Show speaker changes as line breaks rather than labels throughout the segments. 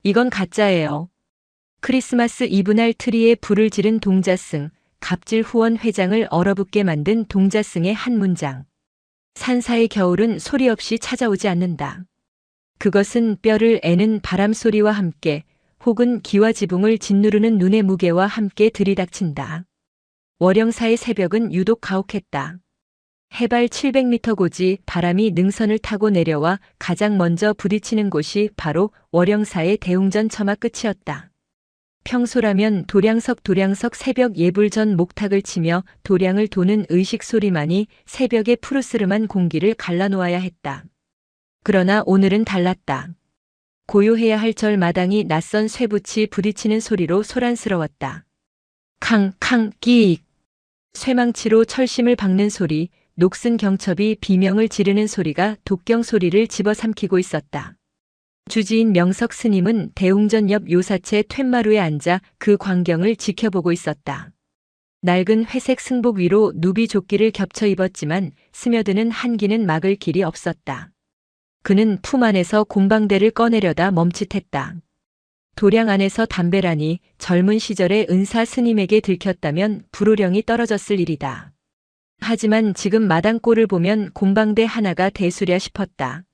이건 가짜예요. 크리스마스 이브날 트리에 불을 지른 동자승, 갑질 후원 회장을 얼어붙게 만든 동자승의 한 문장. 산사의 겨울은 소리 없이 찾아오지 않는다. 그것은 뼈를 애는 바람 소리와 함께 혹은 기와 지붕을 짓누르는 눈의 무게와 함께 들이닥친다. 월영사의 새벽은 유독 가혹했다. 해발 700m 고지 바람이 능선을 타고 내려와 가장 먼저 부딪히는 곳이 바로 월영사의 대웅전 처마 끝이었다. 평소라면 도량석 새벽 예불 전 목탁을 치며 도량을 도는 의식 소리만이 새벽의 푸르스름한 공기를 갈라놓아야 했다. 그러나 오늘은 달랐다. 고요해야 할 절 마당이 낯선 쇠붙이 부딪히는 소리로 소란스러웠다. 캉캉 끼익. 쇠망치로 철심을 박는 소리, 녹슨 경첩이 비명을 지르는 소리가 독경 소리를 집어삼키고 있었다. 주지인 명석 스님은 대웅전 옆 요사채 툇마루에 앉아 그 광경을 지켜보고 있었다. 낡은 회색 승복 위로 누비 조끼를 겹쳐 입었지만 스며드는 한기는 막을 길이 없었다. 그는 품 안에서 곰방대를 꺼내려다 멈칫했다. 도량 안에서 담배라니 젊은 시절의 은사 스님에게 들켰다면 불호령이 떨어졌을 일이다. 하지만 지금 마당꼴을 보면 곰방대 하나가 대수랴 싶었다.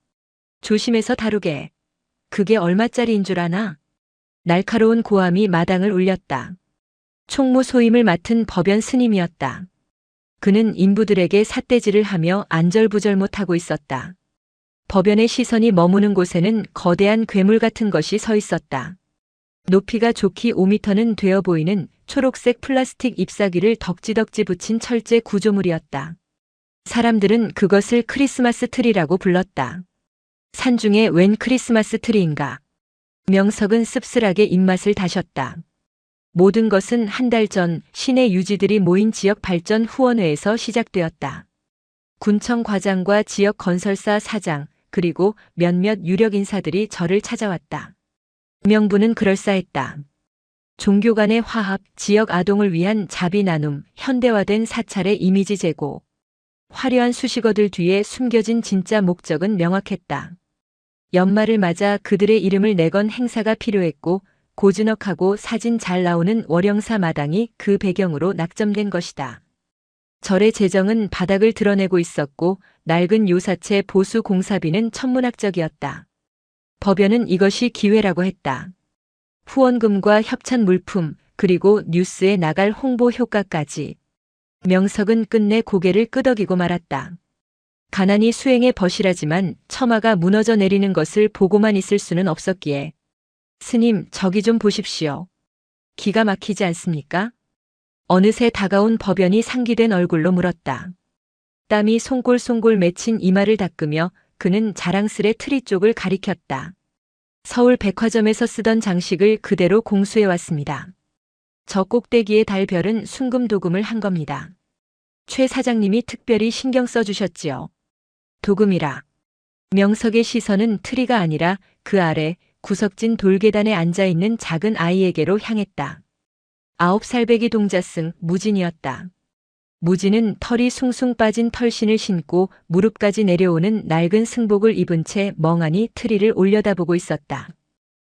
조심해서 다루게. 그게 얼마짜리인 줄 아나? 날카로운 고함이 마당을 울렸다. 총무 소임을 맡은 법연 스님이었다. 그는 인부들에게 삿대질을 하며 안절부절 못하고 있었다. 법연의 시선이 머무는 곳에는 거대한 괴물 같은 것이 서 있었다. 높이가 좋기 5m는 되어 보이는 초록색 플라스틱 잎사귀를 덕지덕지 붙인 철제 구조물이었다. 사람들은 그것을 크리스마스 트리라고 불렀다. 산중에 웬 크리스마스 트리인가? 명석은 씁쓸하게 입맛을 다셨다. 모든 것은 한 달 전 시내 유지들이 모인 지역 발전 후원회에서 시작되었다. 군청 과장과 지역 건설사 사장, 그리고 몇몇 유력 인사들이 저를 찾아왔다. 명분은 그럴싸했다. 종교 간의 화합, 지역 아동을 위한 자비 나눔, 현대화된 사찰의 이미지 제고. 화려한 수식어들 뒤에 숨겨진 진짜 목적은 명확했다. 연말을 맞아 그들의 이름을 내건 행사가 필요했고 고즈넉하고 사진 잘 나오는 월영사 마당이 그 배경으로 낙점된 것이다. 절의 재정은 바닥을 드러내고 있었고 낡은 요사채 보수 공사비는 천문학적이었다. 법연은 이것이 기회라고 했다. 후원금과 협찬 물품 그리고 뉴스에 나갈 홍보 효과까지. 명석은 끝내 고개를 끄덕이고 말았다. 가난이 수행에 버실하지만 처마가 무너져 내리는 것을 보고만 있을 수는 없었기에. 스님, 저기 좀 보십시오. 기가 막히지 않습니까? 어느새 다가온 법연이 상기된 얼굴로 물었다. 땀이 송골송골 맺힌 이마를 닦으며 그는 자랑스레 트리 쪽을 가리켰다. 서울 백화점에서 쓰던 장식을 그대로 공수해 왔습니다. 저 꼭대기에 달 별은 순금도금을 한 겁니다. 최 사장님이 특별히 신경 써주셨지요. 도금이라. 명석의 시선은 트리가 아니라 그 아래 구석진 돌계단에 앉아있는 작은 아이에게로 향했다. 9살배기 동자승 무진이었다. 무진은 털이 숭숭 빠진 털신을 신고 무릎까지 내려오는 낡은 승복을 입은 채 멍하니 트리를 올려다보고 있었다.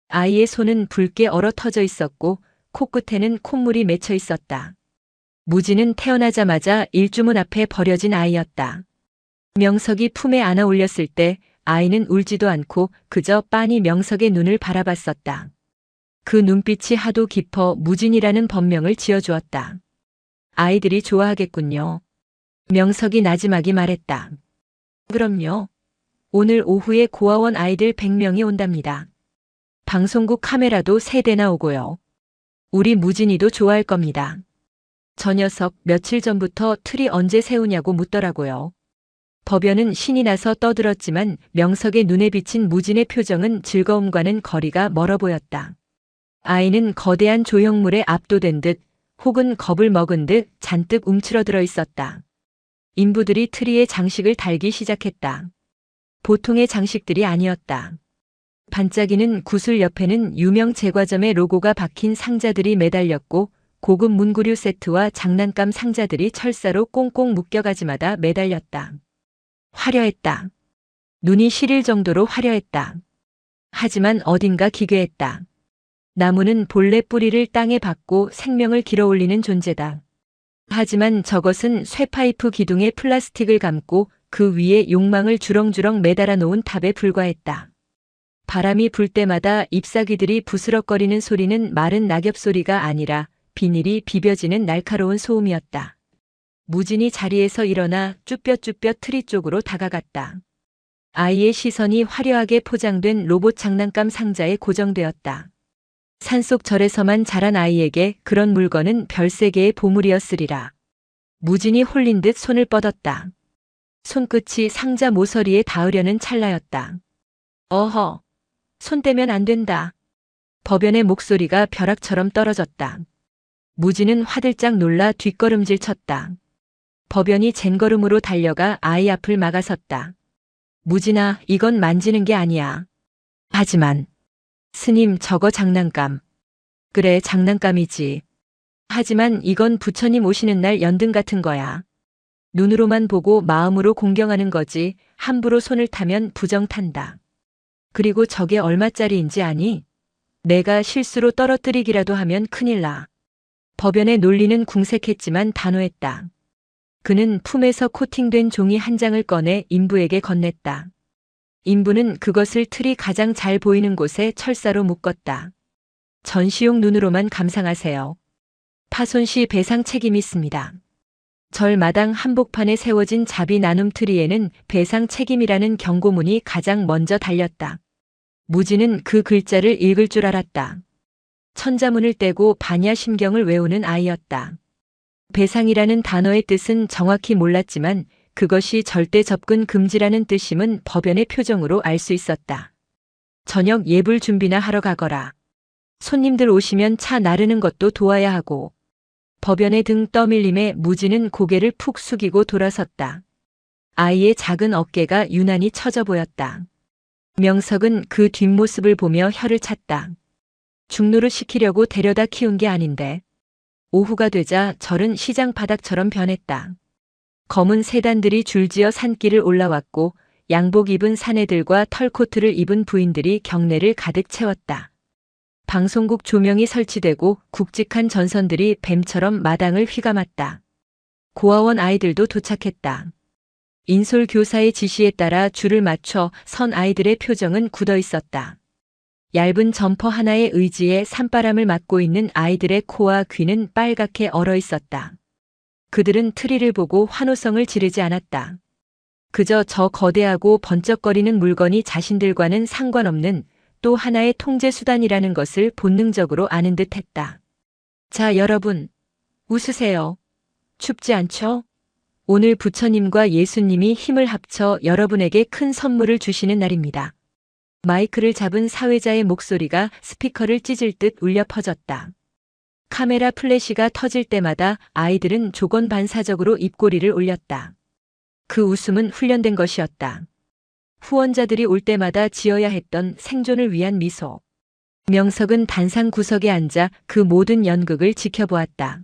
아이의 손은 붉게 얼어 터져 있었고 코끝에는 콧물이 맺혀 있었다. 무진은 태어나자마자 일주문 앞에 버려진 아이였다. 명석이 품에 안아 올렸을 때 아이는 울지도 않고 그저 빤히 명석의 눈을 바라봤었다. 그 눈빛이 하도 깊어 무진이라는 법명을 지어주었다. 아이들이 좋아하겠군요. 명석이 나지막이 말했다. 그럼요. 오늘 오후에 고아원 아이들 100명이 온답니다. 방송국 카메라도 3대나 오고요. 우리 무진이도 좋아할 겁니다. 저 녀석 며칠 전부터 트리 언제 세우냐고 묻더라고요. 법연은 신이 나서 떠들었지만 명석의 눈에 비친 무진의 표정은 즐거움과는 거리가 멀어 보였다. 아이는 거대한 조형물에 압도된 듯 혹은 겁을 먹은 듯 잔뜩 움츠러들어 있었다. 인부들이 트리에 장식을 달기 시작했다. 보통의 장식들이 아니었다. 반짝이는 구슬 옆에는 유명 제과점의 로고가 박힌 상자들이 매달렸고 고급 문구류 세트와 장난감 상자들이 철사로 꽁꽁 묶여가지마다 매달렸다. 화려했다. 눈이 시릴 정도로 화려했다. 하지만 어딘가 기괴했다. 나무는 본래 뿌리를 땅에 박고 생명을 길어올리는 존재다. 하지만 저것은 쇠파이프 기둥에 플라스틱을 감고 그 위에 욕망을 주렁주렁 매달아 놓은 탑에 불과했다. 바람이 불 때마다 잎사귀들이 부스럭거리는 소리는 마른 낙엽 소리가 아니라 비닐이 비벼지는 날카로운 소음이었다. 무진이 자리에서 일어나 쭈뼛쭈뼛 트리 쪽으로 다가갔다. 아이의 시선이 화려하게 포장된 로봇 장난감 상자에 고정되었다. 산속 절에서만 자란 아이에게 그런 물건은 별세계의 보물이었으리라. 무진이 홀린 듯 손을 뻗었다. 손끝이 상자 모서리에 닿으려는 찰나였다. 어허, 손 떼면 안 된다. 법연의 목소리가 벼락처럼 떨어졌다. 무진은 화들짝 놀라 뒷걸음질 쳤다. 법연이 젠걸음으로 달려가 아이 앞을 막아섰다. 무진아, 이건 만지는 게 아니야. 하지만 스님, 저거 장난감. 그래, 장난감이지. 하지만 이건 부처님 오시는 날 연등 같은 거야. 눈으로만 보고 마음으로 공경하는 거지 함부로 손을 타면 부정 탄다. 그리고 저게 얼마짜리인지 아니? 내가 실수로 떨어뜨리기라도 하면 큰일 나. 법연의 논리는 궁색했지만 단호했다. 그는 품에서 코팅된 종이 한 장을 꺼내 인부에게 건넸다. 인부는 그것을 틀이 가장 잘 보이는 곳에 철사로 묶었다. 전시용 눈으로만 감상하세요. 파손 시 배상 책임이 있습니다. 절 마당 한복판에 세워진 자비 나눔 트리에는 배상 책임이라는 경고문이 가장 먼저 달렸다. 무진은 그 글자를 읽을 줄 알았다. 천자문을 떼고 반야심경을 외우는 아이였다. 배상이라는 단어의 뜻은 정확히 몰랐지만 그것이 절대 접근 금지라는 뜻임은 법연의 표정으로 알 수 있었다. 저녁 예불 준비나 하러 가거라. 손님들 오시면 차 나르는 것도 도와야 하고. 법연의 등 떠밀림에 무진은 고개를 푹 숙이고 돌아섰다. 아이의 작은 어깨가 유난히 처져 보였다. 명석은 그 뒷모습을 보며 혀를 찼다. 중노릇 시키려고 데려다 키운 게 아닌데. 오후가 되자 절은 시장 바닥처럼 변했다. 검은 세단들이 줄지어 산길을 올라왔고 양복 입은 사내들과 털코트를 입은 부인들이 경내를 가득 채웠다. 방송국 조명이 설치되고 굵직한 전선들이 뱀처럼 마당을 휘감았다. 고아원 아이들도 도착했다. 인솔 교사의 지시에 따라 줄을 맞춰 선 아이들의 표정은 굳어 있었다. 얇은 점퍼 하나의 의지에 산바람을 맞고 있는 아이들의 코와 귀는 빨갛게 얼어 있었다. 그들은 트리를 보고 환호성을 지르지 않았다. 그저 저 거대하고 번쩍거리는 물건이 자신들과는 상관없는 또 하나의 통제 수단이라는 것을 본능적으로 아는 듯 했다. 자, 여러분, 웃으세요. 춥지 않죠? 오늘 부처님과 예수님이 힘을 합쳐 여러분에게 큰 선물을 주시는 날입니다. 마이크를 잡은 사회자의 목소리가 스피커를 찢을 듯 울려 퍼졌다. 카메라 플래시가 터질 때마다 아이들은 조건반사적으로 입꼬리를 올렸다. 그 웃음은 훈련된 것이었다. 후원자들이 올 때마다 지어야 했던 생존을 위한 미소. 명석은 단상 구석에 앉아 그 모든 연극을 지켜보았다.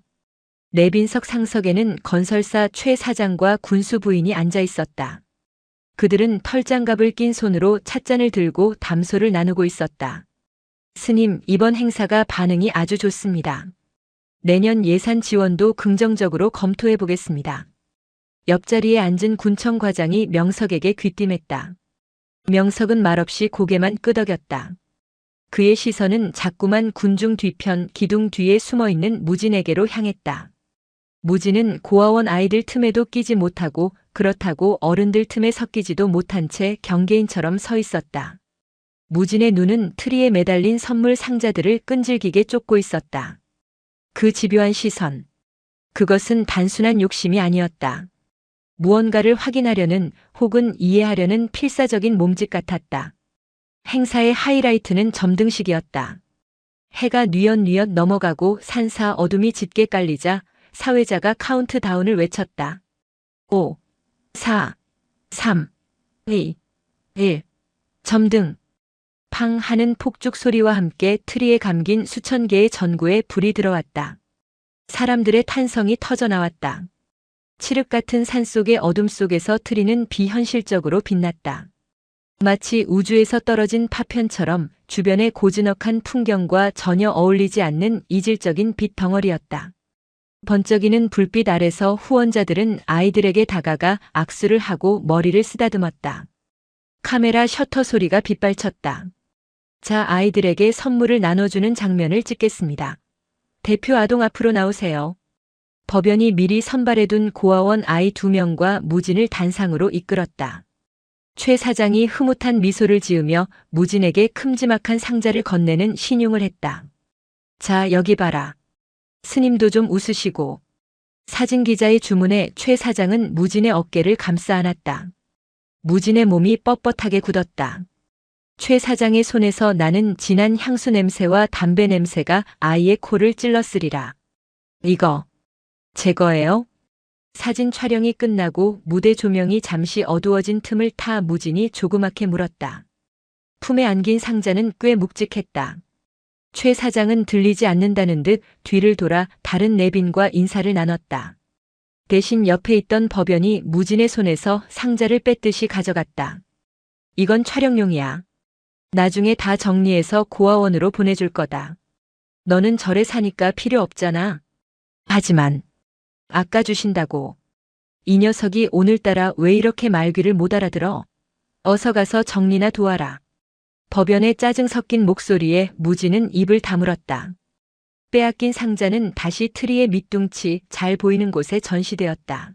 내빈석 상석에는 건설사 최 사장과 군수 부인이 앉아 있었다. 그들은 털장갑을 낀 손으로 찻잔을 들고 담소를 나누고 있었다. 스님, 이번 행사가 반응이 아주 좋습니다. 내년 예산 지원도 긍정적으로 검토해 보겠습니다. 옆자리에 앉은 군청 과장이 명석에게 귀띔했다. 명석은 말없이 고개만 끄덕였다. 그의 시선은 자꾸만 군중 뒤편 기둥 뒤에 숨어있는 무진에게로 향했다. 무진은 고아원 아이들 틈에도 끼지 못하고 그렇다고 어른들 틈에 섞이지도 못한 채 경계인처럼 서 있었다. 무진의 눈은 트리에 매달린 선물 상자들을 끈질기게 쫓고 있었다. 그 집요한 시선. 그것은 단순한 욕심이 아니었다. 무언가를 확인하려는 혹은 이해하려는 필사적인 몸짓 같았다. 행사의 하이라이트는 점등식이었다. 해가 뉘엿뉘엿 넘어가고 산사 어둠이 짙게 깔리자 사회자가 카운트다운을 외쳤다. 5, 4, 3, 2, 1. 점등. 팡 하는 폭죽 소리와 함께 트리에 감긴 수천 개의 전구에 불이 들어왔다. 사람들의 탄성이 터져나왔다. 칠흑 같은 산속의 어둠 속에서 트리는 비현실적으로 빛났다. 마치 우주에서 떨어진 파편처럼 주변의 고즈넉한 풍경과 전혀 어울리지 않는 이질적인 빛 덩어리였다. 번쩍이는 불빛 아래서 후원자들은 아이들에게 다가가 악수를 하고 머리를 쓰다듬었다. 카메라 셔터 소리가 빗발쳤다. 자, 아이들에게 선물을 나눠주는 장면을 찍겠습니다. 대표 아동 앞으로 나오세요. 법연이 미리 선발해둔 고아원 아이 2명과 무진을 단상으로 이끌었다. 최 사장이 흐뭇한 미소를 지으며 무진에게 큼지막한 상자를 건네는 신용을 했다. 자, 여기 봐라. 스님도 좀 웃으시고. 사진기자의 주문에 최 사장은 무진의 어깨를 감싸 안았다. 무진의 몸이 뻣뻣하게 굳었다. 최 사장의 손에서 나는 진한 향수 냄새와 담배 냄새가 아이의 코를 찔렀으리라. 이거 제 거예요? 사진 촬영이 끝나고 무대 조명이 잠시 어두워진 틈을 타 무진이 조그맣게 물었다. 품에 안긴 상자는 꽤 묵직했다. 최 사장은 들리지 않는다는 듯 뒤를 돌아 다른 내빈과 인사를 나눴다. 대신 옆에 있던 법연이 무진의 손에서 상자를 뺏듯이 가져갔다. 이건 촬영용이야. 나중에 다 정리해서 고아원으로 보내줄 거다. 너는 절에 사니까 필요 없잖아. 하지만 아까 주신다고. 이 녀석이 오늘따라 왜 이렇게 말귀를 못 알아들어? 어서 가서 정리나 도와라. 법연의 짜증 섞인 목소리에 무진은 입을 다물었다. 빼앗긴 상자는 다시 트리의 밑둥치 잘 보이는 곳에 전시되었다.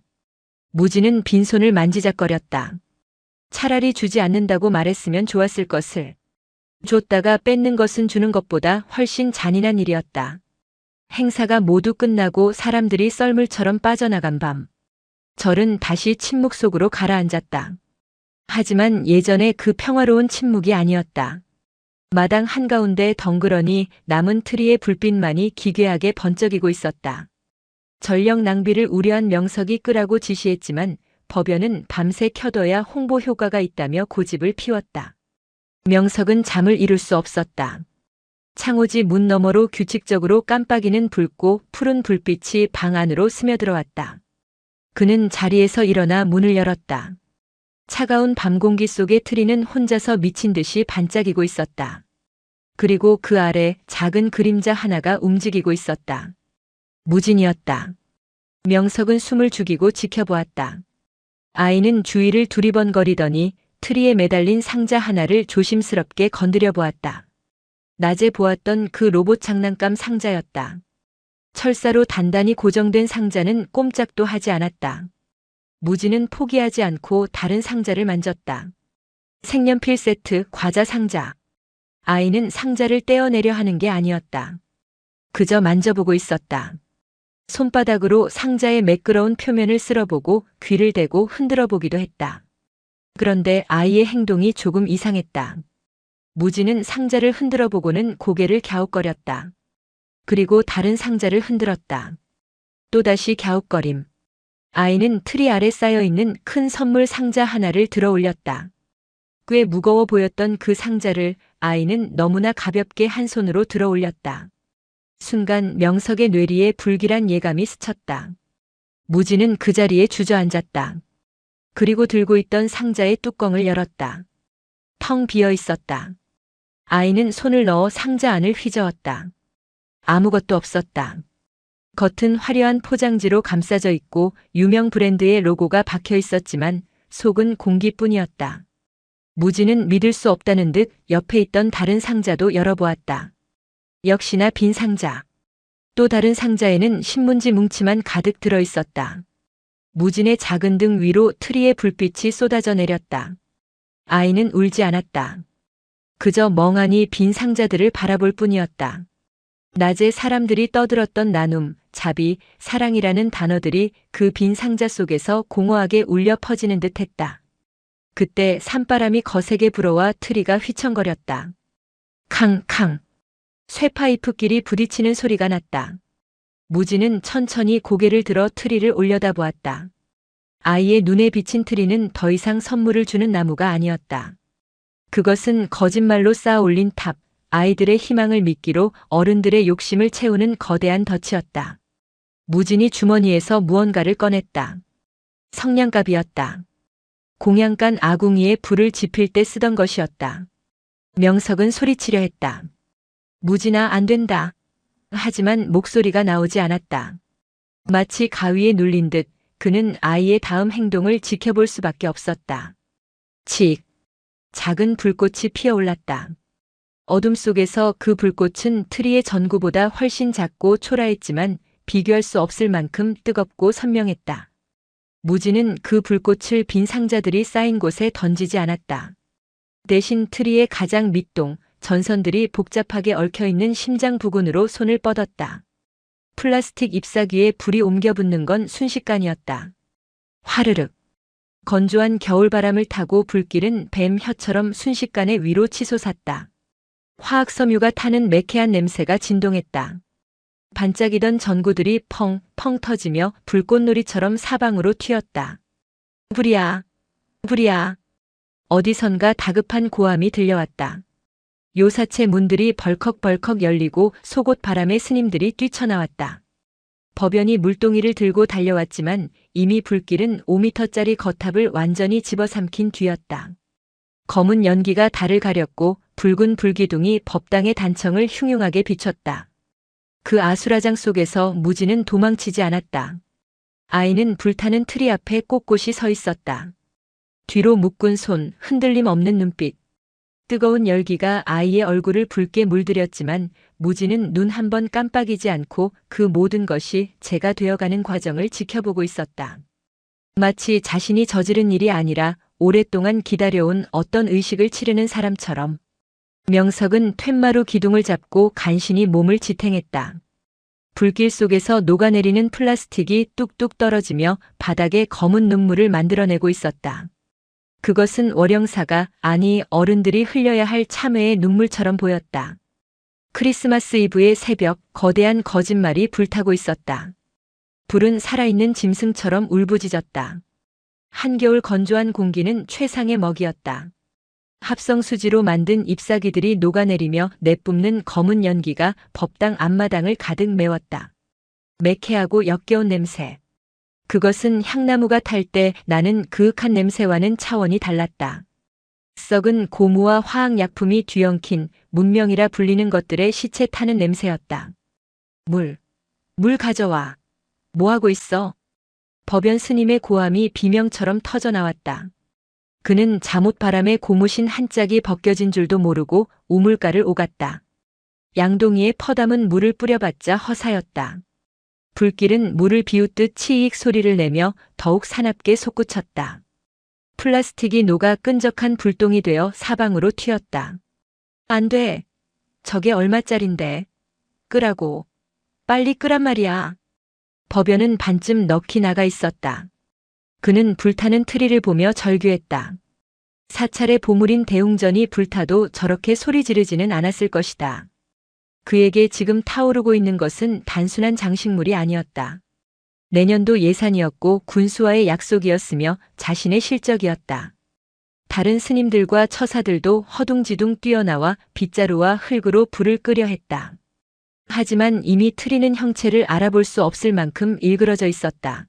무진은 빈손을 만지작거렸다. 차라리 주지 않는다고 말했으면 좋았을 것을. 줬다가 뺏는 것은 주는 것보다 훨씬 잔인한 일이었다. 행사가 모두 끝나고 사람들이 썰물처럼 빠져나간 밤. 절은 다시 침묵 속으로 가라앉았다. 하지만 예전의 그 평화로운 침묵이 아니었다. 마당 한가운데 덩그러니 남은 트리의 불빛만이 기괴하게 번쩍이고 있었다. 전력 낭비를 우려한 명석이 끄라고 지시했지만 법연은 밤새 켜둬야 홍보 효과가 있다며 고집을 피웠다. 명석은 잠을 이룰 수 없었다. 창호지 문 너머로 규칙적으로 깜빡이는 붉고 푸른 불빛이 방 안으로 스며들어왔다. 그는 자리에서 일어나 문을 열었다. 차가운 밤 공기 속에 트리는 혼자서 미친 듯이 반짝이고 있었다. 그리고 그 아래 작은 그림자 하나가 움직이고 있었다. 무진이었다. 명석은 숨을 죽이고 지켜보았다. 아이는 주위를 두리번거리더니 트리에 매달린 상자 하나를 조심스럽게 건드려 보았다. 낮에 보았던 그 로봇 장난감 상자였다. 철사로 단단히 고정된 상자는 꼼짝도 하지 않았다. 무진은 포기하지 않고 다른 상자를 만졌다. 색연필 세트, 과자 상자. 아이는 상자를 떼어내려 하는 게 아니었다. 그저 만져보고 있었다. 손바닥으로 상자의 매끄러운 표면을 쓸어보고 귀를 대고 흔들어 보기도 했다. 그런데 아이의 행동이 조금 이상했다. 무진은 상자를 흔들어 보고는 고개를 갸웃거렸다. 그리고 다른 상자를 흔들었다. 또다시 갸웃거림. 아이는 트리 아래 쌓여있는 큰 선물 상자 하나를 들어 올렸다. 꽤 무거워 보였던 그 상자를 아이는 너무나 가볍게 한 손으로 들어 올렸다. 순간 명석의 뇌리에 불길한 예감이 스쳤다. 무진은 그 자리에 주저앉았다. 그리고 들고 있던 상자의 뚜껑을 열었다. 텅 비어 있었다. 아이는 손을 넣어 상자 안을 휘저었다. 아무것도 없었다. 겉은 화려한 포장지로 감싸져 있고 유명 브랜드의 로고가 박혀 있었지만 속은 공기뿐이었다. 무진은 믿을 수 없다는 듯 옆에 있던 다른 상자도 열어보았다. 역시나 빈 상자. 또 다른 상자에는 신문지 뭉치만 가득 들어 있었다. 무진의 작은 등 위로 트리의 불빛이 쏟아져 내렸다. 아이는 울지 않았다. 그저 멍하니 빈 상자들을 바라볼 뿐이었다. 낮에 사람들이 떠들었던 나눔, 자비, 사랑이라는 단어들이 그 빈 상자 속에서 공허하게 울려 퍼지는 듯 했다. 그때 산바람이 거세게 불어와 트리가 휘청거렸다. 캉캉. 쇠파이프끼리 부딪히는 소리가 났다. 무진은 천천히 고개를 들어 트리를 올려다보았다. 아이의 눈에 비친 트리는 더 이상 선물을 주는 나무가 아니었다. 그것은 거짓말로 쌓아 올린 탑, 아이들의 희망을 미끼로 어른들의 욕심을 채우는 거대한 덫이었다. 무진이 주머니에서 무언가를 꺼냈다. 성냥갑이었다. 공양간 아궁이에 불을 지필 때 쓰던 것이었다. 명석은 소리치려 했다. 무진아, 안 된다. 하지만 목소리가 나오지 않았다. 마치 가위에 눌린 듯 그는 아이의 다음 행동을 지켜볼 수밖에 없었다. 칙! 작은 불꽃이 피어올랐다. 어둠 속에서 그 불꽃은 트리의 전구보다 훨씬 작고 초라했지만 비교할 수 없을 만큼 뜨겁고 선명했다. 무진은 그 불꽃을 빈 상자들이 쌓인 곳에 던지지 않았다. 대신 트리의 가장 밑동, 전선들이 복잡하게 얽혀있는 심장 부근으로 손을 뻗었다. 플라스틱 잎사귀에 불이 옮겨 붙는 건 순식간이었다. 화르륵. 건조한 겨울바람을 타고 불길은 뱀 혀처럼 순식간에 위로 치솟았다. 화학섬유가 타는 매캐한 냄새가 진동했다. 반짝이던 전구들이 펑펑 터지며 불꽃놀이처럼 사방으로 튀었다. 불이야, 불이야. 어디선가 다급한 고함이 들려왔다. 요사체 문들이 벌컥벌컥 열리고 속옷 바람에 스님들이 뛰쳐나왔다. 법연이 물동이를 들고 달려왔지만 이미 불길은 5미터짜리 거탑을 완전히 집어삼킨 뒤였다. 검은 연기가 달을 가렸고 붉은 불기둥이 법당의 단청을 흉흉하게 비췄다. 그 아수라장 속에서 무진은 도망치지 않았다. 아이는 불타는 트리 앞에 꼿꼿이 서 있었다. 뒤로 묶은 손, 흔들림 없는 눈빛. 뜨거운 열기가 아이의 얼굴을 붉게 물들였지만 무진은 눈 한 번 깜빡이지 않고 그 모든 것이 재가 되어가는 과정을 지켜보고 있었다. 마치 자신이 저지른 일이 아니라 오랫동안 기다려온 어떤 의식을 치르는 사람처럼. 명석은 툇마루 기둥을 잡고 간신히 몸을 지탱했다. 불길 속에서 녹아내리는 플라스틱이 뚝뚝 떨어지며 바닥에 검은 눈물을 만들어내고 있었다. 그것은 월영사가, 아니 어른들이 흘려야 할 참회의 눈물처럼 보였다. 크리스마스 이브의 새벽, 거대한 거짓말이 불타고 있었다. 불은 살아있는 짐승처럼 울부짖었다. 한겨울 건조한 공기는 최상의 먹이였다. 합성수지로 만든 잎사귀들이 녹아내리며 내뿜는 검은 연기가 법당 앞마당을 가득 메웠다. 매캐하고 역겨운 냄새. 그것은 향나무가 탈 때 나는 그윽한 냄새와는 차원이 달랐다. 썩은 고무와 화학약품이 뒤엉킨 문명이라 불리는 것들의 시체 타는 냄새였다. 물 가져와. 뭐하고 있어? 법연 스님의 고함이 비명처럼 터져나왔다. 그는 잠옷바람에 고무신 한 짝이 벗겨진 줄도 모르고 우물가를 오갔다. 양동이에 퍼담은 물을 뿌려봤자 허사였다. 불길은 물을 비웃듯 치익 소리를 내며 더욱 사납게 솟구쳤다. 플라스틱이 녹아 끈적한 불똥이 되어 사방으로 튀었다. 안 돼. 저게 얼마짜린데. 끄라고. 빨리 끄란 말이야. 법연은 반쯤 넋이 나가 있었다. 그는 불타는 트리를 보며 절규했다. 사찰의 보물인 대웅전이 불타도 저렇게 소리 지르지는 않았을 것이다. 그에게 지금 타오르고 있는 것은 단순한 장식물이 아니었다. 내년도 예산이었고 군수와의 약속이었으며 자신의 실적이었다. 다른 스님들과 처사들도 허둥지둥 뛰어나와 빗자루와 흙으로 불을 끄려 했다. 하지만 이미 트리는 형체를 알아볼 수 없을 만큼 일그러져 있었다.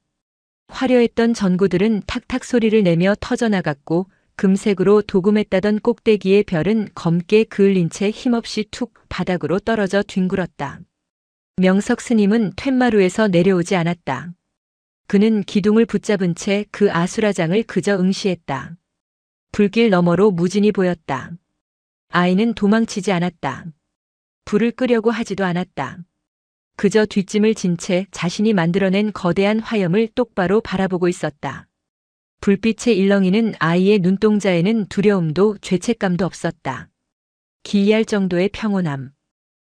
화려했던 전구들은 탁탁 소리를 내며 터져나갔고 금색으로 도금했다던 꼭대기의 별은 검게 그을린 채 힘없이 툭 바닥으로 떨어져 뒹굴었다. 명석 스님은 툇마루에서 내려오지 않았다. 그는 기둥을 붙잡은 채 그 아수라장을 그저 응시했다. 불길 너머로 무진이 보였다. 아이는 도망치지 않았다. 불을 끄려고 하지도 않았다. 그저 뒷짐을 진 채 자신이 만들어낸 거대한 화염을 똑바로 바라보고 있었다. 불빛의 일렁이는 아이의 눈동자에는 두려움도 죄책감도 없었다. 기이할 정도의 평온함.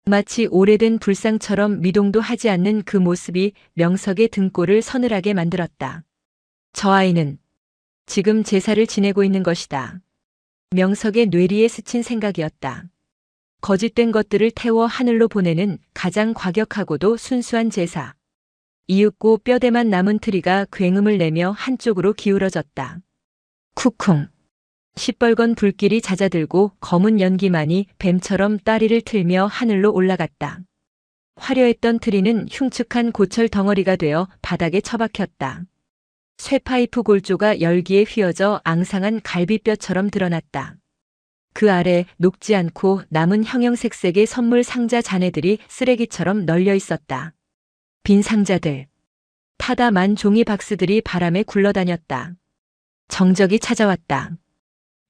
마치 오래된 불상처럼 미동도 하지 않는 그 모습이 명석의 등골을 서늘하게 만들었다. 저 아이는 지금 제사를 지내고 있는 것이다. 명석의 뇌리에 스친 생각이었다. 거짓된 것들을 태워 하늘로 보내는 가장 과격하고도 순수한 제사. 이윽고 뼈대만 남은 트리가 굉음을 내며 한쪽으로 기울어졌다. 쿵쿵. 시뻘건 불길이 잦아들고 검은 연기만이 뱀처럼 다리를 틀며 하늘로 올라갔다. 화려했던 트리는 흉측한 고철 덩어리가 되어 바닥에 처박혔다. 쇠파이프 골조가 열기에 휘어져 앙상한 갈비뼈처럼 드러났다. 그 아래 녹지 않고 남은 형형색색의 선물 상자 잔해들이 쓰레기처럼 널려 있었다. 빈 상자들. 타다 만 종이 박스들이 바람에 굴러다녔다. 정적이 찾아왔다.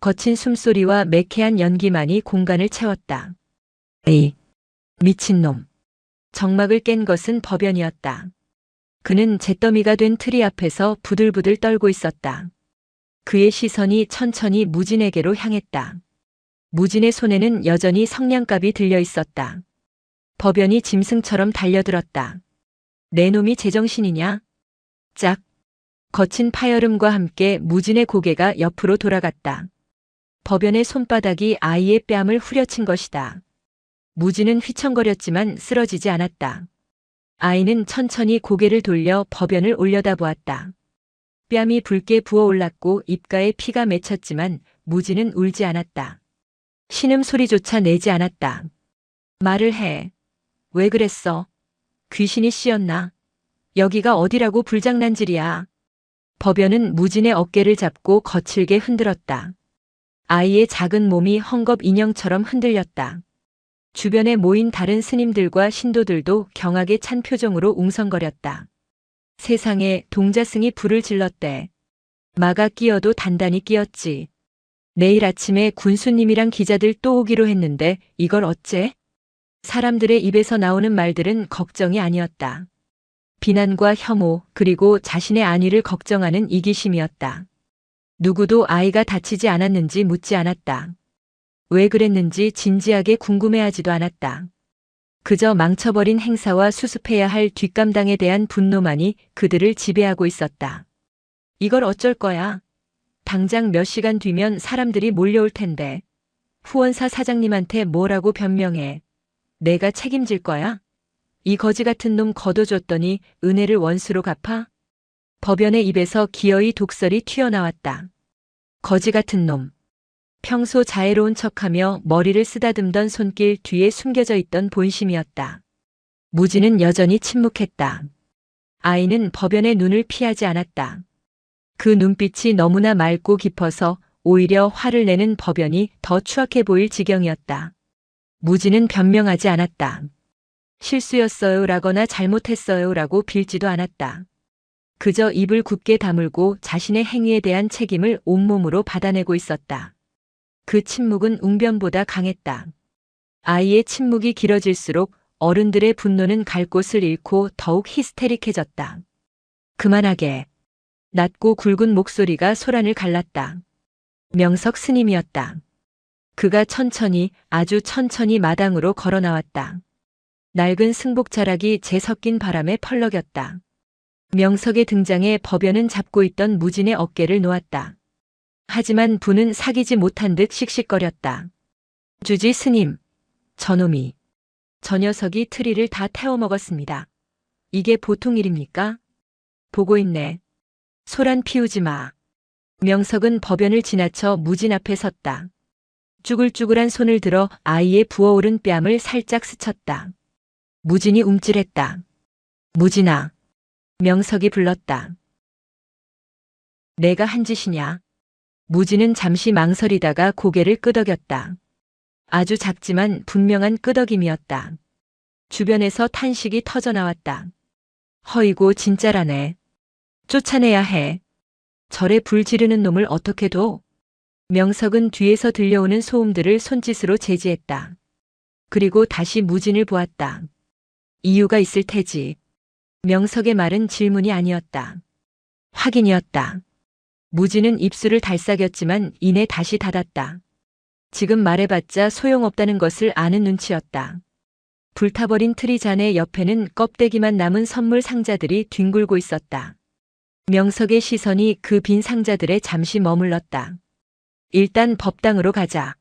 거친 숨소리와 매캐한 연기만이 공간을 채웠다. 에이, 미친놈. 정막을 깬 것은 법연이었다. 그는 잿더미가 된 트리 앞에서 부들부들 떨고 있었다. 그의 시선이 천천히 무진에게로 향했다. 무진의 손에는 여전히 성냥갑이 들려 있었다. 법연이 짐승처럼 달려들었다. 내 놈이 제정신이냐? 짝. 거친 파열음과 함께 무진의 고개가 옆으로 돌아갔다. 법연의 손바닥이 아이의 뺨을 후려친 것이다. 무진은 휘청거렸지만 쓰러지지 않았다. 아이는 천천히 고개를 돌려 법연을 올려다보았다. 뺨이 붉게 부어올랐고 입가에 피가 맺혔지만 무진은 울지 않았다. 신음소리조차 내지 않았다. 말을 해. 왜 그랬어? 귀신이 씌었나? 여기가 어디라고 불장난질이야. 법연은 무진의 어깨를 잡고 거칠게 흔들었다. 아이의 작은 몸이 헝겊 인형처럼 흔들렸다. 주변에 모인 다른 스님들과 신도들도 경악에 찬 표정으로 웅성거렸다. 세상에 동자승이 불을 질렀대. 마가 끼어도 단단히 끼었지. 내일 아침에 군수님이랑 기자들 또 오기로 했는데 이걸 어째? 사람들의 입에서 나오는 말들은 걱정이 아니었다. 비난과 혐오 그리고 자신의 안위를 걱정하는 이기심이었다. 누구도 아이가 다치지 않았는지 묻지 않았다. 왜 그랬는지 진지하게 궁금해하지도 않았다. 그저 망쳐버린 행사와 수습해야 할 뒷감당에 대한 분노만이 그들을 지배하고 있었다. 이걸 어쩔 거야? 당장 몇 시간 뒤면 사람들이 몰려올 텐데. 후원사 사장님한테 뭐라고 변명해. 내가 책임질 거야? 이 거지 같은 놈 거둬줬더니 은혜를 원수로 갚아? 법연의 입에서 기어이 독설이 튀어나왔다. 거지 같은 놈. 평소 자애로운 척하며 머리를 쓰다듬던 손길 뒤에 숨겨져 있던 본심이었다. 무진은 여전히 침묵했다. 아이는 법연의 눈을 피하지 않았다. 그 눈빛이 너무나 맑고 깊어서 오히려 화를 내는 법연이 더 추악해 보일 지경이었다. 무진은 변명하지 않았다. 실수였어요 라거나 잘못했어요 라고 빌지도 않았다. 그저 입을 굳게 다물고 자신의 행위에 대한 책임을 온몸으로 받아내고 있었다. 그 침묵은 웅변보다 강했다. 아이의 침묵이 길어질수록 어른들의 분노는 갈 곳을 잃고 더욱 히스테릭해졌다. 그만하게. 낮고 굵은 목소리가 소란을 갈랐다. 명석 스님이었다. 그가 천천히 아주 천천히 마당으로 걸어 나왔다. 낡은 승복 자락이 재 섞인 바람에 펄럭였다. 명석의 등장에 법연은 잡고 있던 무진의 어깨를 놓았다. 하지만 분은 사귀지 못한 듯 씩씩거렸다. 주지 스님, 저놈이. 저 녀석이 트리를 다 태워먹었습니다. 이게 보통 일입니까? 보고 있네. 소란 피우지 마. 명석은 법연을 지나쳐 무진 앞에 섰다. 쭈글쭈글한 손을 들어 아이의 부어오른 뺨을 살짝 스쳤다. 무진이 움찔했다. 무진아. 명석이 불렀다. 내가 한 짓이냐? 무진은 잠시 망설이다가 고개를 끄덕였다. 아주 작지만 분명한 끄덕임이었다. 주변에서 탄식이 터져나왔다. 허이고 진짜라네. 쫓아내야 해. 절에 불 지르는 놈을 어떻게 둬? 명석은 뒤에서 들려오는 소음들을 손짓으로 제지했다. 그리고 다시 무진을 보았다. 이유가 있을 테지. 명석의 말은 질문이 아니었다. 확인이었다. 무진은 입술을 달싹였지만 이내 다시 닫았다. 지금 말해봤자 소용없다는 것을 아는 눈치였다. 불타버린 트리 잔의 옆에는 껍데기만 남은 선물 상자들이 뒹굴고 있었다. 명석의 시선이 그 빈 상자들에 잠시 머물렀다. 일단 법당으로 가자.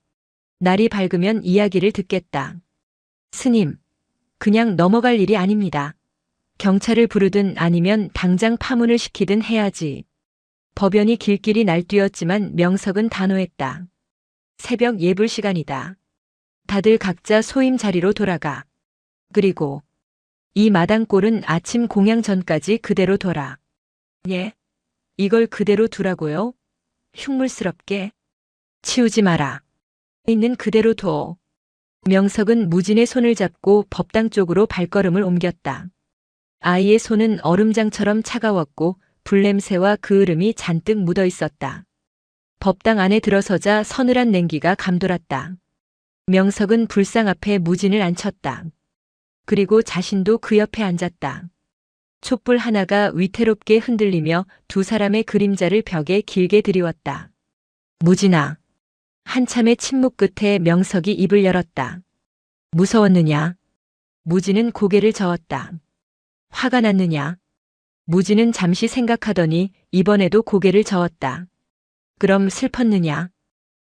날이 밝으면 이야기를 듣겠다. 스님, 그냥 넘어갈 일이 아닙니다. 경찰을 부르든 아니면 당장 파문을 시키든 해야지. 법연이 길길이 날뛰었지만 명석은 단호했다. 새벽 예불 시간이다. 다들 각자 소임 자리로 돌아가. 그리고 이 마당골은 아침 공양 전까지 그대로 둬라. 예? 이걸 그대로 두라고요? 흉물스럽게. 치우지 마라. 있는 그대로 둬. 명석은 무진의 손을 잡고 법당 쪽으로 발걸음을 옮겼다. 아이의 손은 얼음장처럼 차가웠고 불냄새와 그을음이 잔뜩 묻어 있었다. 법당 안에 들어서자 서늘한 냉기가 감돌았다. 명석은 불상 앞에 무진을 앉혔다. 그리고 자신도 그 옆에 앉았다. 촛불 하나가 위태롭게 흔들리며 두 사람의 그림자를 벽에 길게 드리웠다. 무진아. 한참의 침묵 끝에 명석이 입을 열었다. 무서웠느냐? 무진은 고개를 저었다. 화가 났느냐? 무진은 잠시 생각하더니 이번에도 고개를 저었다. 그럼 슬펐느냐?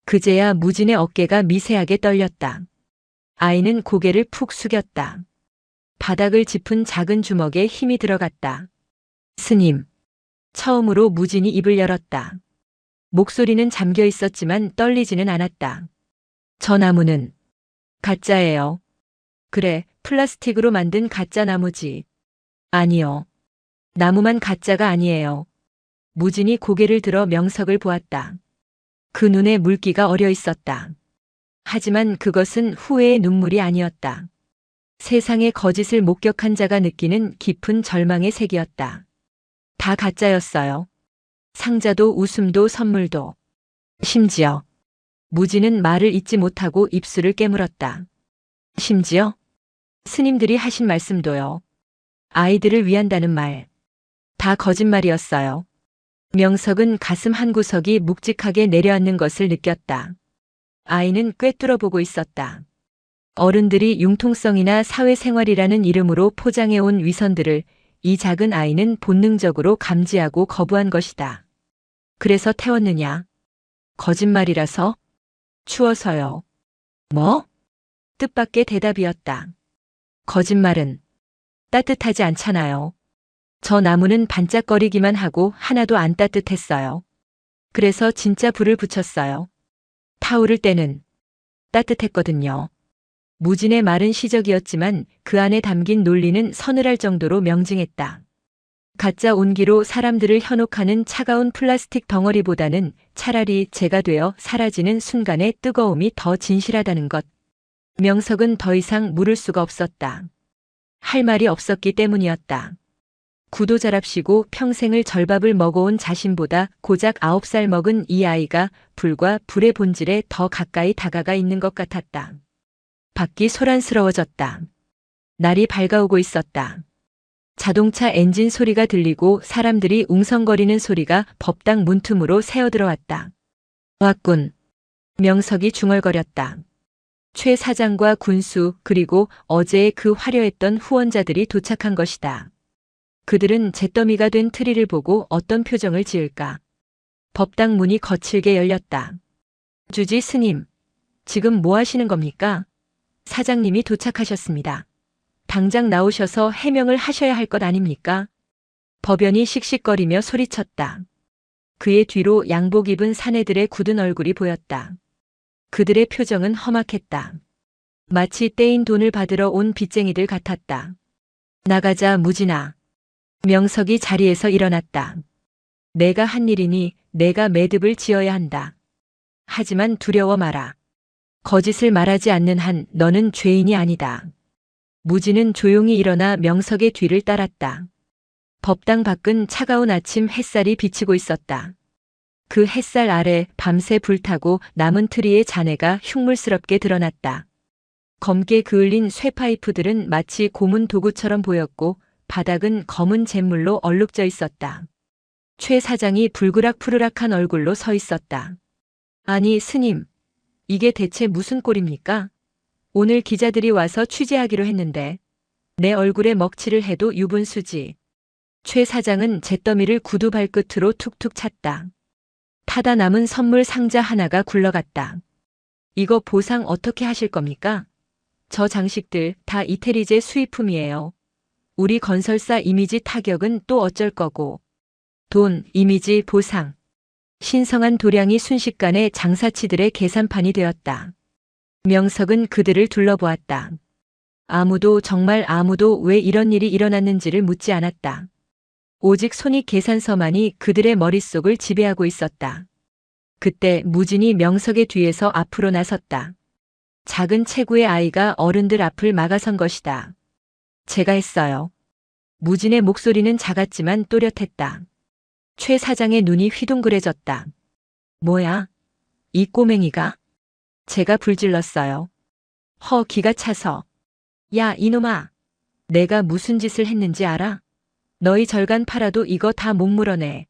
그제야 무진의 어깨가 미세하게 떨렸다. 아이는 고개를 푹 숙였다. 바닥을 짚은 작은 주먹에 힘이 들어갔다. 스님. 처음으로 무진이 입을 열었다. 목소리는 잠겨 있었지만 떨리지는 않았다. 저 나무는 가짜예요. 그래, 플라스틱으로 만든 가짜 나무지. 아니요. 나무만 가짜가 아니에요. 무진이 고개를 들어 명석을 보았다. 그 눈에 물기가 어려 있었다. 하지만 그것은 후회의 눈물이 아니었다. 세상의 거짓을 목격한 자가 느끼는 깊은 절망의 색이었다. 다 가짜였어요. 상자도 웃음도 선물도. 심지어. 무진은 말을 잇지 못하고 입술을 깨물었다. 심지어? 스님들이 하신 말씀도요. 아이들을 위한다는 말. 다 거짓말이었어요. 명석은 가슴 한구석이 묵직하게 내려앉는 것을 느꼈다. 아이는 꿰뚫어 보고 있었다. 어른들이 융통성이나 사회생활이라는 이름으로 포장해온 위선들을 이 작은 아이는 본능적으로 감지하고 거부한 것이다. 그래서 태웠느냐? 거짓말이라서? 추워서요. 뭐? 뜻밖의 대답이었다. 거짓말은 따뜻하지 않잖아요. 저 나무는 반짝거리기만 하고 하나도 안 따뜻했어요. 그래서 진짜 불을 붙였어요. 타오를 때는 따뜻했거든요. 무진의 말은 시적이었지만 그 안에 담긴 논리는 서늘할 정도로 명징했다. 가짜 온기로 사람들을 현혹하는 차가운 플라스틱 덩어리보다는 차라리 재가 되어 사라지는 순간의 뜨거움이 더 진실하다는 것. 명석은 더 이상 물을 수가 없었다. 할 말이 없었기 때문이었다. 구도자랍시고 평생을 절밥을 먹어온 자신보다 고작 9살 먹은 이 아이가 불과 불의 본질에 더 가까이 다가가 있는 것 같았다. 밖이 소란스러워졌다. 날이 밝아오고 있었다. 자동차 엔진 소리가 들리고 사람들이 웅성거리는 소리가 법당 문틈으로 새어들어왔다. 왔군. 명석이 중얼거렸다. 최 사장과 군수 그리고 어제의 그 화려했던 후원자들이 도착한 것이다. 그들은 잿더미가 된 트리를 보고 어떤 표정을 지을까. 법당 문이 거칠게 열렸다. 주지 스님, 지금 뭐 하시는 겁니까? 사장님이 도착하셨습니다. 당장 나오셔서 해명을 하셔야 할 것 아닙니까? 법연이 씩씩거리며 소리쳤다. 그의 뒤로 양복 입은 사내들의 굳은 얼굴이 보였다. 그들의 표정은 험악했다. 마치 떼인 돈을 받으러 온 빚쟁이들 같았다. 나가자 무진아. 명석이 자리에서 일어났다. 내가 한 일이니 내가 매듭을 지어야 한다. 하지만 두려워 마라. 거짓을 말하지 않는 한 너는 죄인이 아니다. 무진은 조용히 일어나 명석의 뒤를 따랐다. 법당 밖은 차가운 아침 햇살이 비치고 있었다. 그 햇살 아래 밤새 불타고 남은 트리의 잔해가 흉물스럽게 드러났다. 검게 그을린 쇠파이프들은 마치 고문 도구처럼 보였고 바닥은 검은 잿물로 얼룩져 있었다. 최 사장이 불그락푸르락한 얼굴로 서 있었다. 아니 스님, 이게 대체 무슨 꼴입니까? 오늘 기자들이 와서 취재하기로 했는데 내 얼굴에 먹칠을 해도 유분수지. 최 사장은 잿더미를 구두 발끝으로 툭툭 찼다. 타다 남은 선물 상자 하나가 굴러갔다. 이거 보상 어떻게 하실 겁니까? 저 장식들 다 이태리제 수입품이에요. 우리 건설사 이미지 타격은 또 어쩔 거고. 돈, 이미지, 보상. 신성한 도량이 순식간에 장사치들의 계산판이 되었다. 명석은 그들을 둘러보았다. 아무도 정말 아무도 왜 이런 일이 일어났는지를 묻지 않았다. 오직 손익 계산서만이 그들의 머릿속을 지배하고 있었다. 그때 무진이 명석의 뒤에서 앞으로 나섰다. 작은 체구의 아이가 어른들 앞을 막아선 것이다. 제가 했어요. 무진의 목소리는 작았지만 또렷했다. 최 사장의 눈이 휘둥그레졌다. 뭐야? 이 꼬맹이가? 제가 불질렀어요. 기가 차서. 야, 이놈아. 내가 무슨 짓을 했는지 알아? 너희 절간 팔아도 이거 다 못 물어내.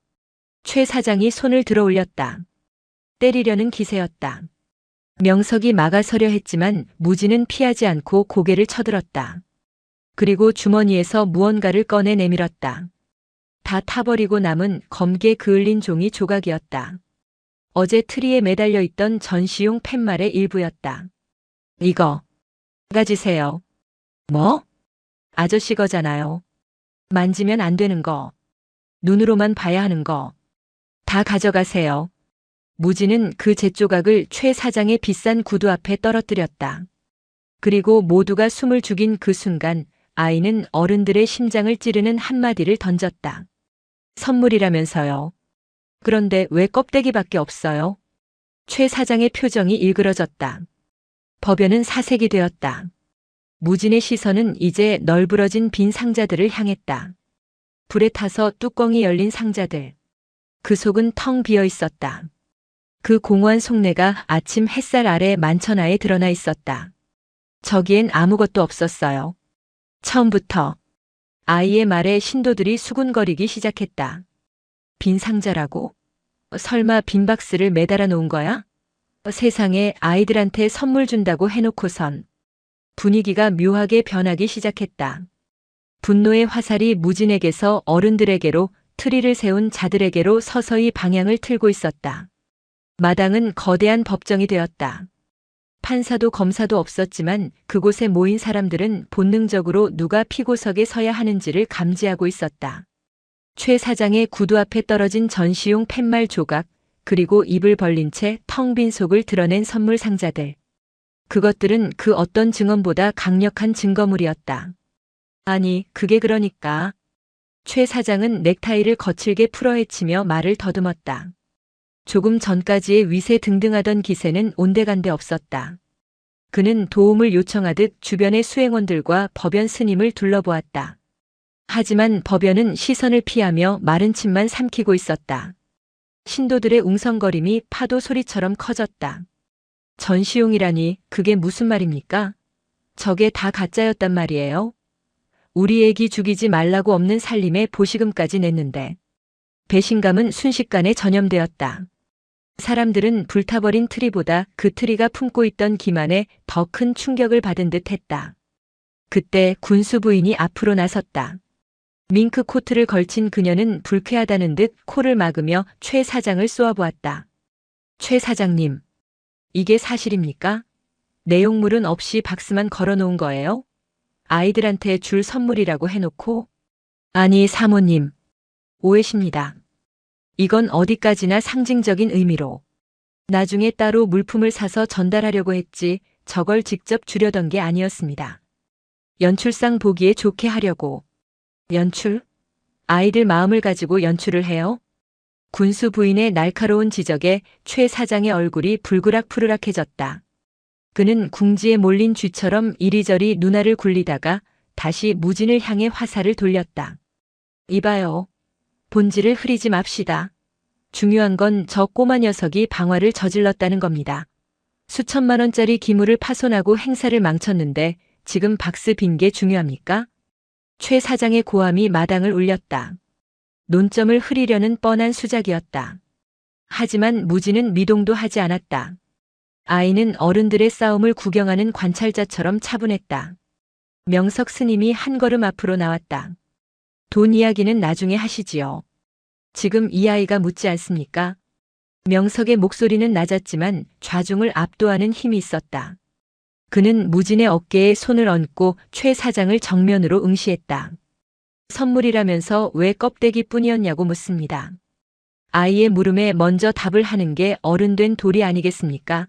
최 사장이 손을 들어 올렸다. 때리려는 기세였다. 명석이 막아서려 했지만 무진은 피하지 않고 고개를 쳐들었다. 그리고 주머니에서 무언가를 꺼내 내밀었다. 다 타버리고 남은 검게 그을린 종이 조각이었다. 어제 트리에 매달려 있던 전시용 팻말의 일부였다. 이거 가지세요. 뭐? 아저씨 거잖아요. 만지면 안 되는 거. 눈으로만 봐야 하는 거. 다 가져가세요. 무진은 그 잿조각을 최 사장의 비싼 구두 앞에 떨어뜨렸다. 그리고 모두가 숨을 죽인 그 순간 아이는 어른들의 심장을 찌르는 한마디를 던졌다. 선물이라면서요. 그런데 왜 껍데기밖에 없어요? 최 사장의 표정이 일그러졌다. 법연은 사색이 되었다. 무진의 시선은 이제 널브러진 빈 상자들을 향했다. 불에 타서 뚜껑이 열린 상자들. 그 속은 텅 비어 있었다. 그 공허한 속내가 아침 햇살 아래 만천하에 드러나 있었다. 저기엔 아무것도 없었어요. 처음부터. 아이의 말에 신도들이 수군거리기 시작했다. 빈 상자라고? 설마 빈 박스를 매달아 놓은 거야? 세상에 아이들한테 선물 준다고 해놓고선. 분위기가 묘하게 변하기 시작했다. 분노의 화살이 무진에게서 어른들에게로, 트리를 세운 자들에게로 서서히 방향을 틀고 있었다. 마당은 거대한 법정이 되었다. 판사도 검사도 없었지만 그곳에 모인 사람들은 본능적으로 누가 피고석에 서야 하는지를 감지하고 있었다. 최 사장의 구두 앞에 떨어진 전시용 팻말 조각, 그리고 입을 벌린 채 텅 빈 속을 드러낸 선물 상자들. 그것들은 그 어떤 증언보다 강력한 증거물이었다. 아니, 그게 그러니까. 최 사장은 넥타이를 거칠게 풀어헤치며 말을 더듬었다. 조금 전까지의 위세 등등하던 기세는 온데간데 없었다. 그는 도움을 요청하듯 주변의 수행원들과 법연 스님을 둘러보았다. 하지만 법연은 시선을 피하며 마른 침만 삼키고 있었다. 신도들의 웅성거림이 파도 소리처럼 커졌다. 전시용이라니 그게 무슨 말입니까? 저게 다 가짜였단 말이에요? 우리 애기 죽이지 말라고 없는 살림에 보시금까지 냈는데. 배신감은 순식간에 전염되었다. 사람들은 불타버린 트리보다 그 트리가 품고 있던 기만에 더 큰 충격을 받은 듯 했다. 그때 군수 부인이 앞으로 나섰다. 밍크 코트를 걸친 그녀는 불쾌하다는 듯 코를 막으며 최 사장을 쏘아보았다. 최 사장님, 이게 사실입니까? 내용물은 없이 박스만 걸어놓은 거예요? 아이들한테 줄 선물이라고 해놓고? 아니, 사모님. 오해십니다. 이건 어디까지나 상징적인 의미로. 나중에 따로 물품을 사서 전달하려고 했지 저걸 직접 주려던 게 아니었습니다. 연출상 보기에 좋게 하려고. 연출? 아이들 마음을 가지고 연출을 해요? 군수 부인의 날카로운 지적에 최 사장의 얼굴이 불그락푸르락해졌다. 그는 궁지에 몰린 쥐처럼 이리저리 눈알을 굴리다가 다시 무진을 향해 화살을 돌렸다. 이봐요. 본질을 흐리지 맙시다. 중요한 건 저 꼬마 녀석이 방화를 저질렀다는 겁니다. 수천만 원짜리 기물을 파손하고 행사를 망쳤는데 지금 박스 빈 게 중요합니까? 최 사장의 고함이 마당을 울렸다. 논점을 흐리려는 뻔한 수작이었다. 하지만 무진은 미동도 하지 않았다. 아이는 어른들의 싸움을 구경하는 관찰자처럼 차분했다. 명석 스님이 한 걸음 앞으로 나왔다. 돈 이야기는 나중에 하시지요. 지금 이 아이가 묻지 않습니까? 명석의 목소리는 낮았지만 좌중을 압도하는 힘이 있었다. 그는 무진의 어깨에 손을 얹고 최 사장을 정면으로 응시했다. 선물이라면서 왜 껍데기뿐이었냐고 묻습니다. 아이의 물음에 먼저 답을 하는 게 어른된 도리 아니겠습니까?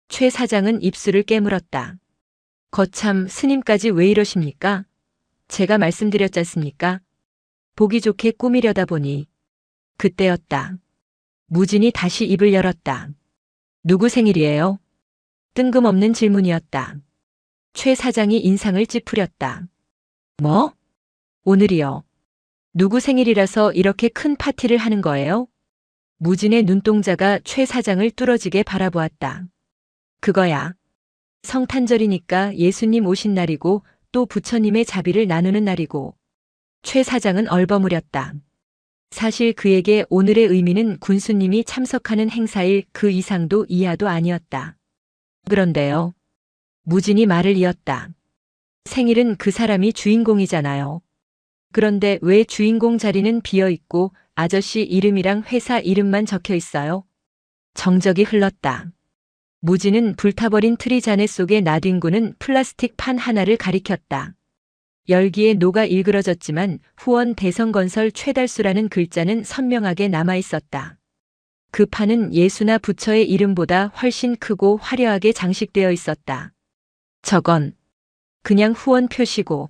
최 사장은 입술을 깨물었다. 거참 스님까지 왜 이러십니까? 제가 말씀드렸지 않습니까? 보기 좋게 꾸미려다 보니 그때였다. 무진이 다시 입을 열었다. 누구 생일이에요? 뜬금없는 질문이었다. 최 사장이 인상을 찌푸렸다. 뭐? 오늘이요. 누구 생일이라서 이렇게 큰 파티를 하는 거예요? 무진의 눈동자가 최 사장을 뚫어지게 바라보았다. 그거야. 성탄절이니까 예수님 오신 날이고 또 부처님의 자비를 나누는 날이고. 최 사장은 얼버무렸다. 사실 그에게 오늘의 의미는 군수님이 참석하는 행사일 그 이상도 이하도 아니었다. 그런데요. 무진이 말을 이었다. 생일은 그 사람이 주인공이잖아요. 그런데 왜 주인공 자리는 비어 있고 아저씨 이름이랑 회사 이름만 적혀 있어요? 정적이 흘렀다. 무진은 불타버린 트리 잔해 속에 나뒹구는 플라스틱 판 하나를 가리켰다. 열기에 녹아 일그러졌지만 후원 대성건설 최달수라는 글자는 선명하게 남아 있었다. 그 판은 예수나 부처의 이름보다 훨씬 크고 화려하게 장식되어 있었다. 저건 그냥 후원 표시고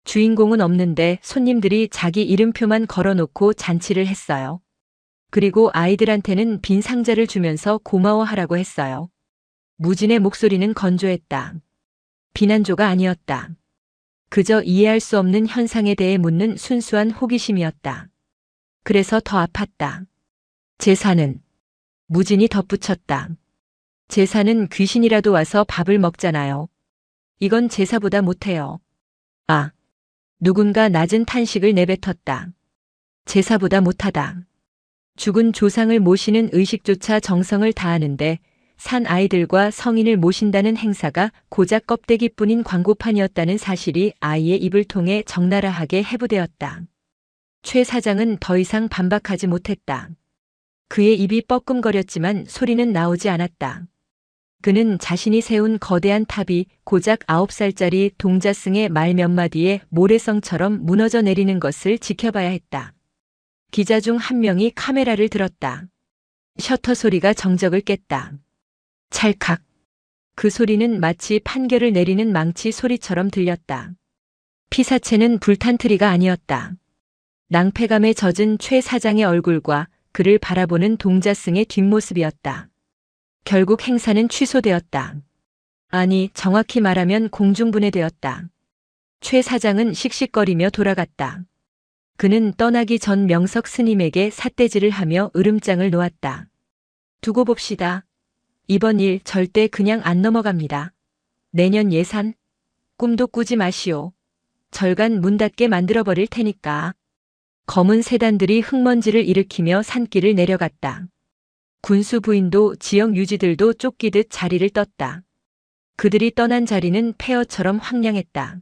주인공은 없는데 손님들이 자기 이름표만 걸어놓고 잔치를 했어요. 그리고 아이들한테는 빈 상자를 주면서 고마워하라고 했어요. 무진의 목소리는 건조했다. 비난조가 아니었다. 그저 이해할 수 없는 현상에 대해 묻는 순수한 호기심이었다. 그래서 더 아팠다. 제사는 무진이 덧붙였다. 제사는 귀신이라도 와서 밥을 먹잖아요. 이건 제사보다 못해요. 아, 누군가 낮은 탄식을 내뱉었다. 제사보다 못하다. 죽은 조상을 모시는 의식조차 정성을 다하는데 산 아이들과 성인을 모신다는 행사가 고작 껍데기뿐인 광고판이었다는 사실이 아이의 입을 통해 적나라하게 해부되었다. 최 사장은 더 이상 반박하지 못했다. 그의 입이 뻐끔거렸지만 소리는 나오지 않았다. 그는 자신이 세운 거대한 탑이 고작 9살짜리 동자승의 말 몇 마디에 모래성처럼 무너져 내리는 것을 지켜봐야 했다. 기자 중 한 명이 카메라를 들었다. 셔터 소리가 정적을 깼다. 찰칵. 그 소리는 마치 판결을 내리는 망치 소리처럼 들렸다. 피사체는 불탄 트리가 아니었다. 낭패감에 젖은 최 사장의 얼굴과 그를 바라보는 동자승의 뒷모습이었다. 결국 행사는 취소되었다. 아니, 정확히 말하면 공중분해되었다. 최 사장은 씩씩거리며 돌아갔다. 그는 떠나기 전 명석 스님에게 삿대질을 하며 으름장을 놓았다. 두고 봅시다. 이번 일 절대 그냥 안 넘어갑니다. 내년 예산? 꿈도 꾸지 마시오. 절간 문 닫게 만들어버릴 테니까. 검은 세단들이 흙먼지를 일으키며 산길을 내려갔다. 군수 부인도 지역 유지들도 쫓기듯 자리를 떴다. 그들이 떠난 자리는 폐허처럼 황량했다.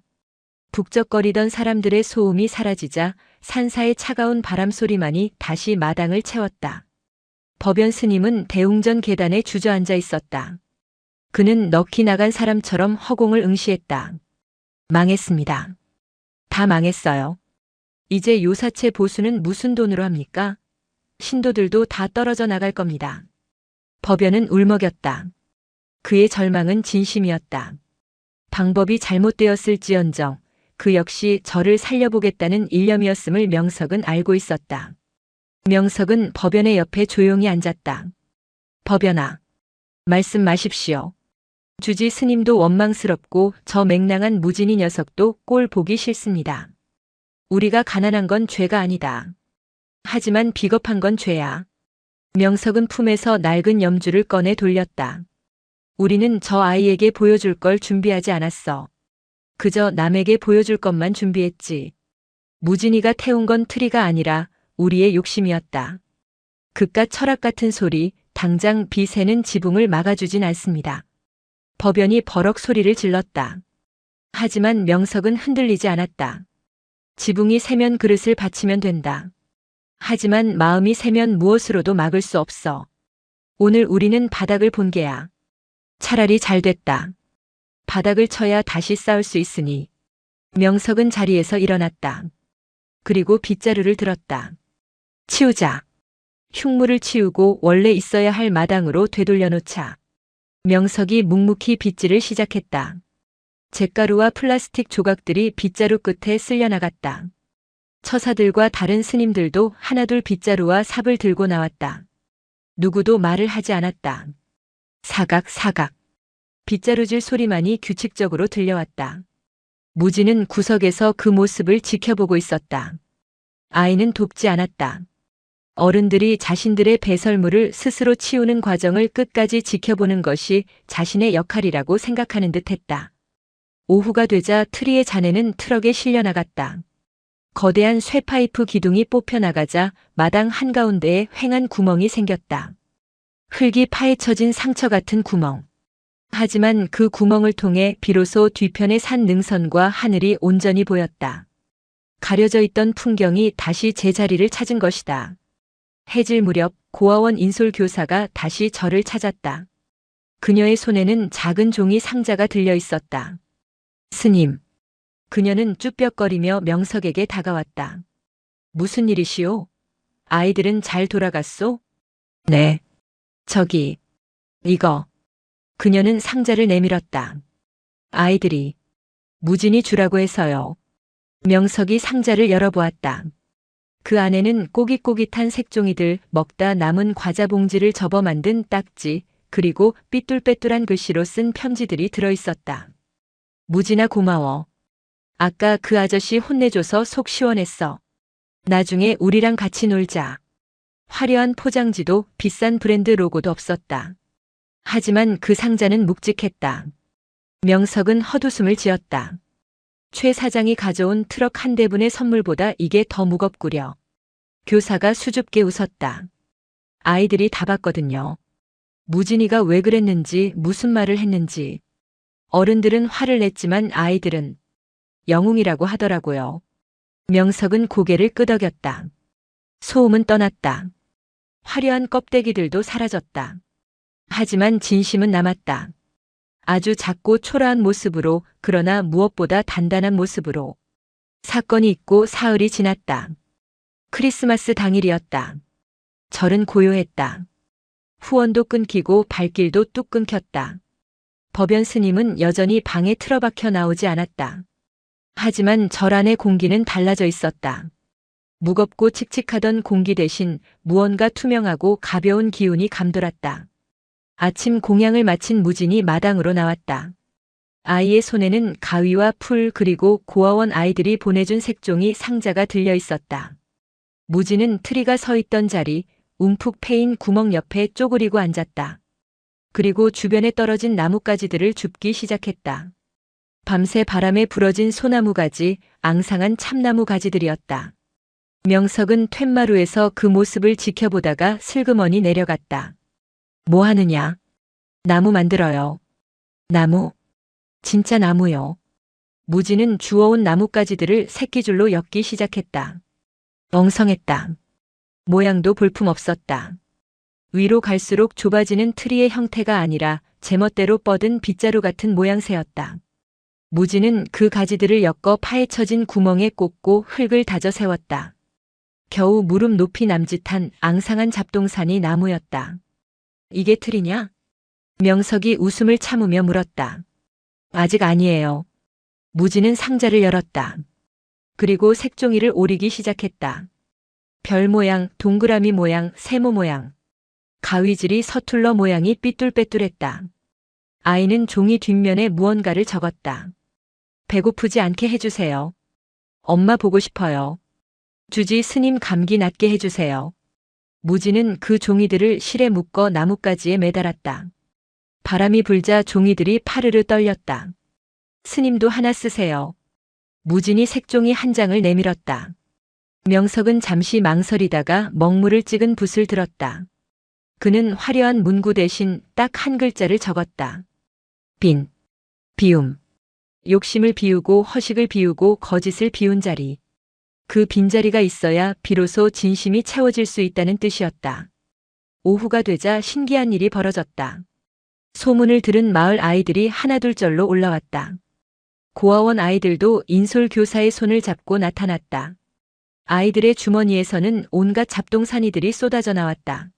북적거리던 사람들의 소음이 사라지자 산사의 차가운 바람 소리만이 다시 마당을 채웠다. 법연 스님은 대웅전 계단에 주저앉아 있었다. 그는 넋이 나간 사람처럼 허공을 응시했다. 망했습니다. 다 망했어요. 이제 요사체 보수는 무슨 돈으로 합니까? 신도들도 다 떨어져 나갈 겁니다. 법연은 울먹였다. 그의 절망은 진심이었다. 방법이 잘못되었을지언정 그 역시 저를 살려보겠다는 일념이었음을 명석은 알고 있었다. 명석은 법연의 옆에 조용히 앉았다. 법연아, 말씀 마십시오. 주지 스님도 원망스럽고 저 맹랑한 무진이 녀석도 꼴 보기 싫습니다. 우리가 가난한 건 죄가 아니다. 하지만 비겁한 건 죄야. 명석은 품에서 낡은 염주를 꺼내 돌렸다. 우리는 저 아이에게 보여줄 걸 준비하지 않았어. 그저 남에게 보여줄 것만 준비했지. 무진이가 태운 건 트리가 아니라 우리의 욕심이었다. 그깟 철학 같은 소리, 당장 비 새는 지붕을 막아주진 않습니다. 법연이 버럭 소리를 질렀다. 하지만 명석은 흔들리지 않았다. 지붕이 새면 그릇을 받치면 된다. 하지만 마음이 새면 무엇으로도 막을 수 없어. 오늘 우리는 바닥을 본 게야. 차라리 잘 됐다. 바닥을 쳐야 다시 싸울 수 있으니. 명석은 자리에서 일어났다. 그리고 빗자루를 들었다. 치우자. 흉물을 치우고 원래 있어야 할 마당으로 되돌려 놓자. 명석이 묵묵히 빗질을 시작했다. 잿가루와 플라스틱 조각들이 빗자루 끝에 쓸려 나갔다. 처사들과 다른 스님들도 하나둘 빗자루와 삽을 들고 나왔다. 누구도 말을 하지 않았다. 사각. 빗자루질 소리만이 규칙적으로 들려왔다. 무지는 구석에서 그 모습을 지켜보고 있었다. 아이는 돕지 않았다. 어른들이 자신들의 배설물을 스스로 치우는 과정을 끝까지 지켜보는 것이 자신의 역할이라고 생각하는 듯했다. 오후가 되자 트리의 잔해는 트럭에 실려 나갔다. 거대한 쇠파이프 기둥이 뽑혀 나가자 마당 한가운데에 휑한 구멍이 생겼다. 흙이 파헤쳐진 상처 같은 구멍. 하지만 그 구멍을 통해 비로소 뒤편의 산 능선과 하늘이 온전히 보였다. 가려져 있던 풍경이 다시 제자리를 찾은 것이다. 해질 무렵 고아원 인솔 교사가 다시 저를 찾았다. 그녀의 손에는 작은 종이 상자가 들려 있었다. 스님. 그녀는 쭈뼛거리며 명석에게 다가왔다. 무슨 일이시오? 아이들은 잘 돌아갔소? 네. 저기, 이거. 그녀는 상자를 내밀었다. 아이들이 무진이 주라고 해서요. 명석이 상자를 열어보았다. 그 안에는 꼬깃꼬깃한 색종이들, 먹다 남은 과자 봉지를 접어 만든 딱지, 그리고 삐뚤빼뚤한 글씨로 쓴 편지들이 들어있었다. 무진아 고마워. 아까 그 아저씨 혼내줘서 속 시원했어. 나중에 우리랑 같이 놀자. 화려한 포장지도 비싼 브랜드 로고도 없었다. 하지만 그 상자는 묵직했다. 명석은 헛웃음을 지었다. 최 사장이 가져온 트럭 한 대분의 선물보다 이게 더 무겁구려. 교사가 수줍게 웃었다. 아이들이 다 봤거든요. 무진이가 왜 그랬는지 무슨 말을 했는지. 어른들은 화를 냈지만 아이들은 영웅이라고 하더라고요. 명석은 고개를 끄덕였다. 소음은 떠났다. 화려한 껍데기들도 사라졌다. 하지만 진심은 남았다. 아주 작고 초라한 모습으로, 그러나 무엇보다 단단한 모습으로. 사건이 있고 사흘이 지났다. 크리스마스 당일이었다. 절은 고요했다. 후원도 끊기고 발길도 뚝 끊겼다. 법연 스님은 여전히 방에 틀어박혀 나오지 않았다. 하지만 절 안의 공기는 달라져 있었다. 무겁고 칙칙하던 공기 대신 무언가 투명하고 가벼운 기운이 감돌았다. 아침 공양을 마친 무진이 마당으로 나왔다. 아이의 손에는 가위와 풀 그리고 고아원 아이들이 보내준 색종이 상자가 들려 있었다. 무진은 트리가 서 있던 자리, 움푹 패인 구멍 옆에 쪼그리고 앉았다. 그리고 주변에 떨어진 나뭇가지들을 줍기 시작했다. 밤새 바람에 부러진 소나무 가지, 앙상한 참나무 가지들이었다. 명석은 툇마루에서 그 모습을 지켜보다가 슬그머니 내려갔다. 뭐 하느냐? 나무 만들어요. 나무? 진짜 나무요. 무진은 주워온 나뭇가지들을 새끼줄로 엮기 시작했다. 엉성했다. 모양도 볼품없었다. 위로 갈수록 좁아지는 트리의 형태가 아니라 제멋대로 뻗은 빗자루 같은 모양새였다. 무진은 그 가지들을 엮어 파헤쳐진 구멍에 꽂고 흙을 다져 세웠다. 겨우 무릎 높이 남짓한 앙상한 잡동사니 나무였다. 이게 틀이냐? 명석이 웃음을 참으며 물었다. 아직 아니에요. 무진은 상자를 열었다. 그리고 색종이를 오리기 시작했다. 별 모양, 동그라미 모양, 세모 모양. 가위질이 서툴러 모양이 삐뚤빼뚤했다. 아이는 종이 뒷면에 무언가를 적었다. 배고프지 않게 해주세요. 엄마 보고 싶어요. 주지 스님 감기 낫게 해주세요. 무진은 그 종이들을 실에 묶어 나뭇가지에 매달았다. 바람이 불자 종이들이 파르르 떨렸다. 스님도 하나 쓰세요. 무진이 색종이 한 장을 내밀었다. 명석은 잠시 망설이다가 먹물을 찍은 붓을 들었다. 그는 화려한 문구 대신 딱 한 글자를 적었다. 빈. 비움. 욕심을 비우고 허식을 비우고 거짓을 비운 자리. 그 빈자리가 있어야 비로소 진심이 채워질 수 있다는 뜻이었다. 오후가 되자 신기한 일이 벌어졌다. 소문을 들은 마을 아이들이 하나둘절로 올라왔다. 고아원 아이들도 인솔 교사의 손을 잡고 나타났다. 아이들의 주머니에서는 온갖 잡동사니들이 쏟아져 나왔다.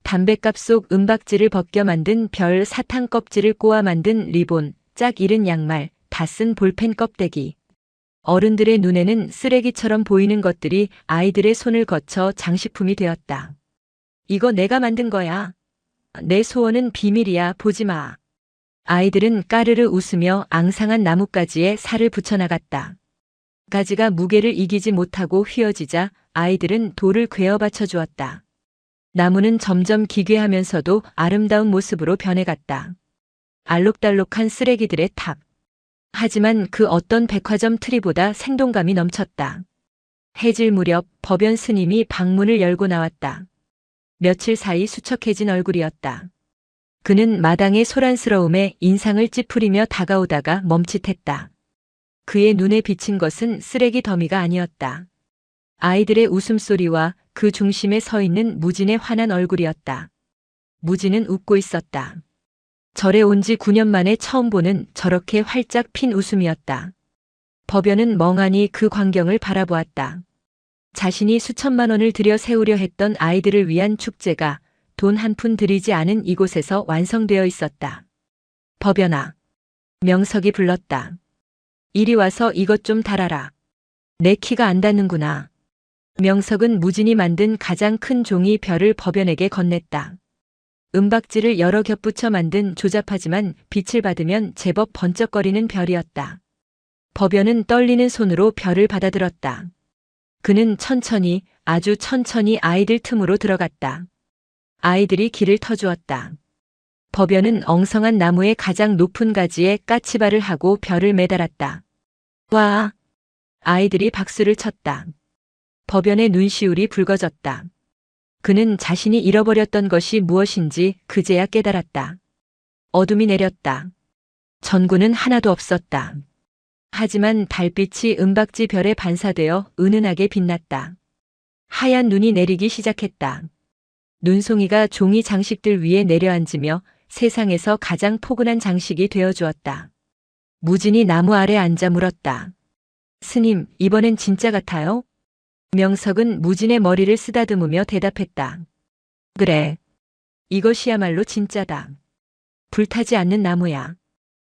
담뱃갑 속 은박지를 벗겨 만든 별, 사탕 껍질을 꼬아 만든 리본, 짝 이른 양말, 다 쓴 볼펜 껍데기. 어른들의 눈에는 쓰레기처럼 보이는 것들이 아이들의 손을 거쳐 장식품이 되었다. 이거 내가 만든 거야. 내 소원은 비밀이야, 보지 마. 아이들은 까르르 웃으며 앙상한 나뭇가지에 살을 붙여나갔다. 가지가 무게를 이기지 못하고 휘어지자 아이들은 돌을 괴어 받쳐 주었다. 나무는 점점 기괴하면서도 아름다운 모습으로 변해갔다. 알록달록한 쓰레기들의 탑. 하지만 그 어떤 백화점 트리보다 생동감이 넘쳤다. 해질 무렵 법연 스님이 방문을 열고 나왔다. 며칠 사이 수척해진 얼굴이었다. 그는 마당의 소란스러움에 인상을 찌푸리며 다가오다가 멈칫했다. 그의 눈에 비친 것은 쓰레기 더미가 아니었다. 아이들의 웃음소리와 그 중심에 서 있는 무진의 환한 얼굴이었다. 무진은 웃고 있었다. 절에 온 지 9년 만에 처음 보는 저렇게 활짝 핀 웃음이었다. 법연은 멍하니 그 광경을 바라보았다. 자신이 수천만 원을 들여 세우려 했던 아이들을 위한 축제가 돈 한 푼 들이지 않은 이곳에서 완성되어 있었다. 법연아. 명석이 불렀다. 이리 와서 이것 좀 달아라. 내 키가 안 닿는구나. 명석은 무진이 만든 가장 큰 종이 별을 법연에게 건넸다. 은박지를 여러 겹붙여 만든 조잡하지만 빛을 받으면 제법 번쩍거리는 별이었다. 법연은 떨리는 손으로 별을 받아들었다. 그는 천천히, 아주 천천히 아이들 틈으로 들어갔다. 아이들이 길을 터주었다. 법연은 엉성한 나무의 가장 높은 가지에 까치발을 하고 별을 매달았다. 와! 아이들이 박수를 쳤다. 법연의 눈시울이 붉어졌다. 그는 자신이 잃어버렸던 것이 무엇인지 그제야 깨달았다. 어둠이 내렸다. 전구는 하나도 없었다. 하지만 달빛이 은박지 별에 반사되어 은은하게 빛났다. 하얀 눈이 내리기 시작했다. 눈송이가 종이 장식들 위에 내려앉으며 세상에서 가장 포근한 장식이 되어주었다. 무진이 나무 아래 앉아 물었다. 스님, 이번엔 진짜 같아요? 명석은 무진의 머리를 쓰다듬으며 대답했다. 그래. 이것이야말로 진짜다. 불타지 않는 나무야.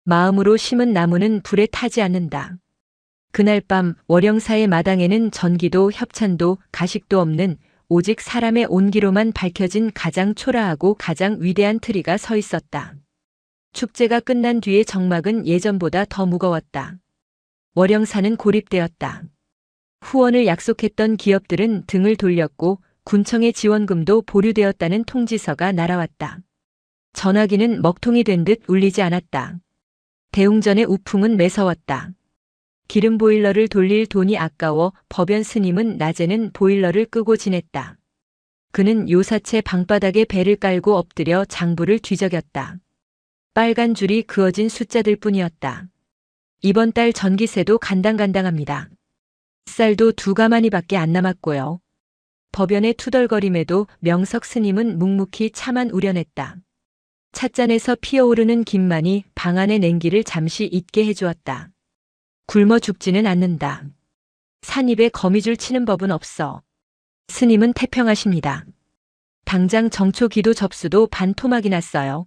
마음으로 심은 나무는 불에 타지 않는다. 그날 밤 월영사의 마당에는 전기도 협찬도 가식도 없는 오직 사람의 온기로만 밝혀진 가장 초라하고 가장 위대한 트리가 서 있었다. 축제가 끝난 뒤의 정막은 예전보다 더 무거웠다. 월영사는 고립되었다. 후원을 약속했던 기업들은 등을 돌렸고 군청의 지원금도 보류되었다는 통지서가 날아왔다. 전화기는 먹통이 된 듯 울리지 않았다. 대웅전의 우풍은 매서웠다. 기름 보일러를 돌릴 돈이 아까워 법연 스님은 낮에는 보일러를 끄고 지냈다. 그는 요사채 방바닥에 배를 깔고 엎드려 장부를 뒤적였다. 빨간 줄이 그어진 숫자들 뿐이었다. 이번 달 전기세도 간당간당합니다. 쌀도 2가마니밖에 안 남았고요. 법연의 투덜거림에도 명석 스님은 묵묵히 차만 우려냈다. 찻잔에서 피어오르는 김만이 방 안의 냉기를 잠시 잊게 해주었다. 굶어 죽지는 않는다. 산입에 거미줄 치는 법은 없어. 스님은 태평하십니다. 당장 정초 기도 접수도 반 토막이 났어요.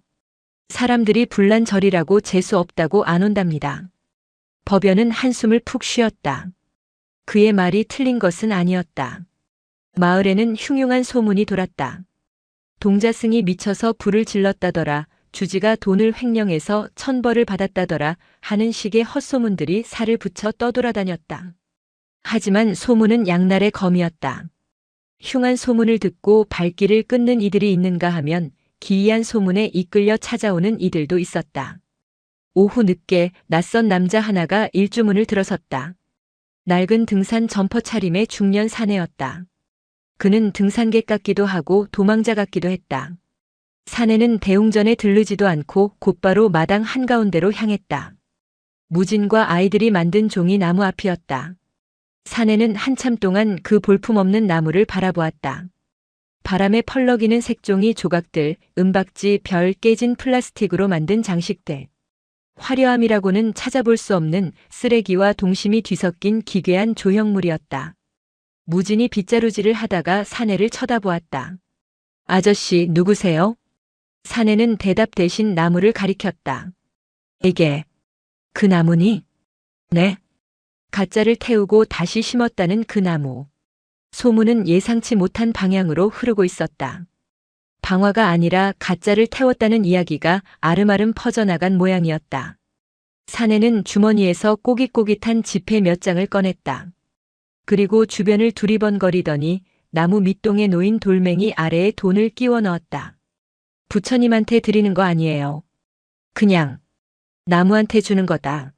사람들이 불난절이라고 재수 없다고 안 온답니다. 법연은 한숨을 푹 쉬었다. 그의 말이 틀린 것은 아니었다. 마을에는 흉흉한 소문이 돌았다. 동자승이 미쳐서 불을 질렀다더라, 주지가 돈을 횡령해서 천벌을 받았다더라 하는 식의 헛소문들이 살을 붙여 떠돌아다녔다. 하지만 소문은 양날의 검이었다. 흉한 소문을 듣고 발길을 끊는 이들이 있는가 하면 기이한 소문에 이끌려 찾아오는 이들도 있었다. 오후 늦게 낯선 남자 하나가 일주문을 들어섰다. 낡은 등산 점퍼 차림의 중년 사내였다. 그는 등산객 같기도 하고 도망자 같기도 했다. 사내는 대웅전에 들르지도 않고 곧바로 마당 한가운데로 향했다. 무진과 아이들이 만든 종이 나무 앞이었다. 사내는 한참 동안 그 볼품없는 나무를 바라보았다. 바람에 펄럭이는 색종이 조각들, 은박지, 별, 깨진 플라스틱으로 만든 장식들. 화려함이라고는 찾아볼 수 없는 쓰레기와 동심이 뒤섞인 기괴한 조형물이었다. 무진이 빗자루질을 하다가 사내를 쳐다보았다. 아저씨, 누구세요? 사내는 대답 대신 나무를 가리켰다. 이게 그 나무니? 네. 가짜를 태우고 다시 심었다는 그 나무. 소문은 예상치 못한 방향으로 흐르고 있었다. 방화가 아니라 가짜를 태웠다는 이야기가 아름아름 퍼져나간 모양이었다. 사내는 주머니에서 꼬깃꼬깃한 지폐 몇 장을 꺼냈다. 그리고 주변을 두리번거리더니 나무 밑동에 놓인 돌멩이 아래에 돈을 끼워 넣었다. 부처님한테 드리는 거 아니에요. 그냥 나무한테 주는 거다.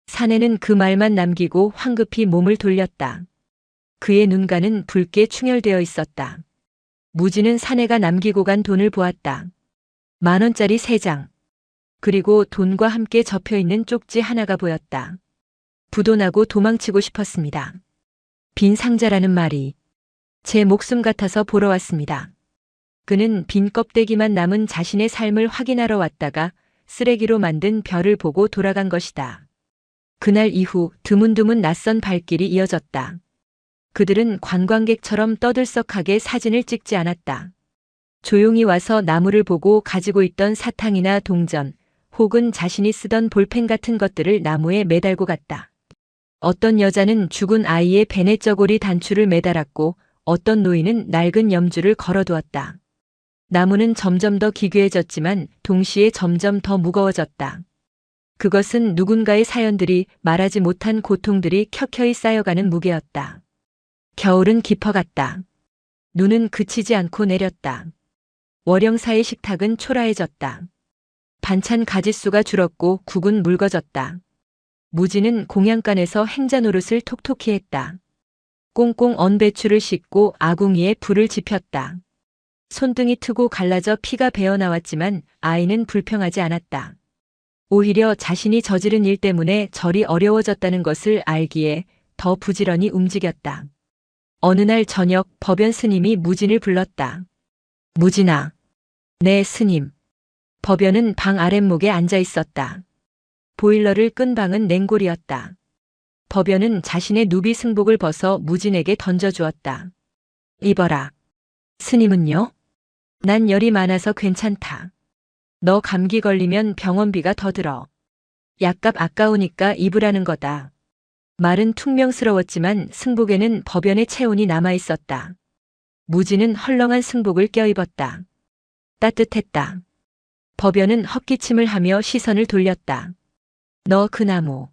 사내는 그 말만 남기고 황급히 몸을 돌렸다. 그의 눈가는 붉게 충혈되어 있었다. 무지는 사내가 남기고 간 돈을 보았다. 10,000원짜리 3장. 그리고 돈과 함께 접혀있는 쪽지 하나가 보였다. 부도나고 도망치고 싶었습니다. 빈 상자라는 말이 제 목숨 같아서 보러 왔습니다. 그는 빈 껍데기만 남은 자신의 삶을 확인하러 왔다가 쓰레기로 만든 별을 보고 돌아간 것이다. 그날 이후 드문드문 낯선 발길이 이어졌다. 그들은 관광객처럼 떠들썩하게 사진을 찍지 않았다. 조용히 와서 나무를 보고 가지고 있던 사탕이나 동전, 혹은 자신이 쓰던 볼펜 같은 것들을 나무에 매달고 갔다. 어떤 여자는 죽은 아이의 베네쩌고리 단추를 매달았고 어떤 노인은 낡은 염주를 걸어두었다. 나무는 점점 더 기괴해졌지만 동시에 점점 더 무거워졌다. 그것은 누군가의 사연들이, 말하지 못한 고통들이 켜켜이 쌓여가는 무게였다. 겨울은 깊어갔다. 눈은 그치지 않고 내렸다. 월영사의 식탁은 초라해졌다. 반찬 가짓수가 줄었고 국은 묽어졌다. 무지는 공양간에서 행자 노릇을 톡톡히 했다. 꽁꽁 언 배추를 씻고 아궁이에 불을 지폈다. 손등이 트고 갈라져 피가 배어나왔지만 아이는 불평하지 않았다. 오히려 자신이 저지른 일 때문에 절이 어려워졌다는 것을 알기에 더 부지런히 움직였다. 어느 날 저녁 법연 스님이 무진을 불렀다. 무진아. 네, 스님. 법연은 방 아랫목에 앉아 있었다. 보일러를 끈 방은 냉골이었다. 법연은 자신의 누비 승복을 벗어 무진에게 던져주었다. 입어라. 스님은요? 난 열이 많아서 괜찮다. 너 감기 걸리면 병원비가 더 들어. 약값 아까우니까 입으라는 거다. 말은 퉁명스러웠지만 승복에는 법연의 체온이 남아있었다. 무진은 헐렁한 승복을 껴입었다. 따뜻했다. 법연은 헛기침을 하며 시선을 돌렸다. 너 그 나무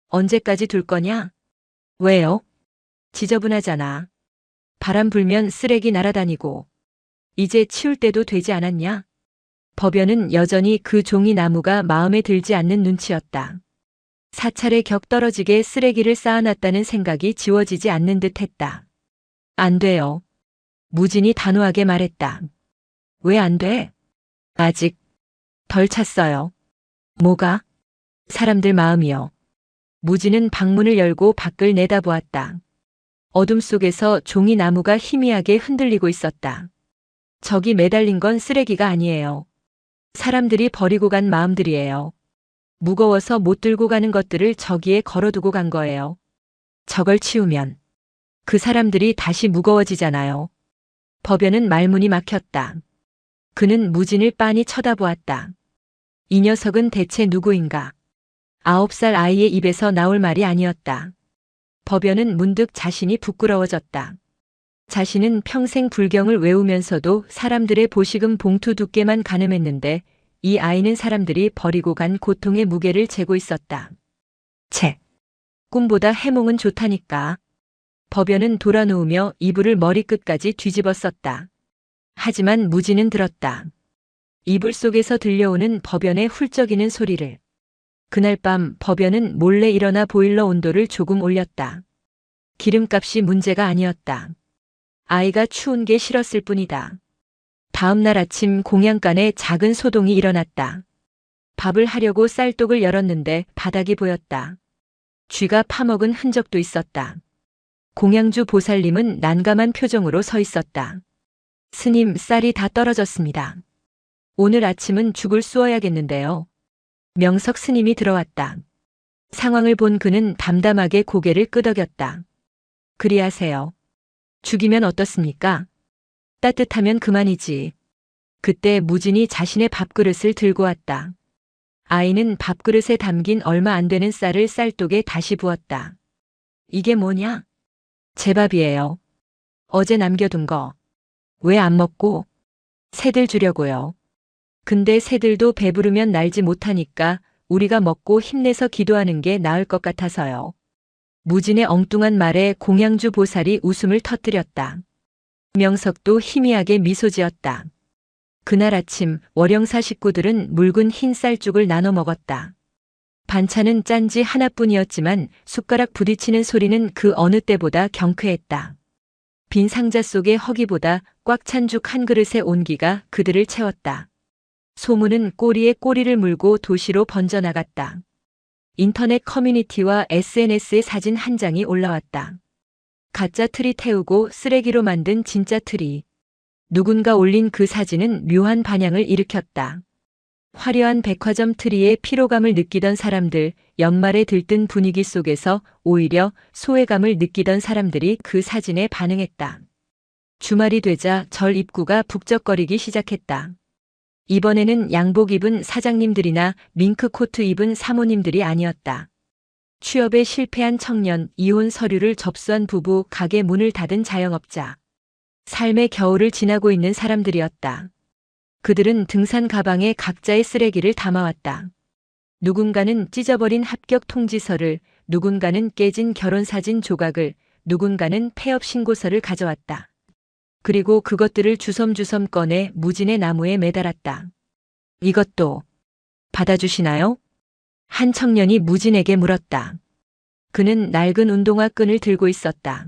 언제까지 둘 거냐? 왜요? 지저분하잖아. 바람 불면 쓰레기 날아다니고. 이제 치울 때도 되지 않았냐? 법연은 여전히 그 종이 나무가 마음에 들지 않는 눈치였다. 사찰에 격 떨어지게 쓰레기를 쌓아놨다는 생각이 지워지지 않는 듯 했다. 안 돼요. 무진이 단호하게 말했다. 왜 안 돼? 아직 덜 찼어요. 뭐가? 사람들 마음이요. 무진은 방문을 열고 밖을 내다보았다. 어둠 속에서 종이 나무가 희미하게 흔들리고 있었다. 저기 매달린 건 쓰레기가 아니에요. 사람들이 버리고 간 마음들이에요. 무거워서 못 들고 가는 것들을 저기에 걸어두고 간 거예요. 저걸 치우면 그 사람들이 다시 무거워지잖아요. 법연은 말문이 막혔다. 그는 무진을 빤히 쳐다보았다. 이 녀석은 대체 누구인가? 9살 아이의 입에서 나올 말이 아니었다. 법연은 문득 자신이 부끄러워졌다. 자신은 평생 불경을 외우면서도 사람들의 보시금 봉투 두께만 가늠했는데 이 아이는 사람들이 버리고 간 고통의 무게를 재고 있었다. 채. 꿈보다 해몽은 좋다니까. 법연은 돌아누우며 이불을 머리끝까지 뒤집어 썼다. 하지만 무지는 들었다. 이불 속에서 들려오는 법연의 훌쩍이는 소리를. 그날 밤 법연은 몰래 일어나 보일러 온도를 조금 올렸다. 기름값이 문제가 아니었다. 아이가 추운 게 싫었을 뿐이다. 다음 날 아침 공양간에 작은 소동이 일어났다. 밥을 하려고 쌀독을 열었는데 바닥이 보였다. 쥐가 파먹은 흔적도 있었다. 공양주 보살님은 난감한 표정으로 서 있었다. 스님, 쌀이 다 떨어졌습니다. 오늘 아침은 죽을 쑤어야겠는데요. 명석 스님이 들어왔다. 상황을 본 그는 담담하게 고개를 끄덕였다. 그리하세요. 죽이면 어떻습니까? 따뜻하면 그만이지. 그때 무진이 자신의 밥그릇을 들고 왔다. 아이는 밥그릇에 담긴 얼마 안 되는 쌀을 쌀독에 다시 부었다. 이게 뭐냐? 제 밥이에요. 어제 남겨둔 거. 왜 안 먹고? 새들 주려고요. 근데 새들도 배부르면 날지 못하니까 우리가 먹고 힘내서 기도하는 게 나을 것 같아서요. 무진의 엉뚱한 말에 공양주 보살이 웃음을 터뜨렸다. 명석도 희미하게 미소 지었다. 그날 아침 월영사 식구들은 묽은 흰 쌀죽을 나눠 먹었다. 반찬은 짠지 하나뿐이었지만 숟가락 부딪히는 소리는 그 어느 때보다 경쾌했다. 빈 상자 속의 허기보다 꽉 찬 죽 한 그릇의 온기가 그들을 채웠다. 소문은 꼬리에 꼬리를 물고 도시로 번져나갔다. 인터넷 커뮤니티와 SNS에 사진 한 장이 올라왔다. 가짜 트리 태우고 쓰레기로 만든 진짜 트리. 누군가 올린 그 사진은 묘한 반향을 일으켰다. 화려한 백화점 트리에 피로감을 느끼던 사람들, 연말에 들뜬 분위기 속에서 오히려 소외감을 느끼던 사람들이 그 사진에 반응했다. 주말이 되자 절 입구가 북적거리기 시작했다. 이번에는 양복 입은 사장님들이나 밍크 코트 입은 사모님들이 아니었다. 취업에 실패한 청년, 이혼 서류를 접수한 부부, 가게 문을 닫은 자영업자. 삶의 겨울을 지나고 있는 사람들이었다. 그들은 등산 가방에 각자의 쓰레기를 담아왔다. 누군가는 찢어버린 합격 통지서를, 누군가는 깨진 결혼사진 조각을, 누군가는 폐업 신고서를 가져왔다. 그리고 그것들을 주섬주섬 꺼내 무진의 나무에 매달았다. 이것도 받아주시나요? 한 청년이 무진에게 물었다. 그는 낡은 운동화 끈을 들고 있었다.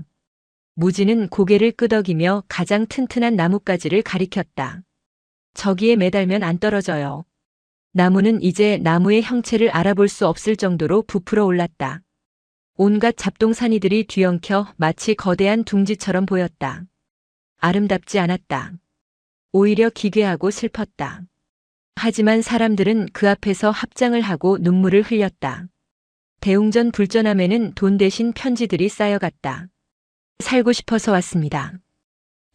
무진은 고개를 끄덕이며 가장 튼튼한 나뭇가지를 가리켰다. 저기에 매달면 안 떨어져요. 나무는 이제 나무의 형체를 알아볼 수 없을 정도로 부풀어 올랐다. 온갖 잡동사니들이 뒤엉켜 마치 거대한 둥지처럼 보였다. 아름답지 않았다. 오히려 기괴하고 슬펐다. 하지만 사람들은 그 앞에서 합장을 하고 눈물을 흘렸다. 대웅전 불전함에는 돈 대신 편지들이 쌓여갔다. 살고 싶어서 왔습니다.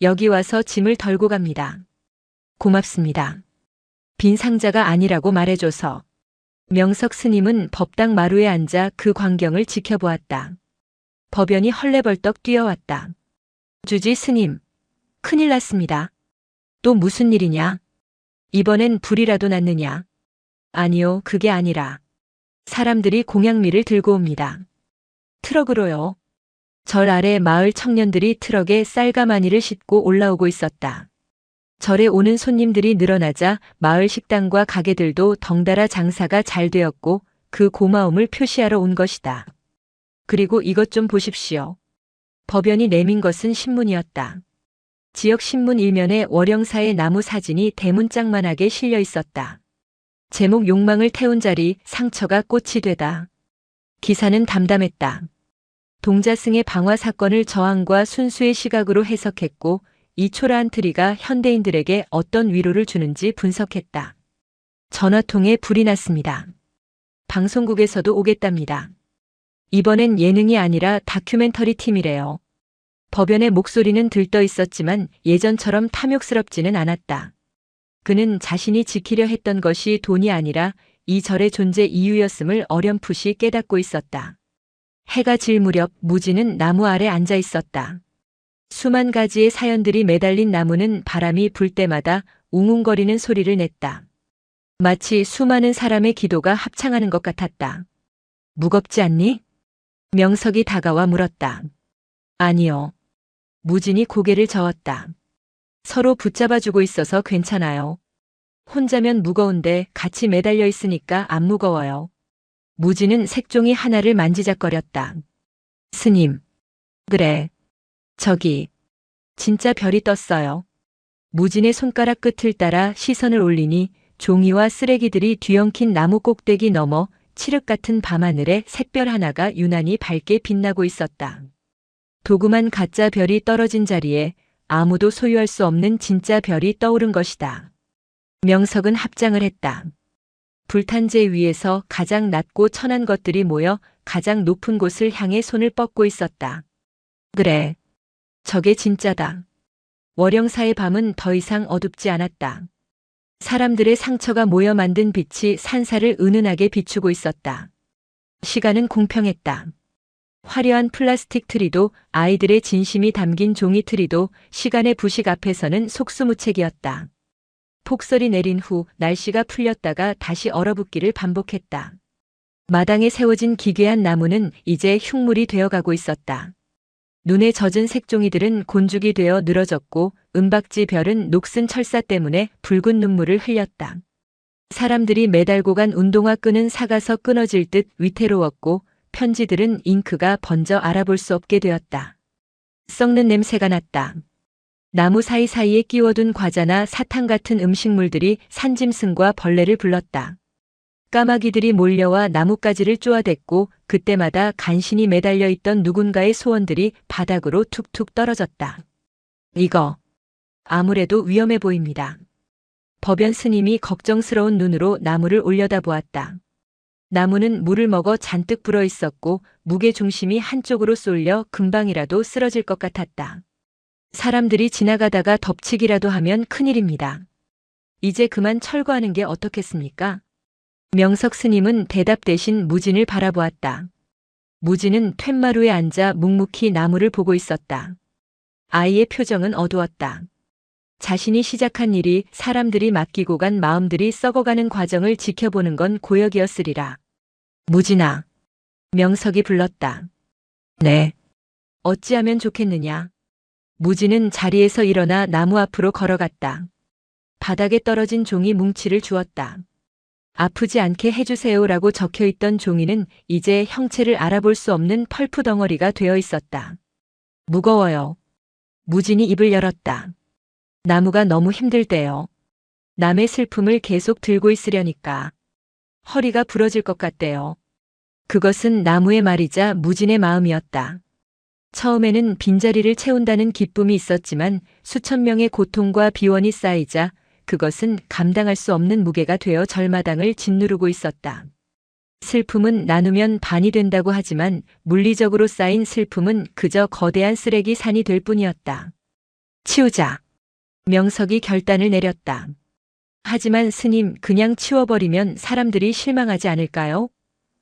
여기 와서 짐을 덜고 갑니다. 고맙습니다. 빈 상자가 아니라고 말해줘서. 명석 스님은 법당 마루에 앉아 그 광경을 지켜보았다. 법연이 헐레벌떡 뛰어왔다. 주지 스님, 큰일 났습니다. 또 무슨 일이냐? 이번엔 불이라도 났느냐? 아니요, 그게 아니라 사람들이 공양미를 들고 옵니다. 트럭으로요. 절 아래 마을 청년들이 트럭에 쌀가마니를 싣고 올라오고 있었다. 절에 오는 손님들이 늘어나자 마을 식당과 가게들도 덩달아 장사가 잘 되었고 그 고마움을 표시하러 온 것이다. 그리고 이것 좀 보십시오. 법연이 내민 것은 신문이었다. 지역 신문 일면에 월영사의 나무 사진이 대문짝만하게 실려 있었다. 제목 욕망을 태운 자리, 상처가 꽃이 되다. 기사는 담담했다. 동자승의 방화 사건을 저항과 순수의 시각으로 해석했고 이 초라한 트리가 현대인들에게 어떤 위로를 주는지 분석했다. 전화통에 불이 났습니다. 방송국에서도 오겠답니다. 이번엔 예능이 아니라 다큐멘터리 팀이래요. 법연의 목소리는 들떠 있었지만 예전처럼 탐욕스럽지는 않았다. 그는 자신이 지키려 했던 것이 돈이 아니라 이 절의 존재 이유였음을 어렴풋이 깨닫고 있었다. 해가 질 무렵 무진은 나무 아래 앉아 있었다. 수만 가지의 사연들이 매달린 나무는 바람이 불 때마다 웅웅거리는 소리를 냈다. 마치 수많은 사람의 기도가 합창하는 것 같았다. 무겁지 않니? 명석이 다가와 물었다. 아니요. 무진이 고개를 저었다. 서로 붙잡아주고 있어서 괜찮아요. 혼자면 무거운데 같이 매달려 있으니까 안 무거워요. 무진은 색종이 하나를 만지작거렸다. 스님. 그래. 저기. 진짜 별이 떴어요. 무진의 손가락 끝을 따라 시선을 올리니 종이와 쓰레기들이 뒤엉킨 나무 꼭대기 너머 칠흑 같은 밤하늘에 샛별 하나가 유난히 밝게 빛나고 있었다. 도구만 가짜 별이 떨어진 자리에 아무도 소유할 수 없는 진짜 별이 떠오른 것이다. 명석은 합장을 했다. 불탄재 위에서 가장 낮고 천한 것들이 모여 가장 높은 곳을 향해 손을 뻗고 있었다. 그래. 저게 진짜다. 월영사의 밤은 더 이상 어둡지 않았다. 사람들의 상처가 모여 만든 빛이 산사를 은은하게 비추고 있었다. 시간은 공평했다. 화려한 플라스틱 트리도, 아이들의 진심이 담긴 종이 트리도 시간의 부식 앞에서는 속수무책이었다. 폭설이 내린 후 날씨가 풀렸다가 다시 얼어붙기를 반복했다. 마당에 세워진 기괴한 나무는 이제 흉물이 되어가고 있었다. 눈에 젖은 색종이들은 곤죽이 되어 늘어졌고 은박지 별은 녹슨 철사 때문에 붉은 눈물을 흘렸다. 사람들이 매달고 간 운동화 끈은 삭아서 끊어질 듯 위태로웠고 편지들은 잉크가 번져 알아볼 수 없게 되었다. 썩는 냄새가 났다. 나무 사이사이에 끼워둔 과자나 사탕 같은 음식물들이 산짐승과 벌레를 불렀다. 까마귀들이 몰려와 나뭇가지를 쪼아댔고 그때마다 간신히 매달려 있던 누군가의 소원들이 바닥으로 툭툭 떨어졌다. 이거 아무래도 위험해 보입니다. 법연 스님이 걱정스러운 눈으로 나무를 올려다보았다. 나무는 물을 먹어 잔뜩 불어 있었고 무게 중심이 한쪽으로 쏠려 금방이라도 쓰러질 것 같았다. 사람들이 지나가다가 덮치기라도 하면 큰일입니다. 이제 그만 철거하는 게 어떻겠습니까? 명석 스님은 대답 대신 무진을 바라보았다. 무진은 툇마루에 앉아 묵묵히 나무를 보고 있었다. 아이의 표정은 어두웠다. 자신이 시작한 일이 사람들이 맡기고 간 마음들이 썩어가는 과정을 지켜보는 건 고역이었으리라. 무진아. 명석이 불렀다. 네. 어찌하면 좋겠느냐. 무진은 자리에서 일어나 나무 앞으로 걸어갔다. 바닥에 떨어진 종이 뭉치를 주었다. 아프지 않게 해주세요라고 적혀있던 종이는 이제 형체를 알아볼 수 없는 펄프 덩어리가 되어 있었다. 무거워요. 무진이 입을 열었다. 나무가 너무 힘들대요. 남의 슬픔을 계속 들고 있으려니까. 허리가 부러질 것 같대요. 그것은 나무의 말이자 무진의 마음이었다. 처음에는 빈자리를 채운다는 기쁨이 있었지만 수천 명의 고통과 비원이 쌓이자 그것은 감당할 수 없는 무게가 되어 절마당을 짓누르고 있었다. 슬픔은 나누면 반이 된다고 하지만 물리적으로 쌓인 슬픔은 그저 거대한 쓰레기 산이 될 뿐이었다. 치우자. 명석이 결단을 내렸다. 하지만 스님, 그냥 치워버리면 사람들이 실망하지 않을까요?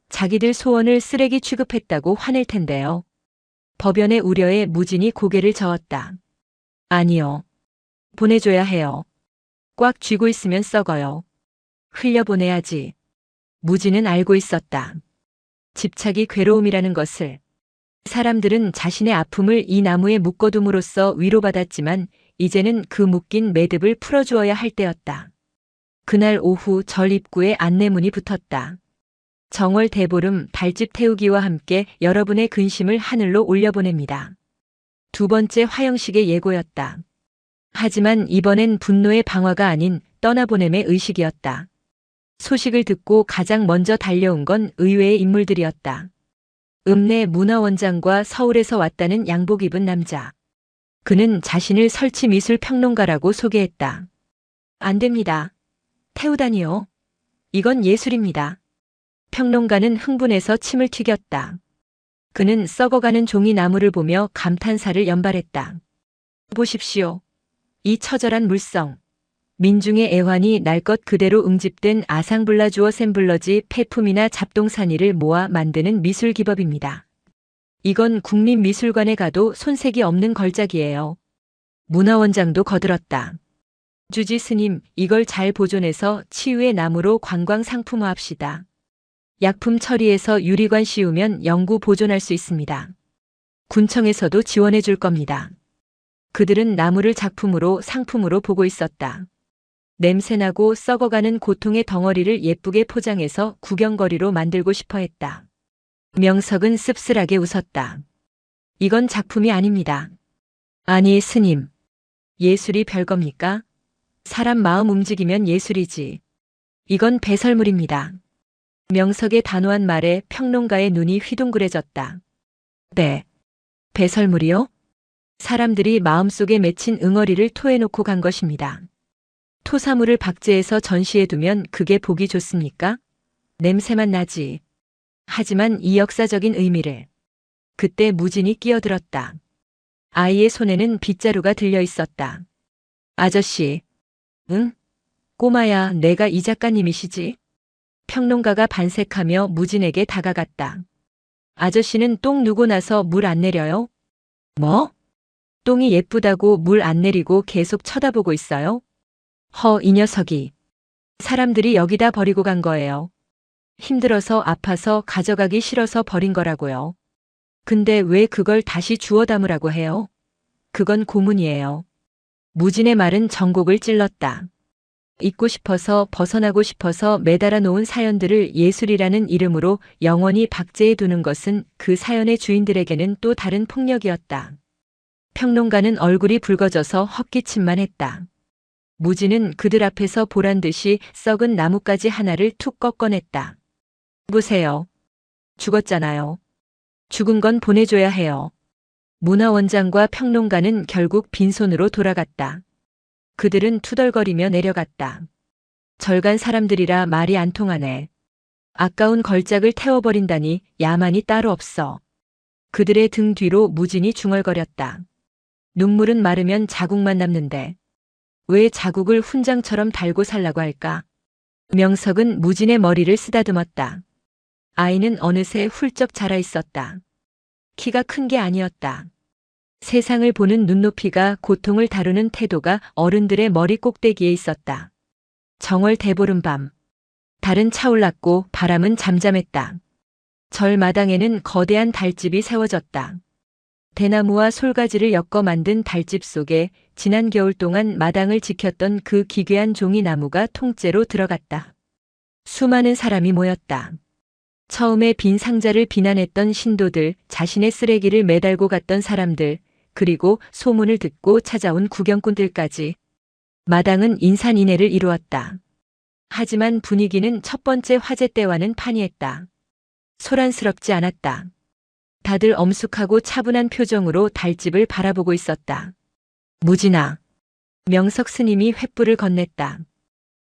자기들 소원을 쓰레기 취급했다고 화낼 텐데요. 법연의 우려에 무진이 고개를 저었다. 아니요. 보내줘야 해요. 꽉 쥐고 있으면 썩어요. 흘려보내야지. 무진은 알고 있었다. 집착이 괴로움이라는 것을. 사람들은 자신의 아픔을 이 나무에 묶어둠으로써 위로받았지만 이제는 그 묶인 매듭을 풀어주어야 할 때였다. 그날 오후 절 입구에 안내문이 붙었다. 정월 대보름 달집 태우기와 함께 여러분의 근심을 하늘로 올려보냅니다. 두 번째 화영식의 예고였다. 하지만 이번엔 분노의 방화가 아닌 떠나보냄의 의식이었다. 소식을 듣고 가장 먼저 달려온 건 의외의 인물들이었다. 읍내 문화원장과 서울에서 왔다는 양복 입은 남자. 그는 자신을 설치미술평론가라고 소개했다. 안 됩니다. 태우다니요. 이건 예술입니다. 평론가는 흥분해서 침을 튀겼다. 그는 썩어가는 종이 나무를 보며 감탄사를 연발했다. 보십시오. 이 처절한 물성. 민중의 애환이 날 것 그대로 응집된 아상블라주어 셈블러지 폐품이나 잡동사니를 모아 만드는 미술 기법입니다. 이건 국립미술관에 가도 손색이 없는 걸작이에요. 문화원장도 거들었다. 주지 스님, 이걸 잘 보존해서 치유의 나무로 관광 상품화합시다. 약품 처리해서 유리관 씌우면 영구 보존할 수 있습니다. 군청에서도 지원해 줄 겁니다. 그들은 나무를 작품으로 상품으로 보고 있었다. 냄새나고 썩어가는 고통의 덩어리를 예쁘게 포장해서 구경거리로 만들고 싶어 했다. 명석은 씁쓸하게 웃었다. 이건 작품이 아닙니다. 아니, 스님. 예술이 별겁니까? 사람 마음 움직이면 예술이지. 이건 배설물입니다. 명석의 단호한 말에 평론가의 눈이 휘둥그레졌다. 네. 배설물이요? 사람들이 마음속에 맺힌 응어리를 토해놓고 간 것입니다. 토사물을 박제해서 전시해두면 그게 보기 좋습니까? 냄새만 나지. 하지만 이 역사적인 의미를. 그때 무진이 끼어들었다. 아이의 손에는 빗자루가 들려 있었다. 아저씨. 응? 꼬마야, 내가 이 작가님이시지? 평론가가 반색하며 무진에게 다가갔다. 아저씨는 똥 누고 나서 물 안 내려요? 뭐? 똥이 예쁘다고 물 안 내리고 계속 쳐다보고 있어요? 이 녀석이. 사람들이 여기다 버리고 간 거예요. 힘들어서 아파서 가져가기 싫어서 버린 거라고요. 근데 왜 그걸 다시 주워 담으라고 해요? 그건 고문이에요. 무진의 말은 전곡을 찔렀다. 잊고 싶어서 벗어나고 싶어서 매달아 놓은 사연들을 예술이라는 이름으로 영원히 박제해 두는 것은 그 사연의 주인들에게는 또 다른 폭력이었다. 평론가는 얼굴이 붉어져서 헛기침만 했다. 무진은 그들 앞에서 보란 듯이 썩은 나뭇가지 하나를 툭 꺾어냈다. 보세요. 죽었잖아요. 죽은 건 보내줘야 해요. 문화원장과 평론가는 결국 빈손으로 돌아갔다. 그들은 투덜거리며 내려갔다. 절간 사람들이라 말이 안 통하네. 아까운 걸작을 태워버린다니 야만이 따로 없어. 그들의 등 뒤로 무진이 중얼거렸다. 눈물은 마르면 자국만 남는데 왜 자국을 훈장처럼 달고 살라고 할까? 명석은 무진의 머리를 쓰다듬었다. 아이는 어느새 훌쩍 자라 있었다. 키가 큰 게 아니었다. 세상을 보는 눈높이가, 고통을 다루는 태도가 어른들의 머리 꼭대기에 있었다. 정월 대보름밤. 달은 차올랐고 바람은 잠잠했다. 절 마당에는 거대한 달집이 세워졌다. 대나무와 솔가지를 엮어 만든 달집 속에 지난 겨울 동안 마당을 지켰던 그 기괴한 종이나무가 통째로 들어갔다. 수많은 사람이 모였다. 처음에 빈 상자를 비난했던 신도들, 자신의 쓰레기를 매달고 갔던 사람들, 그리고 소문을 듣고 찾아온 구경꾼들까지. 마당은 인산인해를 이루었다. 하지만 분위기는 첫 번째 화재 때와는 판이했다. 소란스럽지 않았다. 다들 엄숙하고 차분한 표정으로 달집을 바라보고 있었다. 무진아. 명석 스님이 횃불을 건넸다.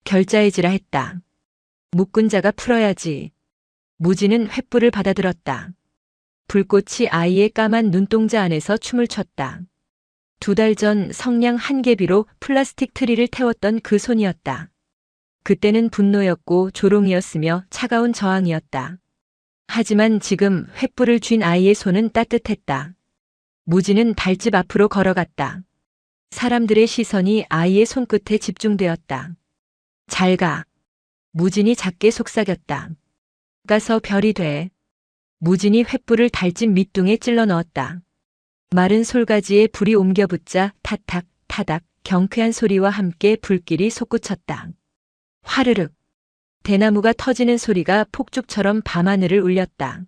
결자해지라 했다. 묶은 자가 풀어야지. 무진은 횃불을 받아들었다. 불꽃이 아이의 까만 눈동자 안에서 춤을 췄다. 2달 전 성냥 한 개비로 플라스틱 트리를 태웠던 그 손이었다. 그때는 분노였고 조롱이었으며 차가운 저항이었다. 하지만 지금 횃불을 쥔 아이의 손은 따뜻했다. 무진은 달집 앞으로 걸어갔다. 사람들의 시선이 아이의 손끝에 집중되었다. 잘 가. 무진이 작게 속삭였다. 가서 별이 돼. 무진이 횃불을 달집 밑둥에 찔러 넣었다. 마른 솔가지에 불이 옮겨 붙자 타탁 타닥 경쾌한 소리와 함께 불길이 솟구쳤다. 화르륵. 대나무가 터지는 소리가 폭죽처럼 밤하늘을 울렸다.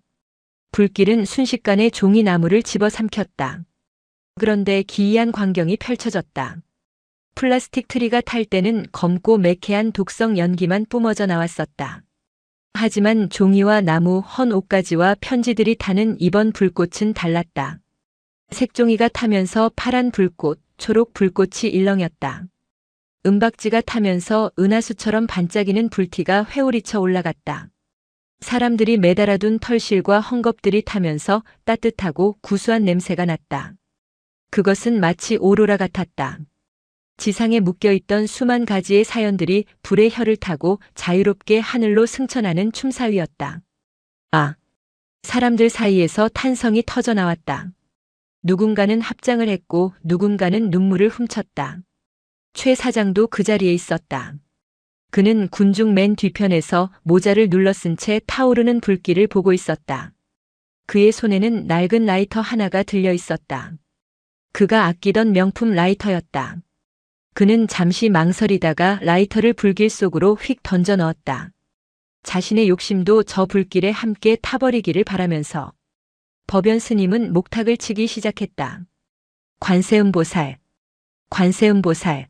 불길은 순식간에 종이나무를 집어삼켰다. 그런데 기이한 광경이 펼쳐졌다. 플라스틱 트리가 탈 때는 검고 매캐한 독성 연기만 뿜어져 나왔었다. 하지만 종이와 나무, 헌 옷가지와 편지들이 타는 이번 불꽃은 달랐다. 색종이가 타면서 파란 불꽃, 초록 불꽃이 일렁였다. 은박지가 타면서 은하수처럼 반짝이는 불티가 회오리쳐 올라갔다. 사람들이 매달아둔 털실과 헝겊들이 타면서 따뜻하고 구수한 냄새가 났다. 그것은 마치 오로라 같았다. 지상에 묶여있던 수만 가지의 사연들이 불의 혀를 타고 자유롭게 하늘로 승천하는 춤사위였다. 아! 사람들 사이에서 탄성이 터져나왔다. 누군가는 합장을 했고 누군가는 눈물을 훔쳤다. 최 사장도 그 자리에 있었다. 그는 군중 맨 뒤편에서 모자를 눌러쓴 채 타오르는 불길을 보고 있었다. 그의 손에는 낡은 라이터 하나가 들려 있었다. 그가 아끼던 명품 라이터였다. 그는 잠시 망설이다가 라이터를 불길 속으로 휙 던져 넣었다. 자신의 욕심도 저 불길에 함께 타버리기를 바라면서. 법연 스님은 목탁을 치기 시작했다. 관세음보살, 관세음보살.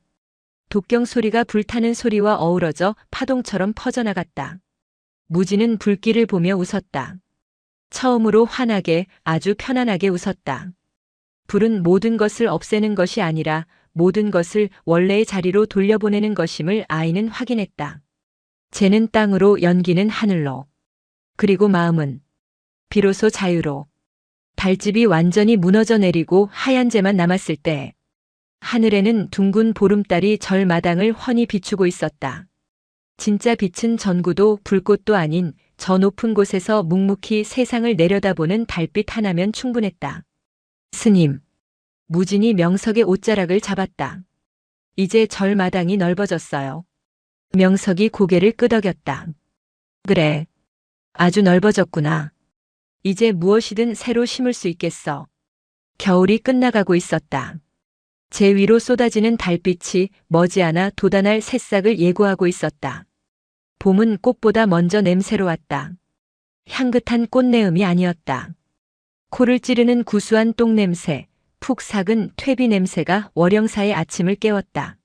독경 소리가 불타는 소리와 어우러져 파동처럼 퍼져나갔다. 무진은 불길을 보며 웃었다. 처음으로 환하게, 아주 편안하게 웃었다. 불은 모든 것을 없애는 것이 아니라 모든 것을 원래의 자리로 돌려보내는 것임을 아이는 확인했다. 재는 땅으로, 연기는 하늘로. 그리고 마음은 비로소 자유로. 달집이 완전히 무너져 내리고 하얀 재만 남았을 때 하늘에는 둥근 보름달이 절 마당을 훤히 비추고 있었다. 진짜 빛은 전구도 불꽃도 아닌 저 높은 곳에서 묵묵히 세상을 내려다보는 달빛 하나면 충분했다. 스님. 무진이 명석의 옷자락을 잡았다. 이제 절마당이 넓어졌어요. 명석이 고개를 끄덕였다. 그래. 아주 넓어졌구나. 이제 무엇이든 새로 심을 수 있겠어. 겨울이 끝나가고 있었다. 제 위로 쏟아지는 달빛이 머지않아 돋아날 새싹을 예고하고 있었다. 봄은 꽃보다 먼저 냄새로 왔다. 향긋한 꽃내음이 아니었다. 코를 찌르는 구수한 똥냄새, 푹 삭은 퇴비 냄새가 월영사의 아침을 깨웠다.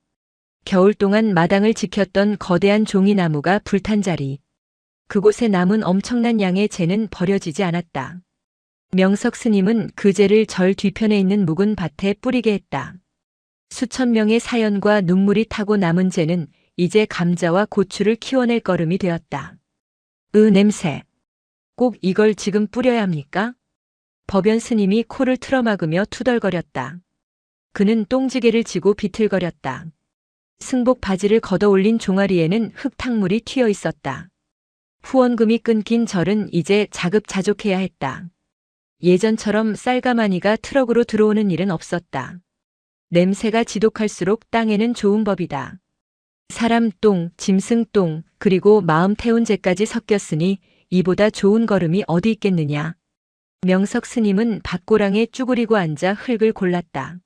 겨울 동안 마당을 지켰던 거대한 종이나무가 불탄 자리. 그곳에 남은 엄청난 양의 재는 버려지지 않았다. 명석 스님은 그 재를 절 뒤편에 있는 묵은 밭에 뿌리게 했다. 수천 명의 사연과 눈물이 타고 남은 재는 이제 감자와 고추를 키워낼 거름이 되었다. 냄새. 꼭 이걸 지금 뿌려야 합니까? 법연 스님이 코를 틀어막으며 투덜거렸다. 그는 똥지게를 쥐고 비틀거렸다. 승복 바지를 걷어 올린 종아리에는 흙탕물이 튀어 있었다. 후원금이 끊긴 절은 이제 자급자족해야 했다. 예전처럼 쌀가마니가 트럭으로 들어오는 일은 없었다. 냄새가 지독할수록 땅에는 좋은 법이다. 사람 똥, 짐승 똥, 그리고 마음 태운 재까지 섞였으니 이보다 좋은 걸음이 어디 있겠느냐. 명석 스님은 밭고랑에 쭈그리고 앉아 흙을 골랐다.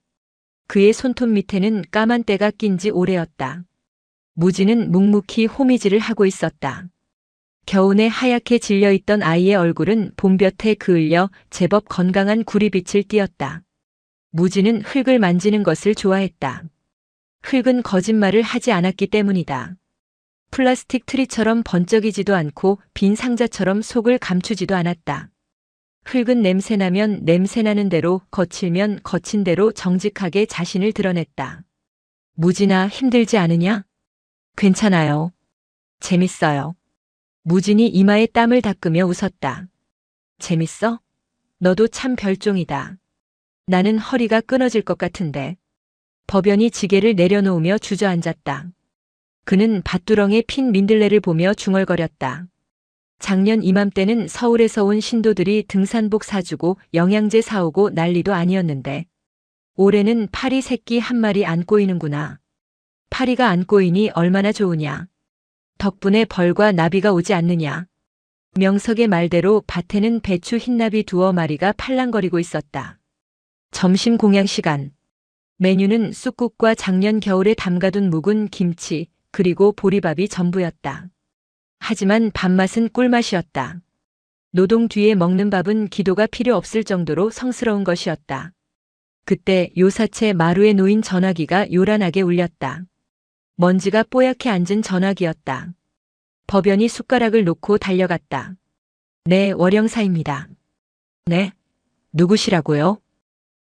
그의 손톱 밑에는 까만 때가 낀 지 오래였다. 무지는 묵묵히 호미질을 하고 있었다. 겨우내 하얗게 질려있던 아이의 얼굴은 봄볕에 그을려 제법 건강한 구리빛을 띠었다. 무지는 흙을 만지는 것을 좋아했다. 흙은 거짓말을 하지 않았기 때문이다. 플라스틱 트리처럼 번쩍이지도 않고 빈 상자처럼 속을 감추지도 않았다. 흙은 냄새나면 냄새나는 대로, 거칠면 거친 대로 정직하게 자신을 드러냈다. 무진아, 힘들지 않으냐? 괜찮아요. 재밌어요. 무진이 이마에 땀을 닦으며 웃었다. 재밌어? 너도 참 별종이다. 나는 허리가 끊어질 것 같은데. 법연이 지게를 내려놓으며 주저앉았다. 그는 밭두렁에 핀 민들레를 보며 중얼거렸다. 작년 이맘때는 서울에서 온 신도들이 등산복 사주고 영양제 사오고 난리도 아니었는데 올해는 파리 새끼 한 마리 안 꼬이는구나. 파리가 안 꼬이니 얼마나 좋으냐. 덕분에 벌과 나비가 오지 않느냐. 명석의 말대로 밭에는 배추 흰나비 두어 마리가 팔랑거리고 있었다. 점심 공양 시간. 메뉴는 쑥국과 작년 겨울에 담가둔 묵은 김치 그리고 보리밥이 전부였다. 하지만 밥맛은 꿀맛이었다. 노동 뒤에 먹는 밥은 기도가 필요 없을 정도로 성스러운 것이었다. 그때 요사채 마루에 놓인 전화기가 요란하게 울렸다. 먼지가 뽀얗게 앉은 전화기였다. 법연이 숟가락을 놓고 달려갔다. 네, 월영사입니다. 네? 누구시라고요?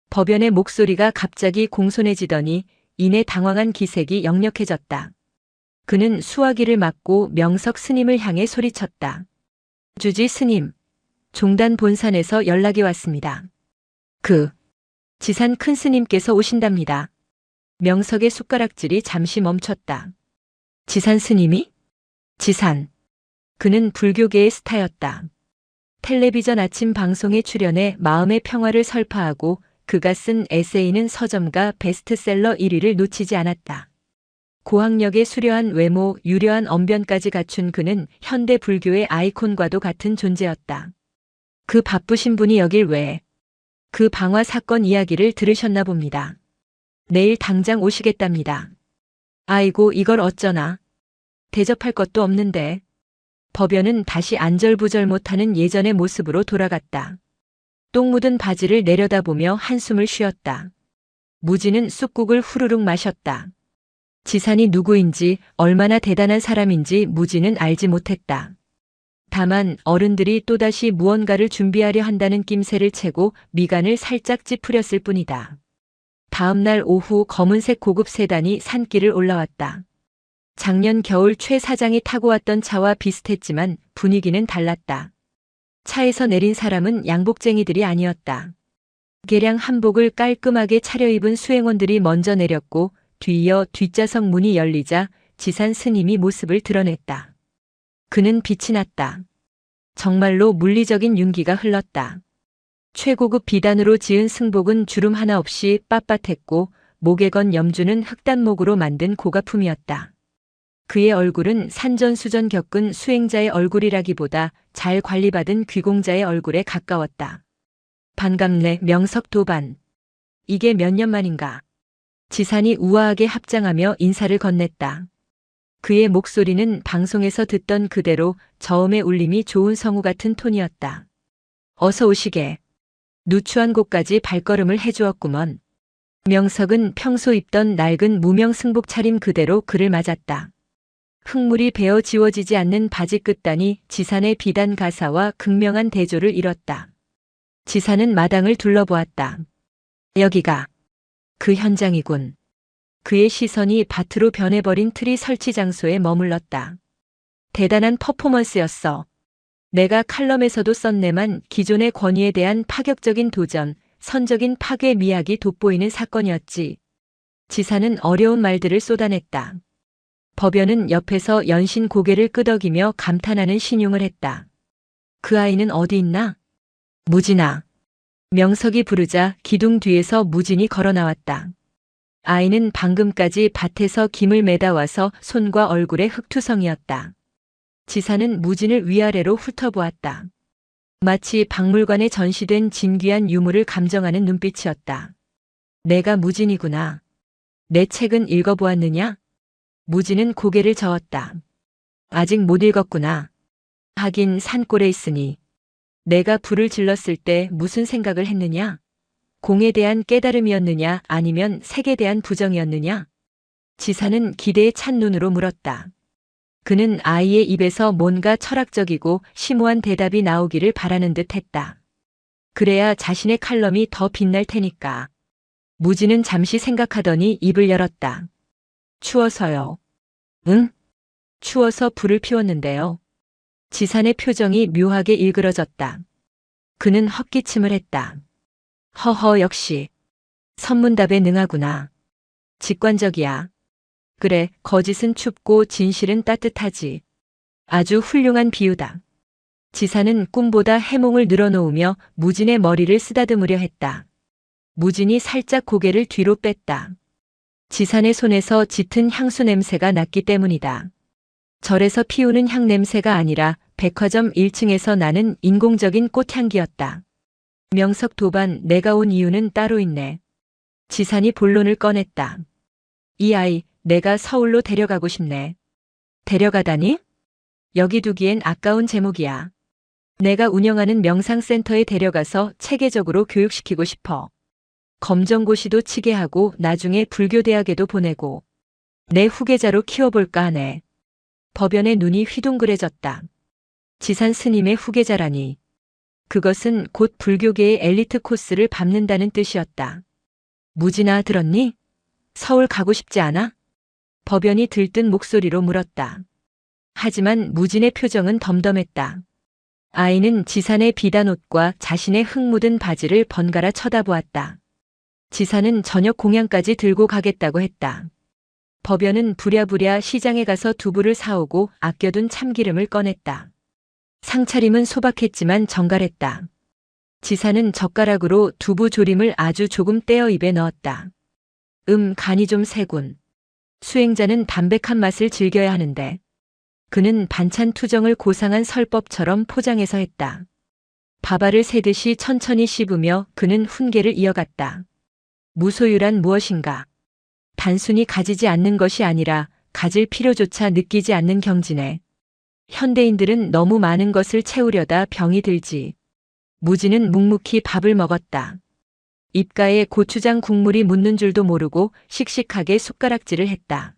법연의 목소리가 갑자기 공손해지더니 이내 당황한 기색이 역력해졌다. 그는 수화기를 맞고 명석 스님을 향해 소리쳤다. 주지 스님, 종단 본산에서 연락이 왔습니다. 지산 큰 스님께서 오신답니다. 명석의 숟가락질이 잠시 멈췄다. 지산 스님이? 지산. 그는 불교계의 스타였다. 텔레비전 아침 방송에 출연해 마음의 평화를 설파하고 그가 쓴 에세이는 서점가 베스트셀러 1위를 놓치지 않았다. 고학력의 수려한 외모, 유려한 언변까지 갖춘 그는 현대 불교의 아이콘과도 같은 존재였다. 그 바쁘신 분이 여길 왜? 그 방화 사건 이야기를 들으셨나 봅니다. 내일 당장 오시겠답니다. 아이고 이걸 어쩌나. 대접할 것도 없는데. 법연은 다시 안절부절 못하는 예전의 모습으로 돌아갔다. 똥 묻은 바지를 내려다보며 한숨을 쉬었다. 무지는 쑥국을 후루룩 마셨다. 지산이 누구인지 얼마나 대단한 사람인지 무지는 알지 못했다. 다만 어른들이 또다시 무언가를 준비하려 한다는 낌새를 채고 미간을 살짝 찌푸렸을 뿐이다. 다음 날 오후 검은색 고급 세단이 산길을 올라왔다. 작년 겨울 최 사장이 타고 왔던 차와 비슷했지만 분위기는 달랐다. 차에서 내린 사람은 양복쟁이들이 아니었다. 개량 한복을 깔끔하게 차려입은 수행원들이 먼저 내렸고 뒤이어 뒷좌석 문이 열리자 지산 스님이 모습을 드러냈다. 그는 빛이 났다. 정말로 물리적인 윤기가 흘렀다. 최고급 비단으로 지은 승복은 주름 하나 없이 빳빳했고 목에 건 염주는 흑단목으로 만든 고가품이었다. 그의 얼굴은 산전수전 겪은 수행자의 얼굴이라기보다 잘 관리받은 귀공자의 얼굴에 가까웠다. 반갑네, 명석 도반. 이게 몇 년 만인가. 지산이 우아하게 합장하며 인사를 건넸다. 그의 목소리는 방송에서 듣던 그대로 저음의 울림이 좋은 성우 같은 톤이었다. 어서 오시게. 누추한 곳까지 발걸음을 해주었구먼. 명석은 평소 입던 낡은 무명 승복 차림 그대로 그를 맞았다. 흙물이 베어 지워지지 않는 바지 끝단이 지산의 비단 가사와 극명한 대조를 이뤘다. 지산은 마당을 둘러보았다. 여기가 그 현장이군. 그의 시선이 밭으로 변해버린 트리 설치 장소에 머물렀다. 대단한 퍼포먼스였어. 내가 칼럼에서도 썼네만 기존의 권위에 대한 파격적인 도전, 선적인 파괴 미학이 돋보이는 사건이었지. 지사는 어려운 말들을 쏟아냈다. 법연은 옆에서 연신 고개를 끄덕이며 감탄하는 신용을 했다. 그 아이는 어디 있나? 무진아. 명석이 부르자 기둥 뒤에서 무진이 걸어 나왔다. 아이는 방금까지 밭에서 김을 매다와서 손과 얼굴에 흙투성이었다. 지사는 무진을 위아래로 훑어보았다. 마치 박물관에 전시된 진귀한 유물을 감정하는 눈빛이었다. 내가 무진이구나. 내 책은 읽어보았느냐? 무진은 고개를 저었다. 아직 못 읽었구나. 하긴 산골에 있으니. 내가 불을 질렀을 때 무슨 생각을 했느냐? 공에 대한 깨달음이었느냐 아니면 색에 대한 부정이었느냐? 지사는 기대에 찬 눈으로 물었다. 그는 아이의 입에서 뭔가 철학적이고 심오한 대답이 나오기를 바라는 듯 했다. 그래야 자신의 칼럼이 더 빛날 테니까. 무진은 잠시 생각하더니 입을 열었다. 추워서요. 응? 추워서 불을 피웠는데요. 지산의 표정이 묘하게 일그러졌다. 그는 헛기침을 했다. 허허, 역시. 선문답에 능하구나. 직관적이야. 그래, 거짓은 춥고 진실은 따뜻하지. 아주 훌륭한 비유다. 지사는 꿈보다 해몽을 늘어놓으며 무진의 머리를 쓰다듬으려 했다. 무진이 살짝 고개를 뒤로 뺐다. 지산의 손에서 짙은 향수 냄새가 났기 때문이다. 절에서 피우는 향 냄새가 아니라 백화점 1층에서 나는 인공적인 꽃향기였다. 명석 도반, 내가 온 이유는 따로 있네. 지산이 본론을 꺼냈다. 이 아이, 내가 서울로 데려가고 싶네. 데려가다니? 여기 두기엔 아까운 제목이야. 내가 운영하는 명상센터에 데려가서 체계적으로 교육시키고 싶어. 검정고시도 치게 하고 나중에 불교대학에도 보내고 내 후계자로 키워볼까 하네. 법연의 눈이 휘둥그레졌다. 지산 스님의 후계자라니. 그것은 곧 불교계의 엘리트 코스를 밟는다는 뜻이었다. 무진아, 들었니? 서울 가고 싶지 않아? 법연이 들뜬 목소리로 물었다. 하지만 무진의 표정은 덤덤했다. 아이는 지산의 비단옷과 자신의 흙 묻은 바지를 번갈아 쳐다보았다. 지산은 저녁 공양까지 들고 가겠다고 했다. 법연은 부랴부랴 시장에 가서 두부를 사오고 아껴둔 참기름을 꺼냈다. 상차림은 소박했지만 정갈했다. 지사는 젓가락으로 두부 조림을 아주 조금 떼어 입에 넣었다. 간이 좀 세군. 수행자는 담백한 맛을 즐겨야 하는데. 그는 반찬 투정을 고상한 설법처럼 포장해서 했다. 밥알을 세듯이 천천히 씹으며 그는 훈계를 이어갔다. 무소유란 무엇인가? 단순히 가지지 않는 것이 아니라 가질 필요조차 느끼지 않는 경지네. 현대인들은 너무 많은 것을 채우려다 병이 들지. 무진은 묵묵히 밥을 먹었다. 입가에 고추장 국물이 묻는 줄도 모르고 씩씩하게 숟가락질을 했다.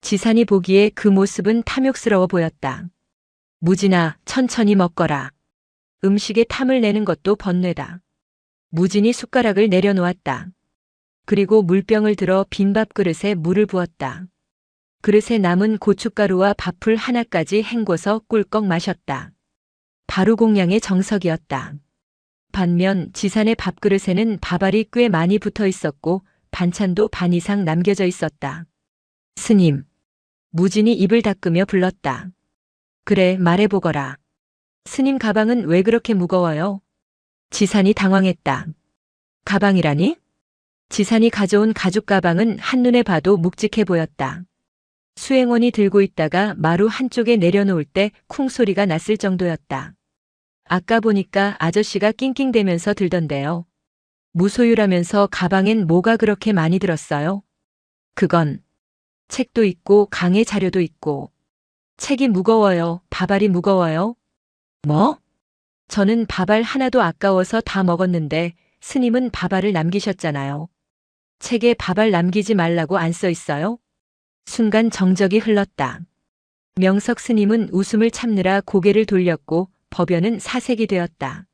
지산이 보기에 그 모습은 탐욕스러워 보였다. 무진아, 천천히 먹거라. 음식에 탐을 내는 것도 번뇌다. 무진이 숟가락을 내려놓았다. 그리고 물병을 들어 빈 밥그릇에 물을 부었다. 그릇에 남은 고춧가루와 밥풀 하나까지 헹궈서 꿀꺽 마셨다. 바로 공양의 정석이었다. 반면 지산의 밥그릇에는 밥알이 꽤 많이 붙어 있었고 반찬도 반 이상 남겨져 있었다. 스님. 무진이 입을 닦으며 불렀다. 그래, 말해보거라. 스님 가방은 왜 그렇게 무거워요? 지산이 당황했다. 가방이라니? 지산이 가져온 가죽 가방은 한눈에 봐도 묵직해 보였다. 수행원이 들고 있다가 마루 한쪽에 내려놓을 때 쿵 소리가 났을 정도였다. 아까 보니까 아저씨가 낑낑대면서 들던데요. 무소유라면서 가방엔 뭐가 그렇게 많이 들었어요? 그건 책도 있고 강의 자료도 있고. 책이 무거워요. 밥알이 무거워요. 뭐? 저는 밥알 하나도 아까워서 다 먹었는데 스님은 밥알을 남기셨잖아요. 책에 밥알 남기지 말라고 안 써 있어요? 순간 정적이 흘렀다. 명석 스님은 웃음을 참느라 고개를 돌렸고 법연은 사색이 되었다.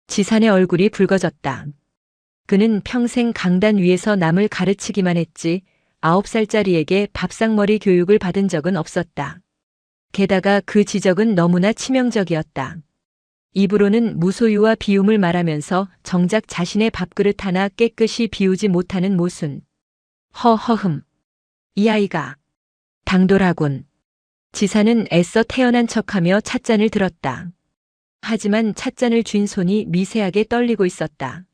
지산의 얼굴이 붉어졌다. 그는 평생 강단 위에서 남을 가르치기만 했지 9살짜리에게 밥상머리 교육을 받은 적은 없었다. 게다가 그 지적은 너무나 치명적이었다. 입으로는 무소유와 비움을 말하면서 정작 자신의 밥그릇 하나 깨끗이 비우지 못하는 모순. 허허흠. 이 아이가 당돌하군. 지사는 애써 태어난 척하며 찻잔을 들었다. 하지만 찻잔을 쥔 손이 미세하게 떨리고 있었다.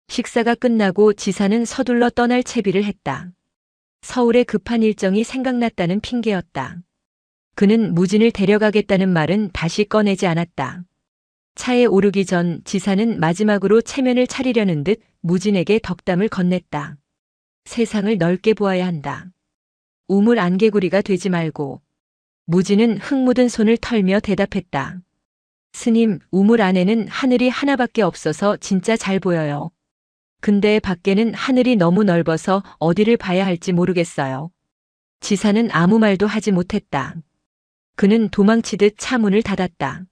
식사가 끝나고 지사는 서둘러 떠날 채비를 했다. 서울에 급한 일정이 생각났다는 핑계였다. 그는 무진을 데려가겠다는 말은 다시 꺼내지 않았다. 차에 오르기 전 지사는 마지막으로 체면을 차리려는 듯 무진에게 덕담을 건넸다. 세상을 넓게 보아야 한다. 우물 안개구리가 되지 말고. 무진은 흙 묻은 손을 털며 대답했다. 스님, 우물 안에는 하늘이 하나밖에 없어서 진짜 잘 보여요. 근데 밖에는 하늘이 너무 넓어서 어디를 봐야 할지 모르겠어요. 지사는 아무 말도 하지 못했다. 그는 도망치듯 차 문을 닫았다.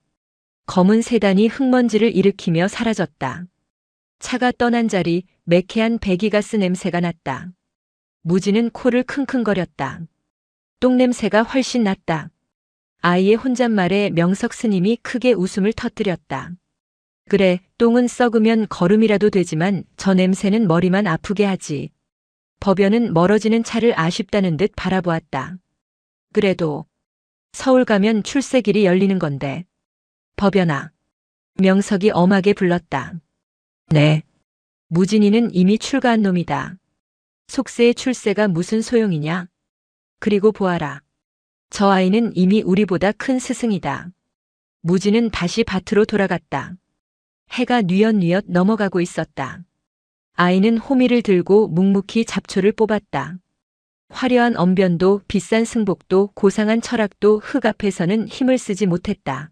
검은 세단이 흙먼지를 일으키며 사라졌다. 차가 떠난 자리 매캐한 배기가스 냄새가 났다. 무진은 코를 킁킁거렸다. 똥냄새가 훨씬 났다. 아이의 혼잣말에 명석 스님이 크게 웃음을 터뜨렸다. 그래, 똥은 썩으면 거름이라도 되지만 저 냄새는 머리만 아프게 하지. 법연은 멀어지는 차를 아쉽다는 듯 바라보았다. 그래도 서울 가면 출세길이 열리는 건데. 법연아. 명석이 엄하게 불렀다. 네. 무진이는 이미 출가한 놈이다. 속세의 출세가 무슨 소용이냐? 그리고 보아라. 저 아이는 이미 우리보다 큰 스승이다. 무진은 다시 밭으로 돌아갔다. 해가 뉘엿뉘엿 넘어가고 있었다. 아이는 호미를 들고 묵묵히 잡초를 뽑았다. 화려한 언변도 비싼 승복도 고상한 철학도 흙 앞에서는 힘을 쓰지 못했다.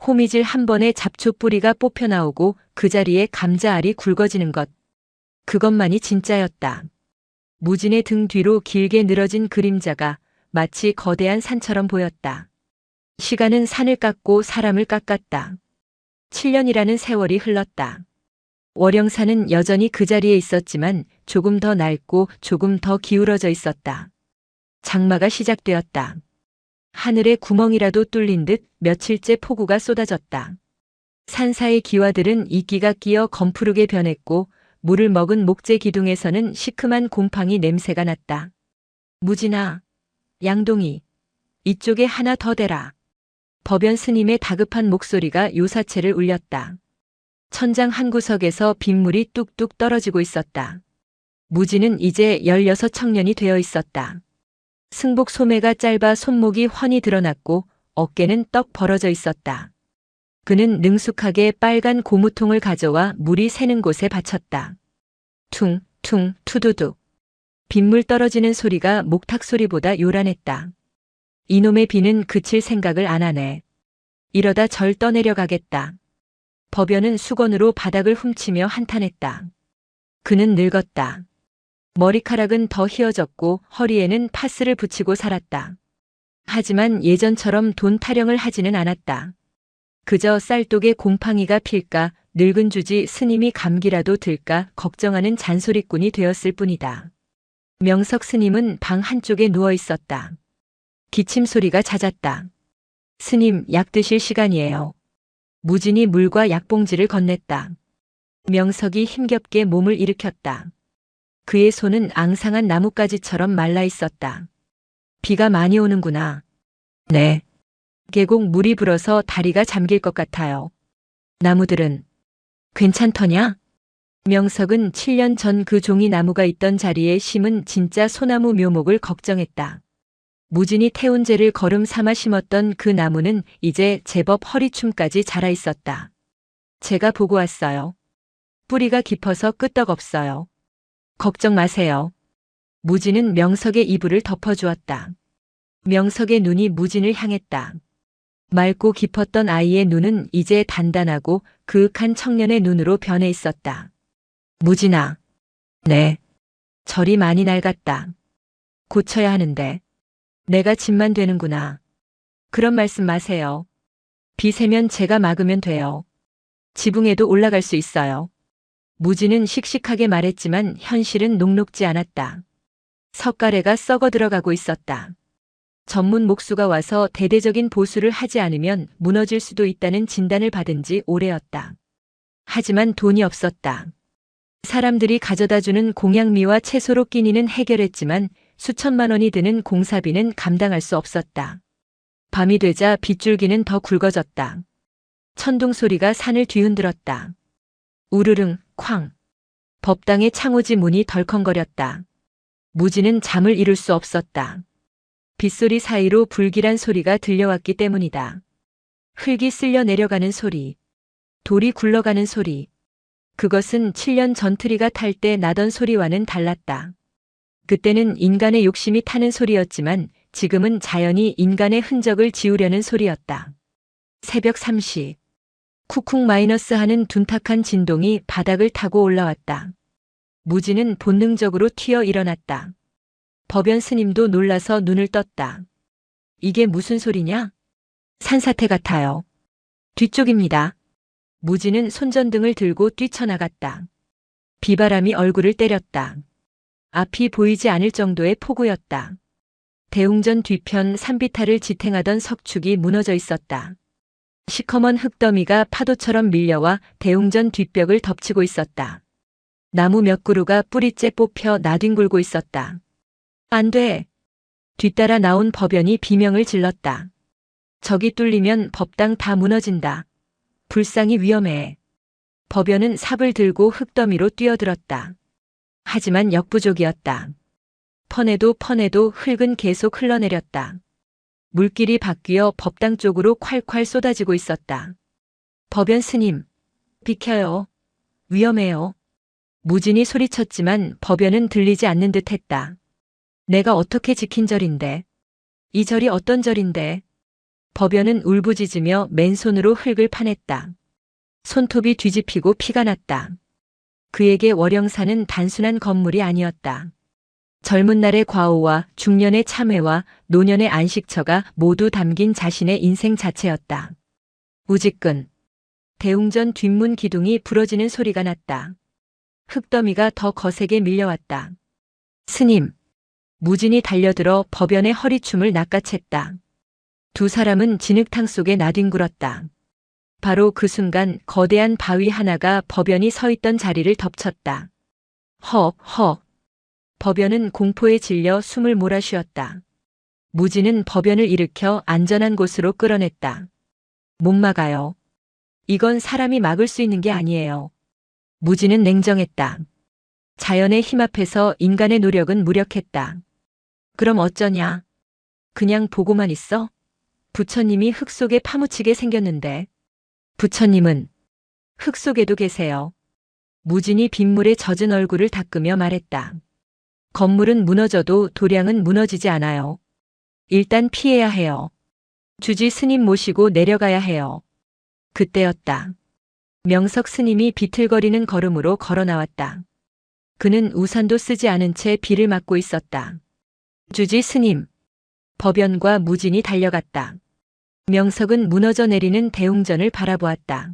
호미질 한 번에 잡초 뿌리가 뽑혀 나오고 그 자리에 감자알이 굵어지는 것. 그것만이 진짜였다. 무진의 등 뒤로 길게 늘어진 그림자가 마치 거대한 산처럼 보였다. 시간은 산을 깎고 사람을 깎았다. 7년이라는 세월이 흘렀다. 월영산은 여전히 그 자리에 있었지만 조금 더 낡고 조금 더 기울어져 있었다. 장마가 시작되었다. 하늘에 구멍이라도 뚫린 듯 며칠째 폭우가 쏟아졌다. 산사의 기와들은 이끼가 끼어 검푸르게 변했고 물을 먹은 목재 기둥에서는 시큼한 곰팡이 냄새가 났다. 무진아, 양동이, 이쪽에 하나 더 대라. 법연 스님의 다급한 목소리가 요사체를 울렸다. 천장 한 구석에서 빗물이 뚝뚝 떨어지고 있었다. 무진은 이제 16 청년이 되어 있었다. 승복 소매가 짧아 손목이 훤히 드러났고 어깨는 떡 벌어져 있었다. 그는 능숙하게 빨간 고무통을 가져와 물이 새는 곳에 받쳤다. 퉁, 퉁, 투두둑. 빗물 떨어지는 소리가 목탁 소리보다 요란했다. 이놈의 비는 그칠 생각을 안 하네. 이러다 절 떠내려가겠다. 법연은 수건으로 바닥을 훔치며 한탄했다. 그는 늙었다. 머리카락은 더 휘어졌고 허리에는 파스를 붙이고 살았다. 하지만 예전처럼 돈 타령을 하지는 않았다. 그저 쌀독에 곰팡이가 필까 늙은 주지 스님이 감기라도 들까 걱정하는 잔소리꾼이 되었을 뿐이다. 명석 스님은 방 한쪽에 누워 있었다. 기침 소리가 잦았다. 스님, 약 드실 시간이에요. 무진이 물과 약봉지를 건넸다. 명석이 힘겹게 몸을 일으켰다. 그의 손은 앙상한 나뭇가지처럼 말라 있었다. 비가 많이 오는구나. 네. 계곡 물이 불어서 다리가 잠길 것 같아요. 나무들은 괜찮더냐? 명석은 7년 전 그 종이 나무가 있던 자리에 심은 진짜 소나무 묘목을 걱정했다. 무진이 태운 재를 거름 삼아 심었던 그 나무는 이제 제법 허리춤까지 자라 있었다. 제가 보고 왔어요. 뿌리가 깊어서 끄떡없어요. 걱정 마세요. 무진은 명석의 이불을 덮어주었다. 명석의 눈이 무진을 향했다. 맑고 깊었던 아이의 눈은 이제 단단하고 그윽한 청년의 눈으로 변해 있었다. 무진아. 네. 절이 많이 낡았다. 고쳐야 하는데. 내가 집만 되는구나. 그런 말씀 마세요. 비 새면 제가 막으면 돼요. 지붕에도 올라갈 수 있어요. 무진은 씩씩하게 말했지만 현실은 녹록지 않았다. 석가래가 썩어 들어가고 있었다. 전문 목수가 와서 대대적인 보수를 하지 않으면 무너질 수도 있다는 진단을 받은 지 오래였다. 하지만 돈이 없었다. 사람들이 가져다주는 공양미와 채소로 끼니는 해결했지만 수천만 원이 드는 공사비는 감당할 수 없었다. 밤이 되자 빗줄기는 더 굵어졌다. 천둥 소리가 산을 뒤흔들었다. 우르릉, 쾅. 법당의 창호지 문이 덜컹거렸다. 무진은 잠을 이룰 수 없었다. 빗소리 사이로 불길한 소리가 들려왔기 때문이다. 흙이 쓸려 내려가는 소리. 돌이 굴러가는 소리. 그것은 7년 전 트리가 탈 때 나던 소리와는 달랐다. 그때는 인간의 욕심이 타는 소리였지만 지금은 자연이 인간의 흔적을 지우려는 소리였다. 새벽 3시. 쿡쿡 마이너스 하는 둔탁한 진동이 바닥을 타고 올라왔다. 무진은 본능적으로 튀어 일어났다. 법연 스님도 놀라서 눈을 떴다. 이게 무슨 소리냐? 산사태 같아요. 뒤쪽입니다. 무진은 손전등을 들고 뛰쳐나갔다. 비바람이 얼굴을 때렸다. 앞이 보이지 않을 정도의 폭우였다. 대웅전 뒤편 산비탈을 지탱하던 석축이 무너져 있었다. 시커먼 흙더미가 파도처럼 밀려와 대웅전 뒷벽을 덮치고 있었다. 나무 몇 그루가 뿌리째 뽑혀 나뒹굴고 있었다. 안 돼. 뒤따라 나온 법연이 비명을 질렀다. 저기 뚫리면 법당 다 무너진다. 불상이 위험해. 법연은 삽을 들고 흙더미로 뛰어들었다. 하지만 역부족이었다. 퍼내도 흙은 계속 흘러내렸다. 물길이 바뀌어 법당 쪽으로 콸콸 쏟아지고 있었다. 법연 스님, 비켜요. 위험해요. 무진이 소리쳤지만 법연은 들리지 않는 듯 했다. 내가 어떻게 지킨 절인데. 이 절이 어떤 절인데. 법연은 울부짖으며 맨손으로 흙을 파냈다. 손톱이 뒤집히고 피가 났다. 그에게 월영사는 단순한 건물이 아니었다. 젊은 날의 과오와 중년의 참회와 노년의 안식처가 모두 담긴 자신의 인생 자체였다. 우직근. 대웅전 뒷문 기둥이 부러지는 소리가 났다. 흙더미가 더 거세게 밀려왔다. 스님. 무진이 달려들어 법연의 허리춤을 낚아챘다. 두 사람은 진흙탕 속에 나뒹굴었다. 바로 그 순간 거대한 바위 하나가 법연이 서 있던 자리를 덮쳤다. 헉. 법연은 공포에 질려 숨을 몰아쉬었다. 무진은 법연을 일으켜 안전한 곳으로 끌어냈다. 못 막아요. 이건 사람이 막을 수 있는 게 아니에요. 무진은 냉정했다. 자연의 힘 앞에서 인간의 노력은 무력했다. 그럼 어쩌냐? 그냥 보고만 있어? 부처님이 흙 속에 파묻히게 생겼는데. 부처님은 흙 속에도 계세요. 무진이 빗물에 젖은 얼굴을 닦으며 말했다. 건물은 무너져도 도량은 무너지지 않아요. 일단 피해야 해요. 주지 스님 모시고 내려가야 해요. 그때였다. 명석 스님이 비틀거리는 걸음으로 걸어 나왔다. 그는 우산도 쓰지 않은 채 비를 맞고 있었다. 주지 스님. 법연과 무진이 달려갔다. 명석은 무너져 내리는 대웅전을 바라보았다.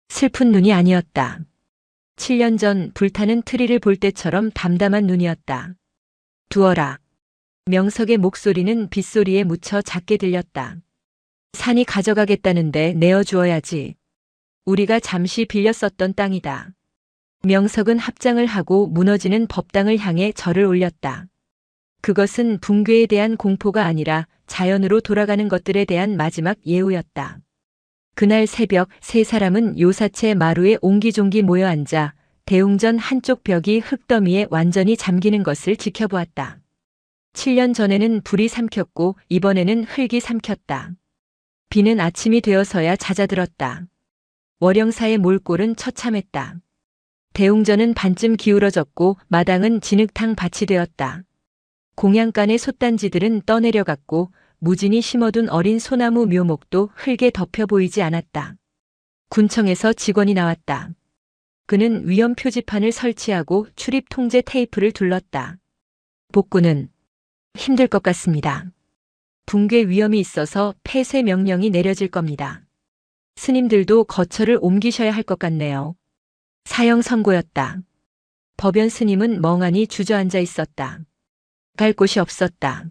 슬픈 눈이 아니었다. 7년 전 불타는 트리를 볼 때처럼 담담한 눈이었다. 두어라. 명석의 목소리는 빗소리에 묻혀 작게 들렸다. 산이 가져가겠다는데 내어주어야지. 우리가 잠시 빌려 썼던 땅이다. 명석은 합장을 하고 무너지는 법당을 향해 절을 올렸다. 그것은 붕괴에 대한 공포가 아니라 자연으로 돌아가는 것들에 대한 마지막 예우였다. 그날 새벽 세 사람은 요사체 마루에 옹기종기 모여 앉아 대웅전 한쪽 벽이 흙더미에 완전히 잠기는 것을 지켜보았다. 7년 전에는 불이 삼켰고 이번에는 흙이 삼켰다. 비는 아침이 되어서야 잦아들었다. 월영사의 몰골은 처참했다. 대웅전은 반쯤 기울어졌고 마당은 진흙탕 밭이 되었다. 공양간의 솥단지들은 떠내려갔고 무진이 심어둔 어린 소나무 묘목도 흙에 덮여 보이지 않았다. 군청에서 직원이 나왔다. 그는 위험 표지판을 설치하고 출입 통제 테이프를 둘렀다. 복구는 힘들 것 같습니다. 붕괴 위험이 있어서 폐쇄 명령이 내려질 겁니다. 스님들도 거처를 옮기셔야 할 것 같네요. 사형 선고였다. 법연 스님은 멍하니 주저앉아 있었다. 갈 곳이 없었다.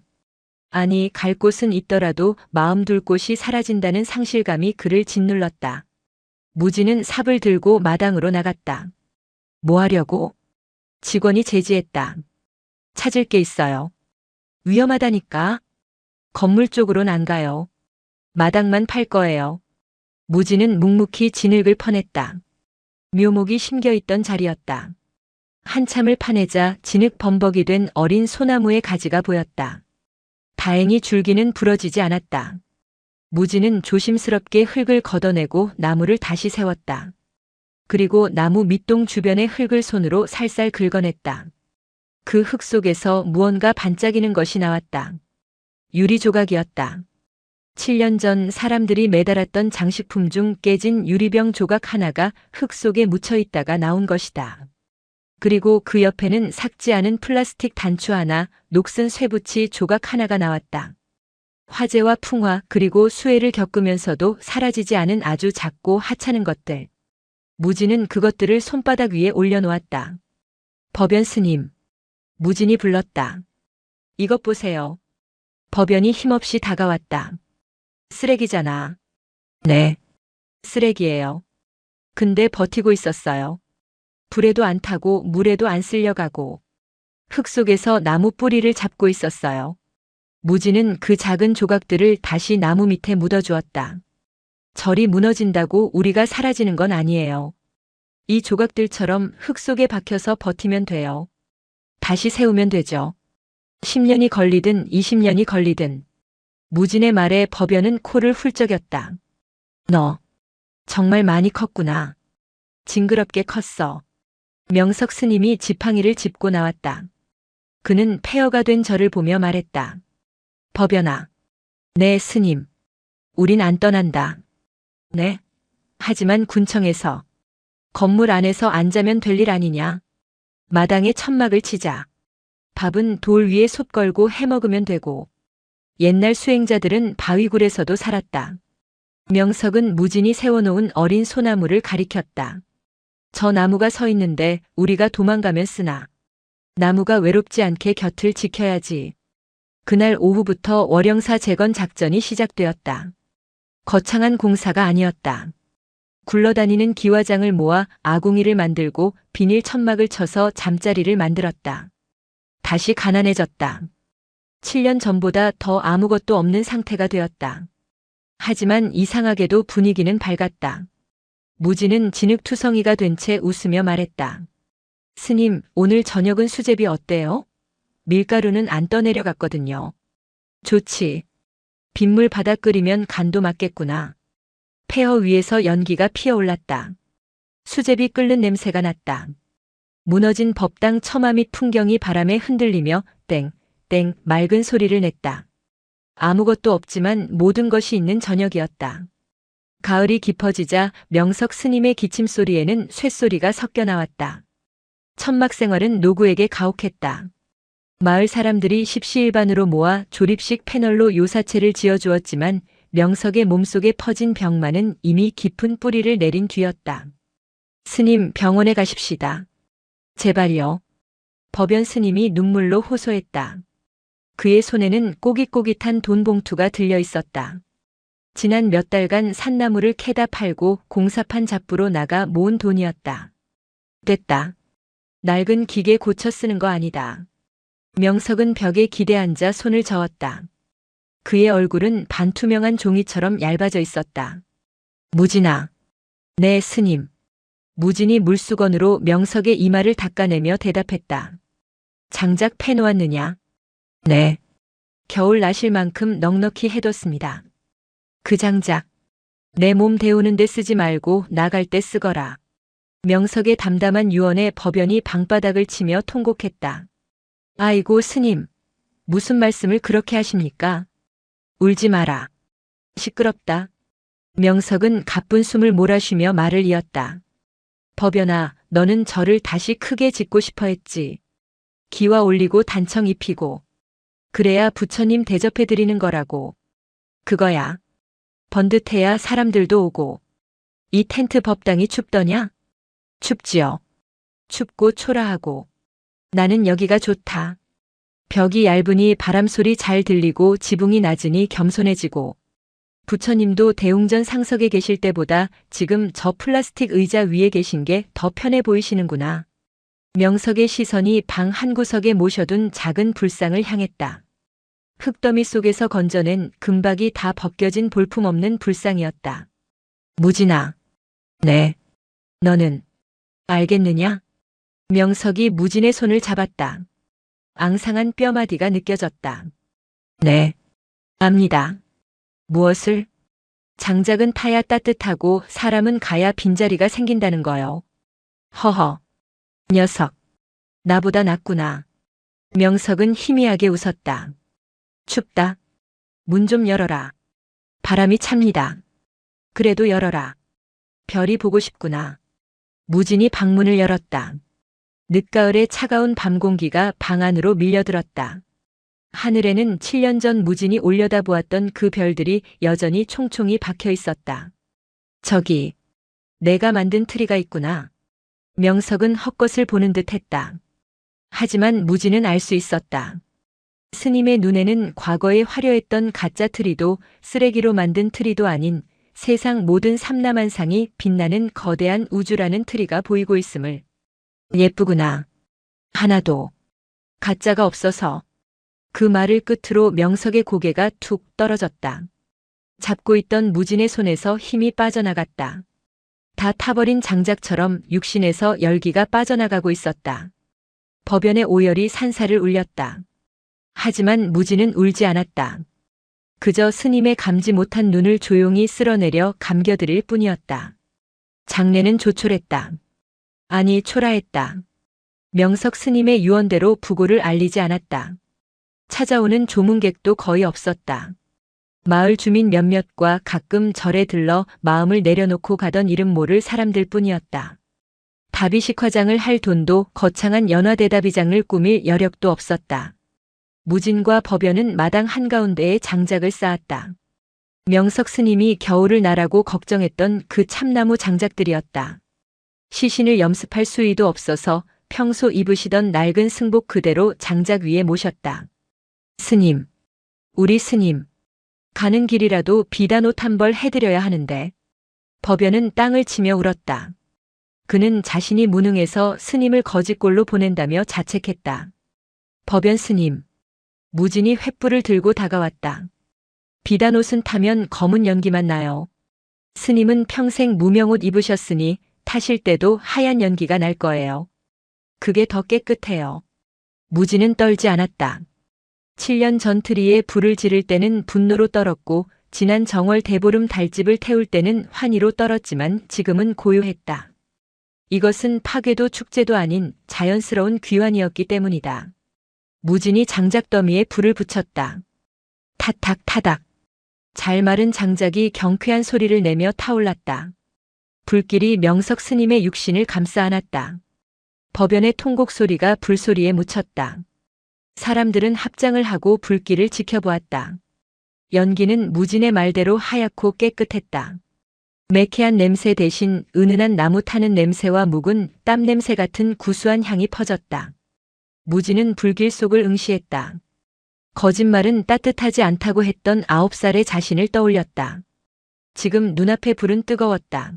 아니, 갈 곳은 있더라도 마음 둘 곳이 사라진다는 상실감이 그를 짓눌렀다. 무진은 삽을 들고 마당으로 나갔다. 뭐 하려고? 직원이 제지했다. 찾을 게 있어요. 위험하다니까. 건물 쪽으론 안 가요. 마당만 팔 거예요. 무진은 묵묵히 진흙을 퍼냈다. 묘목이 심겨있던 자리였다. 한참을 파내자 진흙 범벅이 된 어린 소나무의 가지가 보였다. 다행히 줄기는 부러지지 않았다. 무진은 조심스럽게 흙을 걷어내고 나무를 다시 세웠다. 그리고 나무 밑동 주변의 흙을 손으로 살살 긁어냈다. 그 흙 속에서 무언가 반짝이는 것이 나왔다. 유리 조각이었다. 7년 전 사람들이 매달았던 장식품 중 깨진 유리병 조각 하나가 흙 속에 묻혀 있다가 나온 것이다. 그리고 그 옆에는 삭지 않은 플라스틱 단추 하나, 녹슨 쇠붙이 조각 하나가 나왔다. 화재와 풍화 그리고 수해를 겪으면서도 사라지지 않은 아주 작고 하찮은 것들. 무진은 그것들을 손바닥 위에 올려놓았다. 법연 스님. 무진이 불렀다. 이것 보세요. 법연이 힘없이 다가왔다. 쓰레기잖아. 네. 쓰레기예요. 근데 버티고 있었어요. 불에도 안 타고 물에도 안 쓸려가고 흙 속에서 나무 뿌리를 잡고 있었어요. 무진은 그 작은 조각들을 다시 나무 밑에 묻어주었다. 절이 무너진다고 우리가 사라지는 건 아니에요. 이 조각들처럼 흙 속에 박혀서 버티면 돼요. 다시 세우면 되죠. 10년이 걸리든 20년이 걸리든. 무진의 말에 법연은 코를 훌쩍였다. 너 정말 많이 컸구나. 징그럽게 컸어. 명석 스님이 지팡이를 짚고 나왔다. 그는 폐허가 된 저를 보며 말했다. 법연아. 네, 스님. 우린 안 떠난다. 네. 하지만 군청에서. 건물 안에서 안 자면 될 일 아니냐. 마당에 천막을 치자. 밥은 돌 위에 솥 걸고 해먹으면 되고. 옛날 수행자들은 바위굴에서도 살았다. 명석은 무진이 세워놓은 어린 소나무를 가리켰다. 저 나무가 서 있는데 우리가 도망가면 쓰나. 나무가 외롭지 않게 곁을 지켜야지. 그날 오후부터 월영사 재건 작전이 시작되었다. 거창한 공사가 아니었다. 굴러다니는 기와장을 모아 아궁이를 만들고 비닐 천막을 쳐서 잠자리를 만들었다. 다시 가난해졌다. 7년 전보다 더 아무것도 없는 상태가 되었다. 하지만 이상하게도 분위기는 밝았다. 무진은 진흙투성이가 된 채 웃으며 말했다. 스님, 오늘 저녁은 수제비 어때요? 밀가루는 안 떠내려갔거든요. 좋지. 빗물 바닥 끓이면 간도 맞겠구나. 폐허 위에서 연기가 피어올랐다. 수제비 끓는 냄새가 났다. 무너진 법당 처마 밑 풍경이 바람에 흔들리며 땡, 땡 맑은 소리를 냈다. 아무것도 없지만 모든 것이 있는 저녁이었다. 가을이 깊어지자 명석 스님의 기침소리에는 쇳소리가 섞여 나왔다. 천막 생활은 노구에게 가혹했다. 마을 사람들이 십시일반으로 모아 조립식 패널로 요사체를 지어주었지만 명석의 몸속에 퍼진 병만은 이미 깊은 뿌리를 내린 뒤였다. 스님, 병원에 가십시다. 제발요. 법연 스님이 눈물로 호소했다. 그의 손에는 꼬깃꼬깃한 돈 봉투가 들려 있었다. 지난 몇 달간 산나무를 캐다 팔고 공사판 잡부로 나가 모은 돈이었다. 됐다. 낡은 기계 고쳐 쓰는 거 아니다. 명석은 벽에 기대 앉아 손을 저었다. 그의 얼굴은 반투명한 종이처럼 얇아져 있었다. 무진아. 네, 스님. 무진이 물수건으로 명석의 이마를 닦아내며 대답했다. 장작 패놓았느냐? 네. 겨울 나실 만큼 넉넉히 해뒀습니다. 그 장작. 내 몸 데우는 데 쓰지 말고 나갈 때 쓰거라. 명석의 담담한 유언에 법연이 방바닥을 치며 통곡했다. 아이고 스님. 무슨 말씀을 그렇게 하십니까? 울지 마라. 시끄럽다. 명석은 가쁜 숨을 몰아쉬며 말을 이었다. 법연아, 너는 절을 다시 크게 짓고 싶어 했지. 기와 올리고 단청 입히고. 그래야 부처님 대접해드리는 거라고. 그거야. 번듯해야 사람들도 오고. 이 텐트 법당이 춥더냐? 춥지요. 춥고 초라하고. 나는 여기가 좋다. 벽이 얇으니 바람소리 잘 들리고 지붕이 낮으니 겸손해지고. 부처님도 대웅전 상석에 계실 때보다 지금 저 플라스틱 의자 위에 계신 게 더 편해 보이시는구나. 명석의 시선이 방 한 구석에 모셔둔 작은 불상을 향했다. 흙더미 속에서 건져낸 금박이 다 벗겨진 볼품없는 불상이었다. 무진아. 네. 너는 알겠느냐? 명석이 무진의 손을 잡았다. 앙상한 뼈마디가 느껴졌다. 네. 압니다. 무엇을? 장작은 타야 따뜻하고 사람은 가야 빈자리가 생긴다는 거요. 허허. 녀석. 나보다 낫구나. 명석은 희미하게 웃었다. 춥다. 문 좀 열어라. 바람이 찹니다. 그래도 열어라. 별이 보고 싶구나. 무진이 방문을 열었다. 늦가을의 차가운 밤 공기가 방 안으로 밀려들었다. 하늘에는 7년 전 무진이 올려다보았던 그 별들이 여전히 총총히 박혀 있었다. 저기, 내가 만든 트리가 있구나. 명석은 헛것을 보는 듯 했다. 하지만 무진은 알 수 있었다. 스님의 눈에는 과거에 화려했던 가짜 트리도 쓰레기로 만든 트리도 아닌 세상 모든 삼라만상이 빛나는 거대한 우주라는 트리가 보이고 있음을. 예쁘구나. 하나도 가짜가 없어서. 그 말을 끝으로 명석의 고개가 툭 떨어졌다. 잡고 있던 무진의 손에서 힘이 빠져나갔다. 다 타버린 장작처럼 육신에서 열기가 빠져나가고 있었다. 법연의 오열이 산사를 울렸다. 하지만 무진은 울지 않았다. 그저 스님의 감지 못한 눈을 조용히 쓸어내려 감겨드릴 뿐이었다. 장례는 조촐했다. 아니 초라했다. 명석 스님의 유언대로 부고를 알리지 않았다. 찾아오는 조문객도 거의 없었다. 마을 주민 몇몇과 가끔 절에 들러 마음을 내려놓고 가던 이름 모를 사람들 뿐이었다. 다비식 화장을 할 돈도 거창한 연화대다비장을 꾸밀 여력도 없었다. 무진과 법연은 마당 한가운데에 장작을 쌓았다. 명석 스님이 겨울을 나라고 걱정했던 그 참나무 장작들이었다. 시신을 염습할 수의도 없어서 평소 입으시던 낡은 승복 그대로 장작 위에 모셨다. 스님, 우리 스님, 가는 길이라도 비단 옷 한 벌 해드려야 하는데. 법연은 땅을 치며 울었다. 그는 자신이 무능해서 스님을 거짓골로 보낸다며 자책했다. 법연 스님, 무진이 횃불을 들고 다가왔다. 비단 옷은 타면 검은 연기만 나요. 스님은 평생 무명옷 입으셨으니 타실 때도 하얀 연기가 날 거예요. 그게 더 깨끗해요. 무진은 떨지 않았다. 7년 전 트리에 불을 지를 때는 분노로 떨었고 지난 정월 대보름 달집을 태울 때는 환희로 떨었지만 지금은 고요했다. 이것은 파괴도 축제도 아닌 자연스러운 귀환이었기 때문이다. 무진이 장작더미에 불을 붙였다. 타닥 타닥. 잘 마른 장작이 경쾌한 소리를 내며 타올랐다. 불길이 명석 스님의 육신을 감싸 안았다. 법연의 통곡 소리가 불소리에 묻혔다. 사람들은 합장을 하고 불길을 지켜보았다. 연기는 무진의 말대로 하얗고 깨끗했다. 매캐한 냄새 대신 은은한 나무 타는 냄새와 묵은 땀 냄새 같은 구수한 향이 퍼졌다. 무진은 불길 속을 응시했다. 거짓말은 따뜻하지 않다고 했던 9살의 자신을 떠올렸다. 지금 눈앞의 불은 뜨거웠다.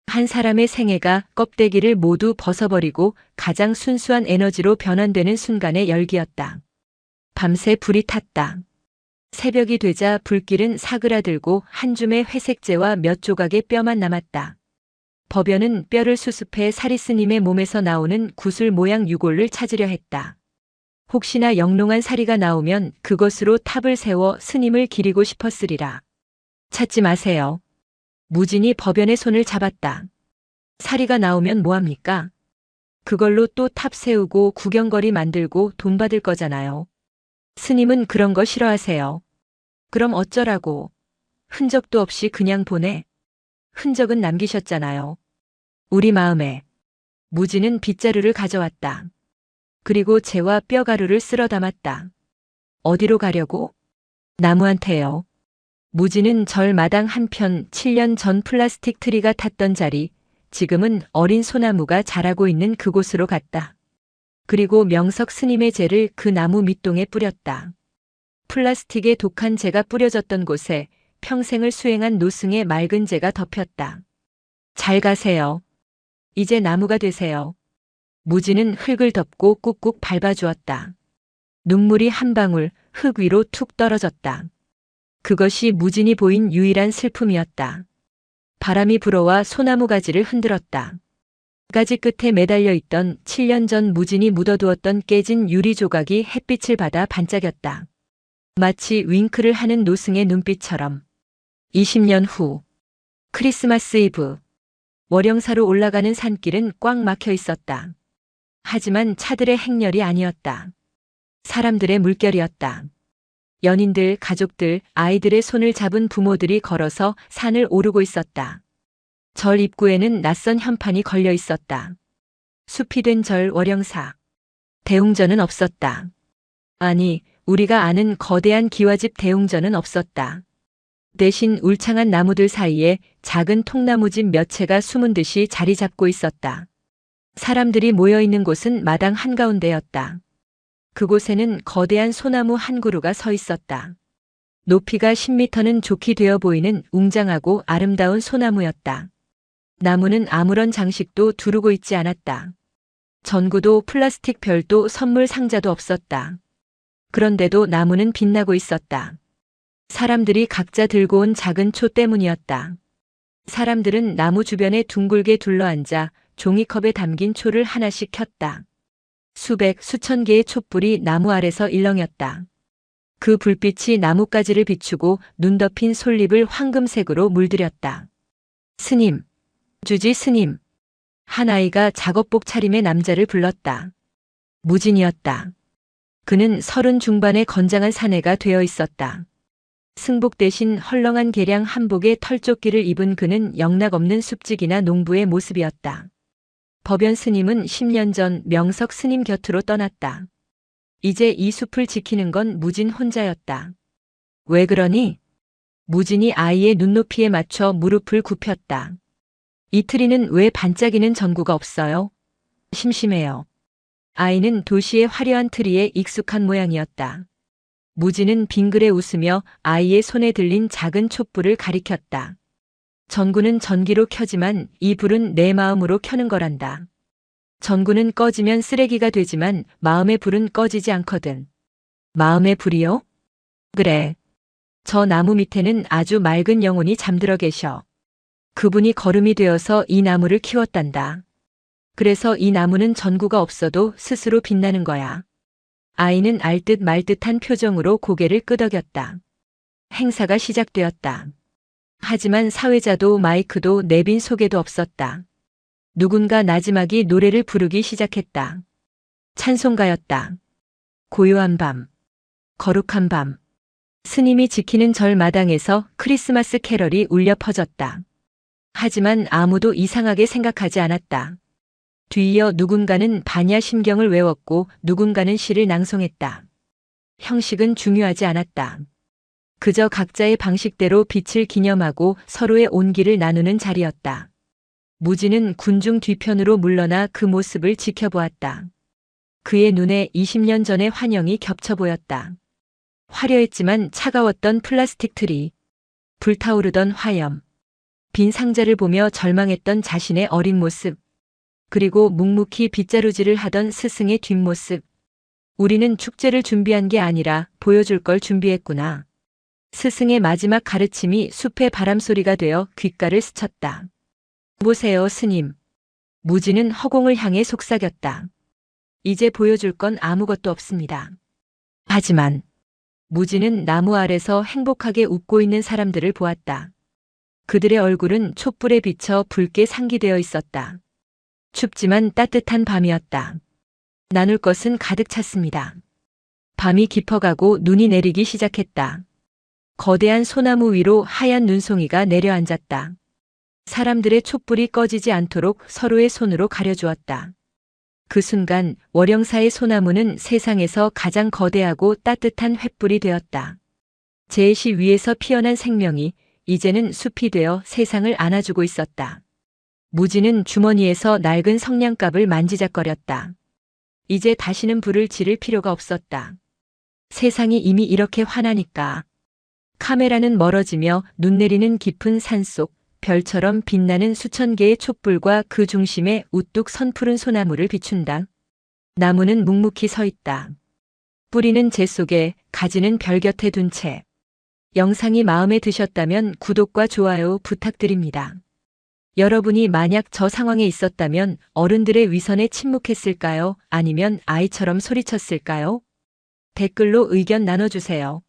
한 사람의 생애가 껍데기를 모두 벗어버리고 가장 순수한 에너지로 변환되는 순간의 열기였다. 밤새 불이 탔다. 새벽이 되자 불길은 사그라들고 한 줌의 회색재와 몇 조각의 뼈만 남았다. 법연은 뼈를 수습해 사리스님의 몸에서 나오는 구슬 모양 유골을 찾으려 했다. 혹시나 영롱한 사리가 나오면 그것으로 탑을 세워 스님을 기리고 싶었으리라. 찾지 마세요. 무진이 법연의 손을 잡았다. 사리가 나오면 뭐합니까? 그걸로 또 탑 세우고 구경거리 만들고 돈 받을 거잖아요. 스님은 그런 거 싫어하세요. 그럼 어쩌라고. 흔적도 없이 그냥 보내. 흔적은 남기셨잖아요. 우리 마음에. 무진은 빗자루를 가져왔다. 그리고 재와 뼈가루를 쓸어 담았다. 어디로 가려고? 나무한테요. 무진은 절 마당 한편 7년 전 플라스틱 트리가 탔던 자리, 지금은 어린 소나무가 자라고 있는 그곳으로 갔다. 그리고 명석 스님의 재를 그 나무 밑동에 뿌렸다. 플라스틱에 독한 재가 뿌려졌던 곳에 평생을 수행한 노승의 맑은 재가 덮였다. 잘 가세요. 이제 나무가 되세요. 무진은 흙을 덮고 꾹꾹 밟아주었다. 눈물이 한 방울 흙 위로 툭 떨어졌다. 그것이 무진이 보인 유일한 슬픔이었다. 바람이 불어와 소나무 가지를 흔들었다. 가지 끝에 매달려 있던 7년 전 무진이 묻어두었던 깨진 유리 조각이 햇빛을 받아 반짝였다. 마치 윙크를 하는 노승의 눈빛처럼. 20년 후 크리스마스 이브 월영사로 올라가는 산길은 꽉 막혀 있었다. 하지만 차들의 행렬이 아니었다. 사람들의 물결이었다. 연인들, 가족들, 아이들의 손을 잡은 부모들이 걸어서 산을 오르고 있었다. 절 입구에는 낯선 현판이 걸려 있었다. 숲이 된 절 월영사. 대웅전은 없었다. 아니, 우리가 아는 거대한 기와집 대웅전은 없었다. 대신 울창한 나무들 사이에 작은 통나무집 몇 채가 숨은 듯이 자리 잡고 있었다. 사람들이 모여 있는 곳은 마당 한가운데였다. 그곳에는 거대한 소나무 한 그루가 서 있었다. 높이가 10m는 좋게 되어 보이는 웅장하고 아름다운 소나무였다. 나무는 아무런 장식도 두르고 있지 않았다. 전구도 플라스틱 별도 선물 상자도 없었다. 그런데도 나무는 빛나고 있었다. 사람들이 각자 들고 온 작은 초 때문이었다. 사람들은 나무 주변에 둥글게 둘러앉아 종이컵에 담긴 초를 하나씩 켰다. 수백, 수천 개의 촛불이 나무 아래서 일렁였다. 그 불빛이 나뭇가지를 비추고 눈 덮인 솔잎을 황금색으로 물들였다. 스님, 주지 스님. 한 아이가 작업복 차림의 남자를 불렀다. 무진이었다. 그는 30 중반의 건장한 사내가 되어 있었다. 승복 대신 헐렁한 개량 한복에 털조끼를 입은 그는 영락없는 숲직이나 농부의 모습이었다. 법연 스님은 10년 전 명석 스님 곁으로 떠났다. 이제 이 숲을 지키는 건 무진 혼자였다. 왜 그러니? 무진이 아이의 눈높이에 맞춰 무릎을 굽혔다. 이틀이는 왜 반짝이는 전구가 없어요? 심심해요. 아이는 도시의 화려한 트리에 익숙한 모양이었다. 무진은 빙그레 웃으며 아이의 손에 들린 작은 촛불을 가리켰다. 전구는 전기로 켜지만 이 불은 내 마음으로 켜는 거란다. 전구는 꺼지면 쓰레기가 되지만 마음의 불은 꺼지지 않거든. 마음의 불이요? 그래. 저 나무 밑에는 아주 맑은 영혼이 잠들어 계셔. 그분이 거름이 되어서 이 나무를 키웠단다. 그래서 이 나무는 전구가 없어도 스스로 빛나는 거야. 아이는 알듯 말듯한 표정으로 고개를 끄덕였다. 행사가 시작되었다. 하지만 사회자도 마이크도 내빈 소개도 없었다. 누군가 나지막이 노래를 부르기 시작했다. 찬송가였다. 고요한 밤, 거룩한 밤. 스님이 지키는 절 마당에서 크리스마스 캐럴이 울려 퍼졌다. 하지만 아무도 이상하게 생각하지 않았다. 뒤이어 누군가는 반야 심경을 외웠고 누군가는 시를 낭송했다. 형식은 중요하지 않았다. 그저 각자의 방식대로 빛을 기념하고 서로의 온기를 나누는 자리였다. 무진은 군중 뒤편으로 물러나 그 모습을 지켜보았다. 그의 눈에 20년 전의 환영이 겹쳐 보였다. 화려했지만 차가웠던 플라스틱 트리, 불타오르던 화염, 빈 상자를 보며 절망했던 자신의 어린 모습, 그리고 묵묵히 빗자루질을 하던 스승의 뒷모습. 우리는 축제를 준비한 게 아니라 보여줄 걸 준비했구나. 스승의 마지막 가르침이 숲의 바람소리가 되어 귓가를 스쳤다. 보세요, 스님. 무지는 허공을 향해 속삭였다. 이제 보여줄 건 아무것도 없습니다. 하지만 무지는 나무 아래서 행복하게 웃고 있는 사람들을 보았다. 그들의 얼굴은 촛불에 비쳐 붉게 상기되어 있었다. 춥지만 따뜻한 밤이었다. 나눌 것은 가득 찼습니다. 밤이 깊어가고 눈이 내리기 시작했다. 거대한 소나무 위로 하얀 눈송이가 내려앉았다. 사람들의 촛불이 꺼지지 않도록 서로의 손으로 가려주었다. 그 순간 월영사의 소나무는 세상에서 가장 거대하고 따뜻한 횃불이 되었다. 제시 위에서 피어난 생명이 이제는 숲이 되어 세상을 안아주고 있었다. 무지는 주머니에서 낡은 성냥갑을 만지작거렸다. 이제 다시는 불을 지를 필요가 없었다. 세상이 이미 이렇게 환하니까. 카메라는 멀어지며 눈 내리는 깊은 산속 별처럼 빛나는 수천 개의 촛불과 그 중심에 우뚝 선 푸른 소나무를 비춘다. 나무는 묵묵히 서 있다. 뿌리는 재 속에, 가지는 별 곁에 둔 채. 영상이 마음에 드셨다면 구독과 좋아요 부탁드립니다. 여러분이 만약 저 상황에 있었다면 어른들의 위선에 침묵했을까요? 아니면 아이처럼 소리쳤을까요? 댓글로 의견 나눠주세요.